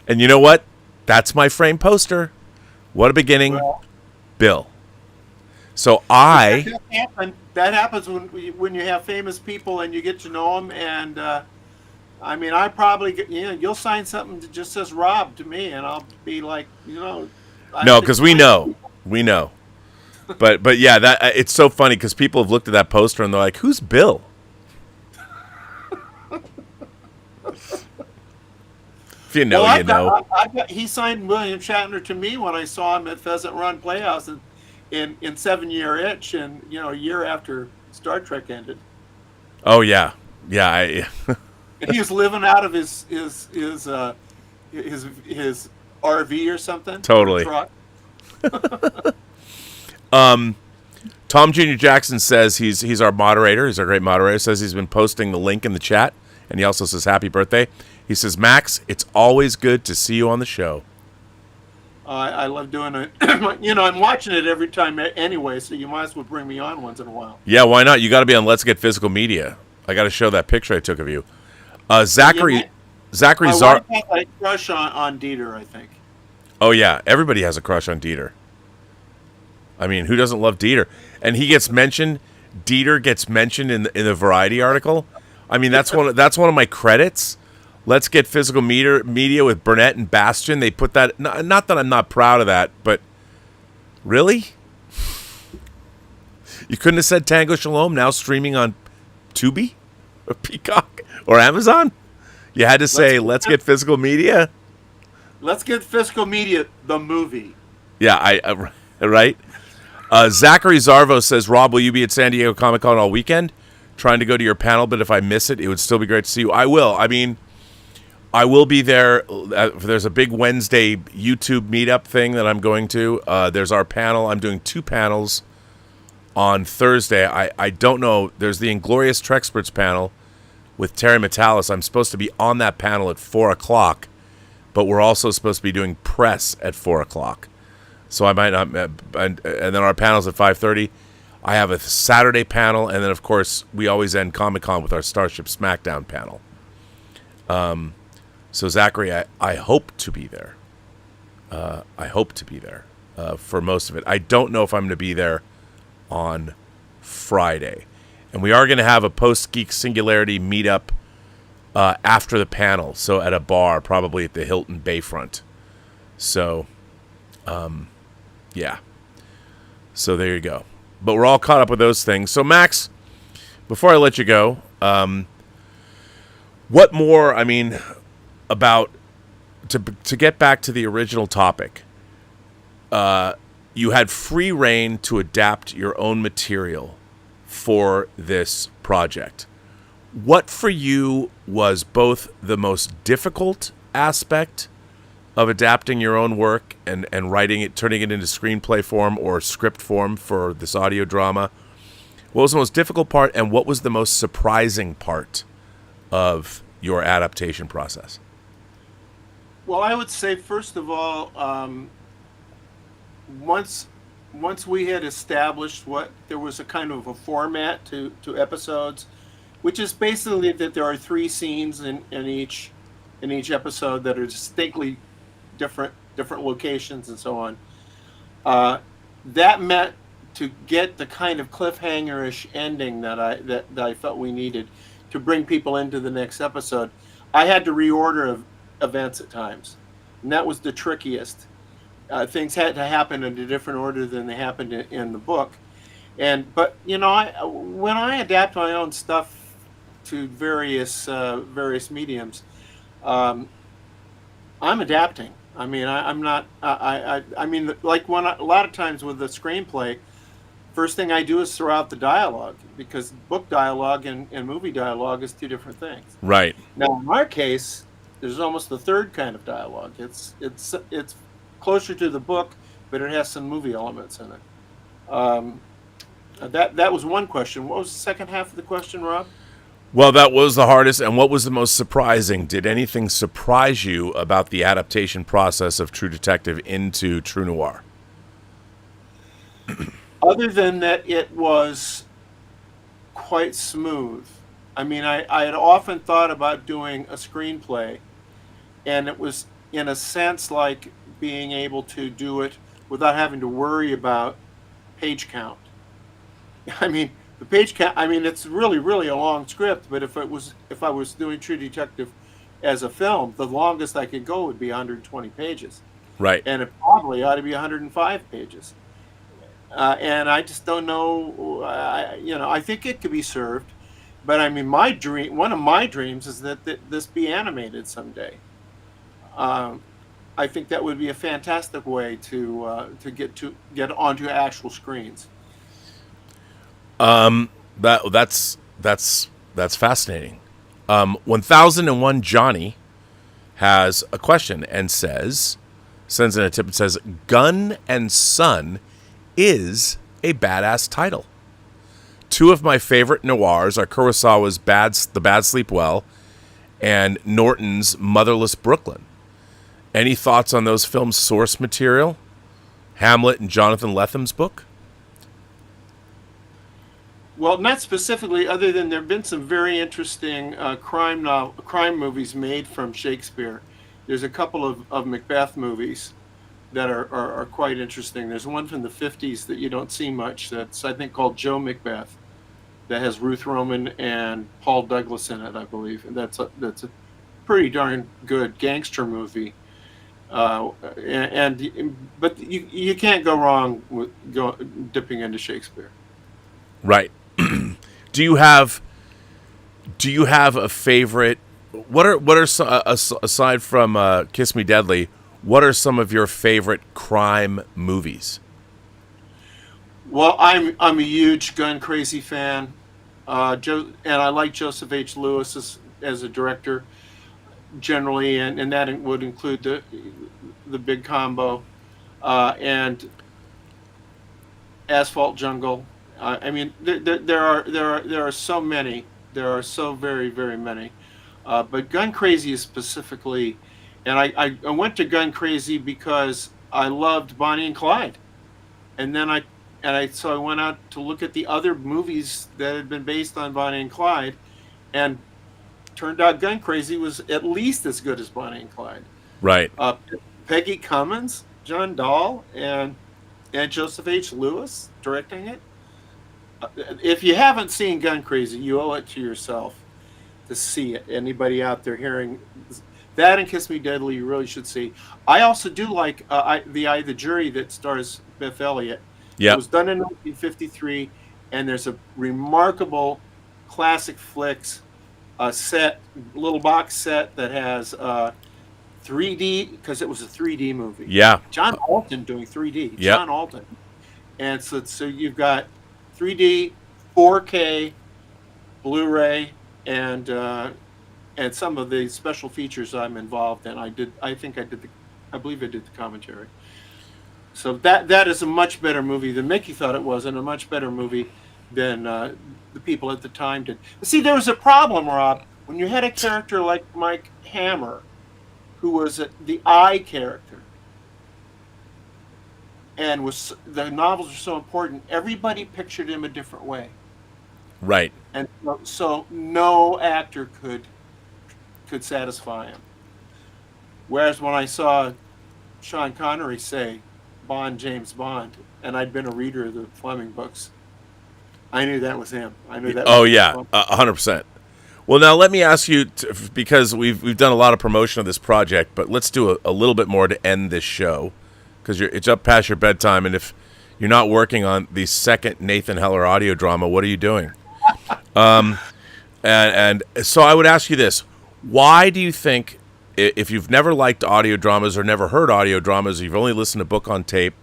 and you know what? That's my frame poster. What a beginning. Bill. So that happens when you have famous people and you get to know them. And I probably you'll sign something that just says Rob to me, and I'll be like, no, because we know. But yeah, that it's so funny because people have looked at that poster and they're like, "Who's Bill?" If you know, you know. He signed William Shatner to me when I saw him at Pheasant Run Playhouse in 7 Year Itch, and a year after Star Trek ended. Oh yeah. And he was living out of his RV or something. Totally. Truck. Tom Jr. Jackson says he's our moderator. He's our great moderator. Says he's been posting the link in the chat And he also says, happy birthday. He says, Max, it's always good to see you on the show. I love doing it. I'm watching it every time anyway, so you might as well bring me on once in a while. Yeah, why not? You got to be on Let's Get Physical Media. I got to show that picture I took of you. Zachary My Zar. wife has a crush on Dieter, I think. Oh, yeah. Everybody has a crush on Dieter. I mean, who doesn't love Dieter? And he gets mentioned. Dieter gets mentioned in the Variety article. I mean, that's one of my credits. Let's Get Physical Media with Burnett and Bastion. They put that. Not that I'm not proud of that, but really, you couldn't have said Tango Shalom now streaming on Tubi or Peacock or Amazon. You had to say Let's Get Physical Media. Let's Get Physical Media, the movie. Yeah, right. Zachary Zarvo says, Rob, will you be at San Diego Comic-Con all weekend? Trying to go to your panel, but if I miss it, it would still be great to see you. I will. I mean, I will be there. There's a big Wednesday YouTube meetup thing that I'm going to. There's our panel. I'm doing 2 panels on Thursday. I don't know. There's the Inglorious Trexperts panel with Terry Metalis. I'm supposed to be on that panel at 4 o'clock, but we're also supposed to be doing press at 4 o'clock. So I might not. And then our panel's at 5:30. I have a Saturday panel, and then, of course, we always end Comic-Con with our Starship Smackdown panel. So, Zachary, I hope to be there. I hope to be there for most of it. I don't know if I'm going to be there on Friday. And we are going to have a Post-Geek Singularity meetup after the panel, so at a bar, probably at the Hilton Bayfront. So, yeah. So there you go. But we're all caught up with those things. So, Max, before I let you go, what more, I mean, about, to get back to the original topic, you had free reign to adapt your own material for this project. What for you was both the most difficult aspect of adapting your own work and writing it, turning it into screenplay form or script form for this audio drama? What was the most difficult part, and what was the most surprising part of your adaptation process? Well, I would say, first of all, once we had established there was a kind of a format to episodes, which is basically that there are 3 scenes in each episode that are distinctly different locations and so on. That meant to get the kind of cliffhanger-ish ending that I felt we needed to bring people into the next episode. I had to reorder events at times, and that was the trickiest. Things had to happen in a different order than they happened in the book. But when I adapt my own stuff to various mediums, I'm adapting. I mean, I'm not. I mean, like a lot of times with the screenplay, first thing I do is throw out the dialogue, because book dialogue and movie dialogue is 2 different things. Right. Now, in our case, there's almost a third kind of dialogue. It's closer to the book, but it has some movie elements in it. That was one question. What was the second half of the question, Rob? Well, that was the hardest. And what was the most surprising? Did anything surprise you about the adaptation process of True Detective into True Noir? Other than that, it was quite smooth. I mean, I had often thought about doing a screenplay, and it was, in a sense, like being able to do it without having to worry about page count. I mean, the page count, I mean, it's really, really a long script, but if I was doing True Detective as a film, the longest I could go would be 120 pages. Right. And it probably ought to be 105 pages. And I just don't know, I think it could be served, but I mean, one of my dreams is that this be animated someday. I think that would be a fantastic way to get onto actual screens. That's fascinating. 1001 Johnny has a question and sends in a tip and says, Gun and Son is a badass title. 2 of my favorite noirs are Kurosawa's The Bad Sleep Well and Norton's Motherless Brooklyn. Any thoughts on those films' source material? Hamlet and Jonathan Letham's book? Well, not specifically, other than there have been some very interesting crime movies made from Shakespeare. There's a couple of Macbeth movies that are quite interesting. There's one from the 50s that you don't see much that's, I think, called Joe Macbeth, that has Ruth Roman and Paul Douglas in it, I believe. And that's a pretty darn good gangster movie. But you can't go wrong with dipping into Shakespeare. Right. Do you have a favorite? What are aside from Kiss Me Deadly? What are some of your favorite crime movies? Well, I'm a huge gun crazy fan, and I like Joseph H. Lewis as a director generally, and that would include the big combo, and Asphalt Jungle. I mean, there are so many. There are so very, very many. But Gun Crazy is specifically, and I went to Gun Crazy because I loved Bonnie and Clyde, and then so I went out to look at the other movies that had been based on Bonnie and Clyde, and turned out Gun Crazy was at least as good as Bonnie and Clyde. Right. Peggy Cummins, John Dahl, and Joseph H. Lewis directing it. If you haven't seen Gun Crazy, you owe it to yourself to see it. Anybody out there hearing that and Kiss Me Deadly, you really should see. I also do like The Eye of the Jury that stars Beth Elliott. Yeah. It was done in 1953, and there's a remarkable classic flicks little box set that has 3D, because it was a 3D movie. Yeah. John Alton doing 3D. Yep. John Alton. And so you've got 3D, 4K, Blu-ray, and some of the special features I'm involved in. I believe I did the commentary. So that is a much better movie than Mickey thought it was, and a much better movie than the people at the time did. But see, there was a problem, Rob, when you had a character like Mike Hammer, who was the I character, and the novels were so important, everybody pictured him a different way. Right. And so no actor could satisfy him. Whereas when I saw Sean Connery say Bond, James Bond, and I'd been a reader of the Fleming books, I knew that was him. I knew that. Oh yeah, 100%. Well, now let me ask you, because we've done a lot of promotion of this project, but let's do a little bit more to end this show, because it's up past your bedtime, and if you're not working on the second Nathan Heller audio drama, what are you doing? And so I would ask you this: why do you think, if you've never liked audio dramas or never heard audio dramas, or you've only listened to book on tape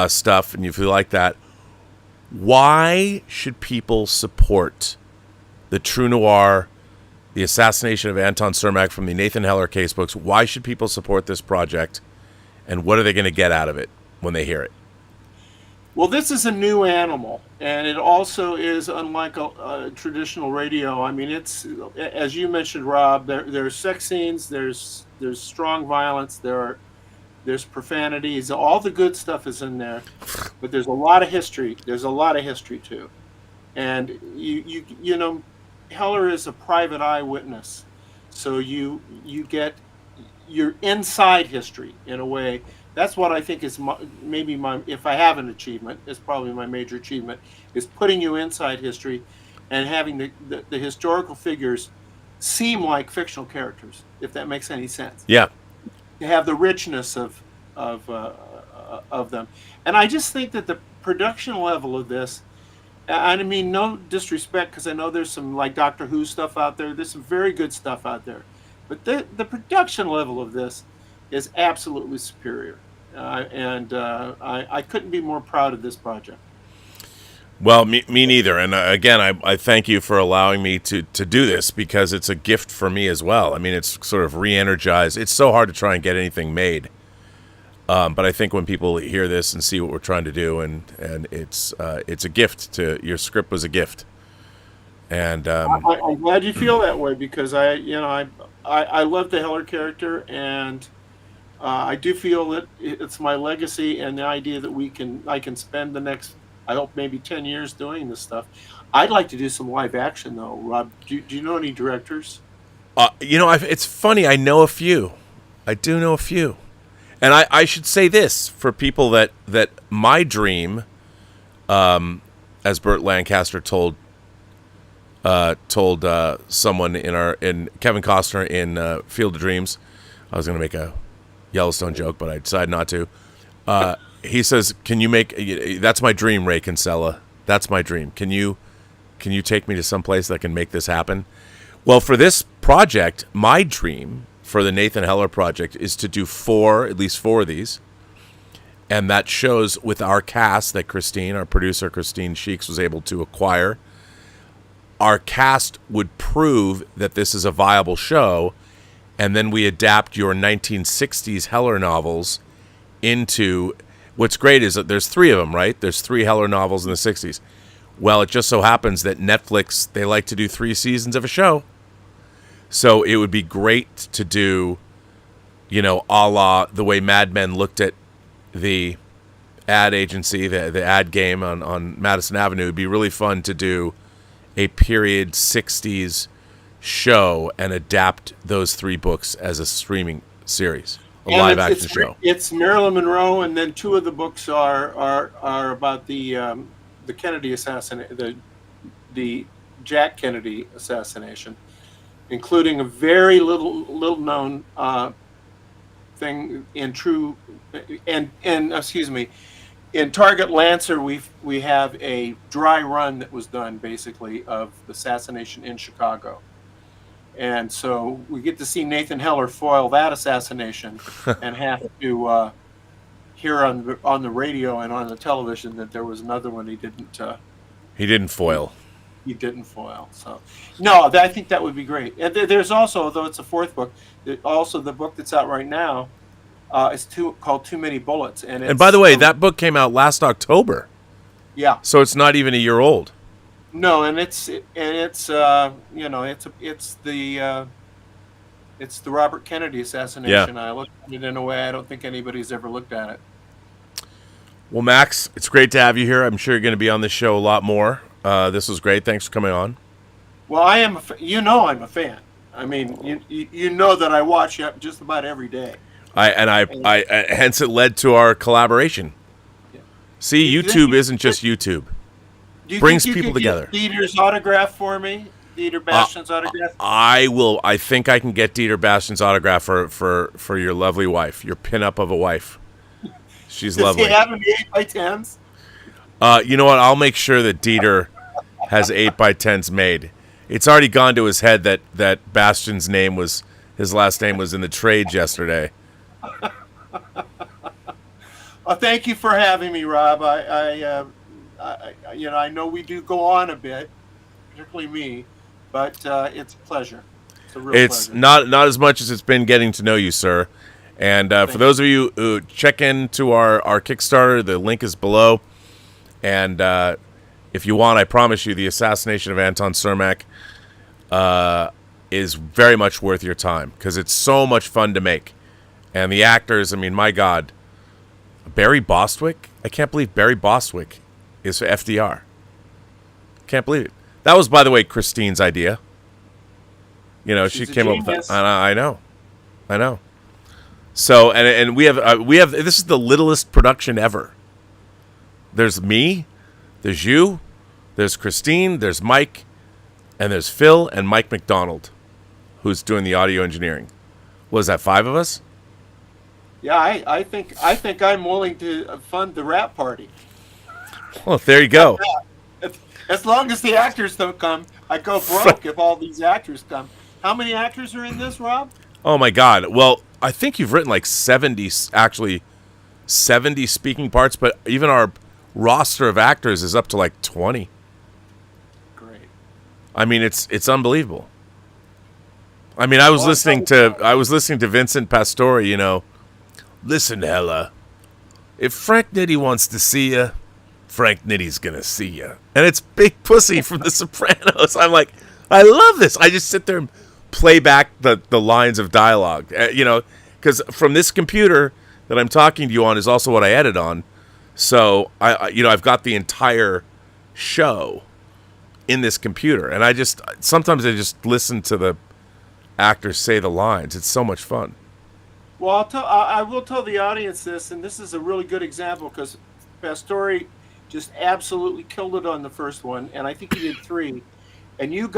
stuff, and you feel like that, why should people support the True Noir, the assassination of Anton Cermak from the Nathan Heller casebooks? Why should people support this project, and what are they going to get out of it when they hear it? Well, this is a new animal, and it also is unlike a traditional radio. I mean, it's, as you mentioned, Rob, there's sex scenes, there's strong violence, there's profanities, all the good stuff is in there, but there's a lot of history. There's a lot of history too, and you know, Heller is a private eyewitness, so you get your inside history in a way. That's what I think is maybe my, if I have an achievement, it's probably my major achievement, is putting you inside history and having the historical figures seem like fictional characters, if that makes any sense. Yeah. To have the richness of them. And I just think that the production level of this, and I mean no disrespect, because I know there's some like Doctor Who stuff out there, there's some very good stuff out there, but the production level of this is absolutely superior. I couldn't be more proud of this project. Well, me neither. And again, I thank you for allowing me to do this, because it's a gift for me as well. I mean, it's sort of re-energized. It's so hard to try and get anything made. But I think when people hear this and see what we're trying to do, and it's a gift. Your script was a gift. And I'm glad you feel that way, because I love the Heller character, and I do feel that it's my legacy, and the idea that I can spend the next, I hope, maybe 10 years doing this stuff. I'd like to do some live action, though. Rob, do you know any directors? it's funny. I know a few. I do know a few. And I should say this for people that my dream, as Burt Lancaster told someone in Kevin Costner in Field of Dreams. I was going to make a Yellowstone joke, but I decided not to. He says, "Can you make? That's my dream, Ray Kinsella. That's my dream. Can you take me to some place that can make this happen?" Well, for this project, my dream for the Nathan Heller project is to do at least four of these. And that shows with our cast that our producer Christine Sheeks, was able to acquire. Our cast would prove that this is a viable show, and then we adapt your 1960s Heller novels into... What's great is that there's three of them, right? There's three Heller novels in the 60s. Well, it just so happens that Netflix, they like to do 3 seasons of a show. So it would be great to do, a la the way Mad Men looked at the ad agency, the ad game on Madison Avenue. It'd be really fun to do a period 60s show and adapt those 3 books as a streaming series, a live action show. It's Marilyn Monroe, and then 2 of the books are about the Kennedy assassination, the Jack Kennedy assassination, including a very little known thing in in Target Lancer. We have a dry run that was done basically of the assassination in Chicago, and so we get to see Nathan Heller foil that assassination and have to hear on the radio and on the television that there was another one he didn't foil. He didn't foil. So, no, I think that would be great. And there's also, though it's a 4th book, also the book that's out right now is called Too Many Bullets. And by the way, that book came out last October. Yeah. So it's not even a year old. No, and it's the Robert Kennedy assassination. Yeah. I looked at it in a way I don't think anybody's ever looked at it. Well, Max, it's great to have you here. I'm sure you're going to be on this show a lot more. This was great. Thanks for coming on. Well, I am. I'm a fan. I mean, you know that I watch just about every day. I hence it led to our collaboration. Yeah. See, YouTube isn't just YouTube. Brings people together. Dieter's autograph for me. Dieter Bastian's autograph. I will. I think I can get Dieter Bastian's autograph for your lovely wife, your pinup of a wife. She's lovely. Does he have any 8x10s? You know what? I'll make sure that Dieter has 8x10s made. It's already gone to his head that Bastian's his last name was in the trades yesterday. Well, thank you for having me, Rob. I know we do go on a bit, particularly me, but it's a pleasure. It's a real pleasure. Not as much as it's been getting to know you, sir. And for those of you who check into our Kickstarter, the link is below. And if you want, I promise you, the assassination of Anton Cermak is very much worth your time, because it's so much fun to make. And the actors, I mean, my God, Barry Bostwick? I can't believe Barry Bostwick is FDR. Can't believe it. That was, by the way, Christine's idea. She came up with that. I know. So, and we have this is the littlest production ever. There's me, there's you, there's Christine, there's Mike, and there's Phil and Mike McDonald, who's doing the audio engineering. Was that 5 of us? Yeah, I think I'm willing to fund the rap party. Well, there you go. As long as the actors don't come, I go broke if all these actors come. How many actors are in this, Rob? Oh my God. Well, I think you've written like 70 speaking parts, but even our roster of actors is up to like 20. Great. I mean, it's unbelievable. I mean, I was listening to Vincent Pastore, Listen, Hella, if Frank Nitti wants to see you, Frank Nitty's gonna see you. And it's Big Pussy from The Sopranos. I'm like, I love this. I just sit there and play back the lines of dialogue, because from this computer that I'm talking to you on is also what I edit on. So I've got the entire show in this computer, and sometimes I just listen to the actors say the lines. It's so much fun. Well, I will tell the audience this, and this is a really good example because Pastore just absolutely killed it on the first one, and I think he did 3. And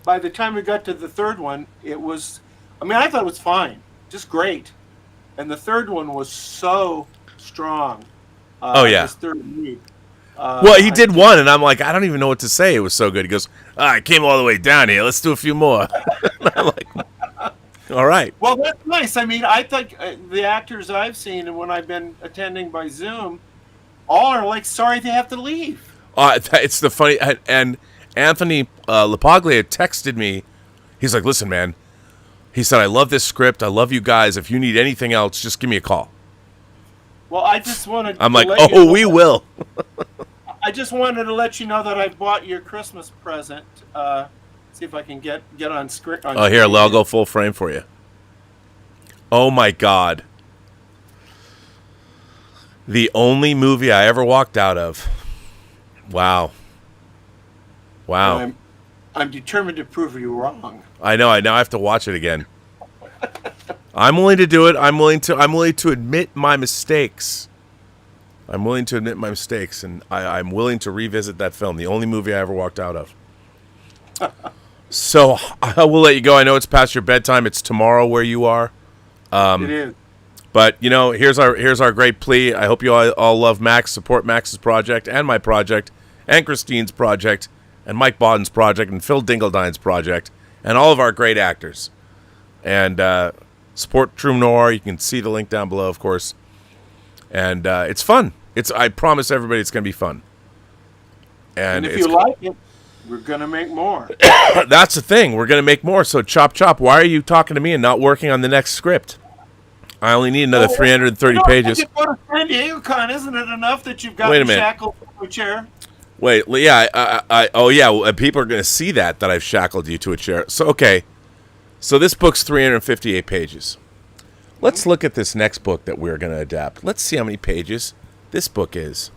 by the time we got to the third one, I thought it was fine, just great. And the third one was so strong. Oh, yeah. This third read. Well, he did one, and I'm like, I don't even know what to say. It was so good. He goes, I came all the way down here. Let's do a few more. I'm like, all right. Well, that's nice. I mean, I think the actors I've seen and when I've been attending by Zoom, all are like sorry they have to leave. It's the funny, and Anthony LaPaglia texted me. He's like, listen, man. He said, I love this script. I love you guys. If you need anything else, just give me a call. Well, I just wanted I'm to like, let you know, we will. I just wanted to let you know that I bought your Christmas present. See if I can get on screen. Here, I'll go full frame for you. Oh, my God. The only movie I ever walked out of. Wow. I'm determined to prove you wrong. I know. I have to watch it again. I'm willing to do it. I'm willing to admit my mistakes. And I'm willing to revisit that film. The only movie I ever walked out of. So I will let you go. I know it's past your bedtime. It's tomorrow where you are. It is. But here's our great plea. I hope you all love Max, support Max's project and my project, and Christine's project, and Mike Bodden's project, and Phil Dingledine's project, and all of our great actors. And support True Noir. You can see the link down below, of course. And it's fun. I promise everybody it's going to be fun. And if you like it, we're going to make more. That's the thing. We're going to make more. So chop. Why are you talking to me and not working on the next script? I only need another 330 pages. Go to San Diego Con. Isn't it enough that you've got shackled to a chair? Wait, yeah. People are going to see that I've shackled you to a chair. So, okay. So this book's 358 pages. Let's look at this next book that we're going to adapt. Let's see how many pages this book is.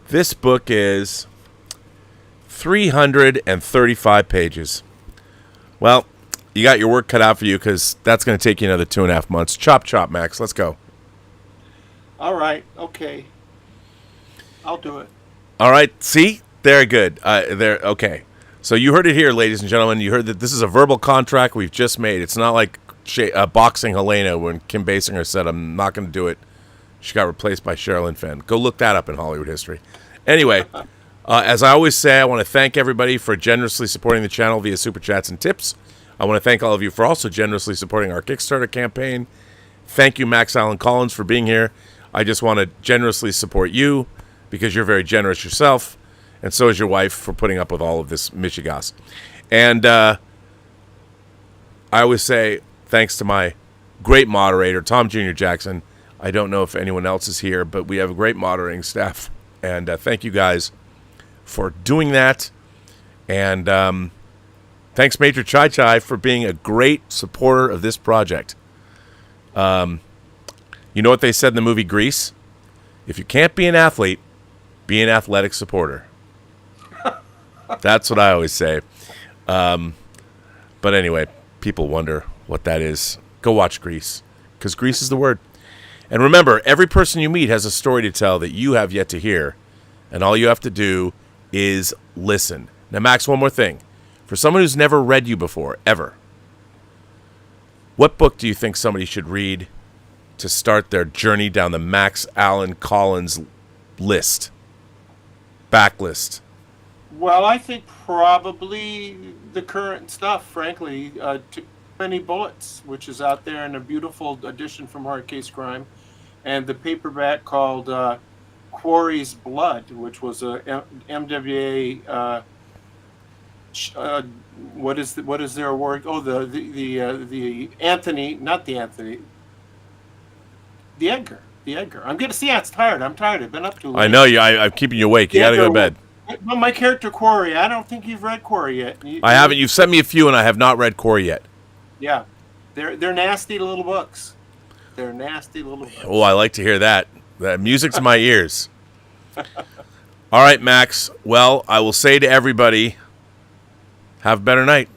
This book is 335 pages. Well, you got your work cut out for you because that's going to take you another 2.5 months. Chop, Max. Let's go. All right. Okay. I'll do it. All right. See? They're good. Okay. So you heard it here, ladies and gentlemen. You heard that this is a verbal contract we've just made. It's not like Boxing Helena when Kim Basinger said, I'm not going to do it. She got replaced by Sherilyn Fenn. Go look that up in Hollywood history. Anyway, as I always say, I want to thank everybody for generously supporting the channel via Super Chats and tips. I want to thank all of you for also generously supporting our Kickstarter campaign. Thank you, Max Allan Collins, for being here. I just want to generously support you because you're very generous yourself, and so is your wife for putting up with all of this Michigas. And I always say thanks to my great moderator, Tom Jr. Jackson. I don't know if anyone else is here, but we have a great moderating staff. And thank you guys for doing that. And thanks, Major Chai Chai, for being a great supporter of this project. You know what they said in the movie Grease? If you can't be an athlete, be an athletic supporter. That's what I always say. But anyway, people wonder what that is. Go watch Grease, because Grease is the word. And remember, every person you meet has a story to tell that you have yet to hear, and all you have to do is listen. Now, Max, one more thing. For someone who's never read you before, ever, what book do you think somebody should read to start their journey down the Max Allan Collins list? Backlist. Well, I think probably the current stuff, frankly. Too Many Bullets, which is out there in a beautiful edition from Hard Case Crime, and the paperback called Quarry's Blood, which was a MWA. What is their award? Oh, the Anthony, not the Anthony, the Edgar. the Edgar. I'm getting it's tired. I'm tired. I've been up too late. I know you. I'm keeping you awake. You got to go to bed. Well, my character Quarry. I don't think you've read Quarry yet. I haven't. You've sent me a few, and I have not read Quarry yet. Yeah, they're nasty little books. They're nasty little books. Oh, I like to hear that. That music's in my ears. All right, Max. Well, I will say to everybody, have a better night.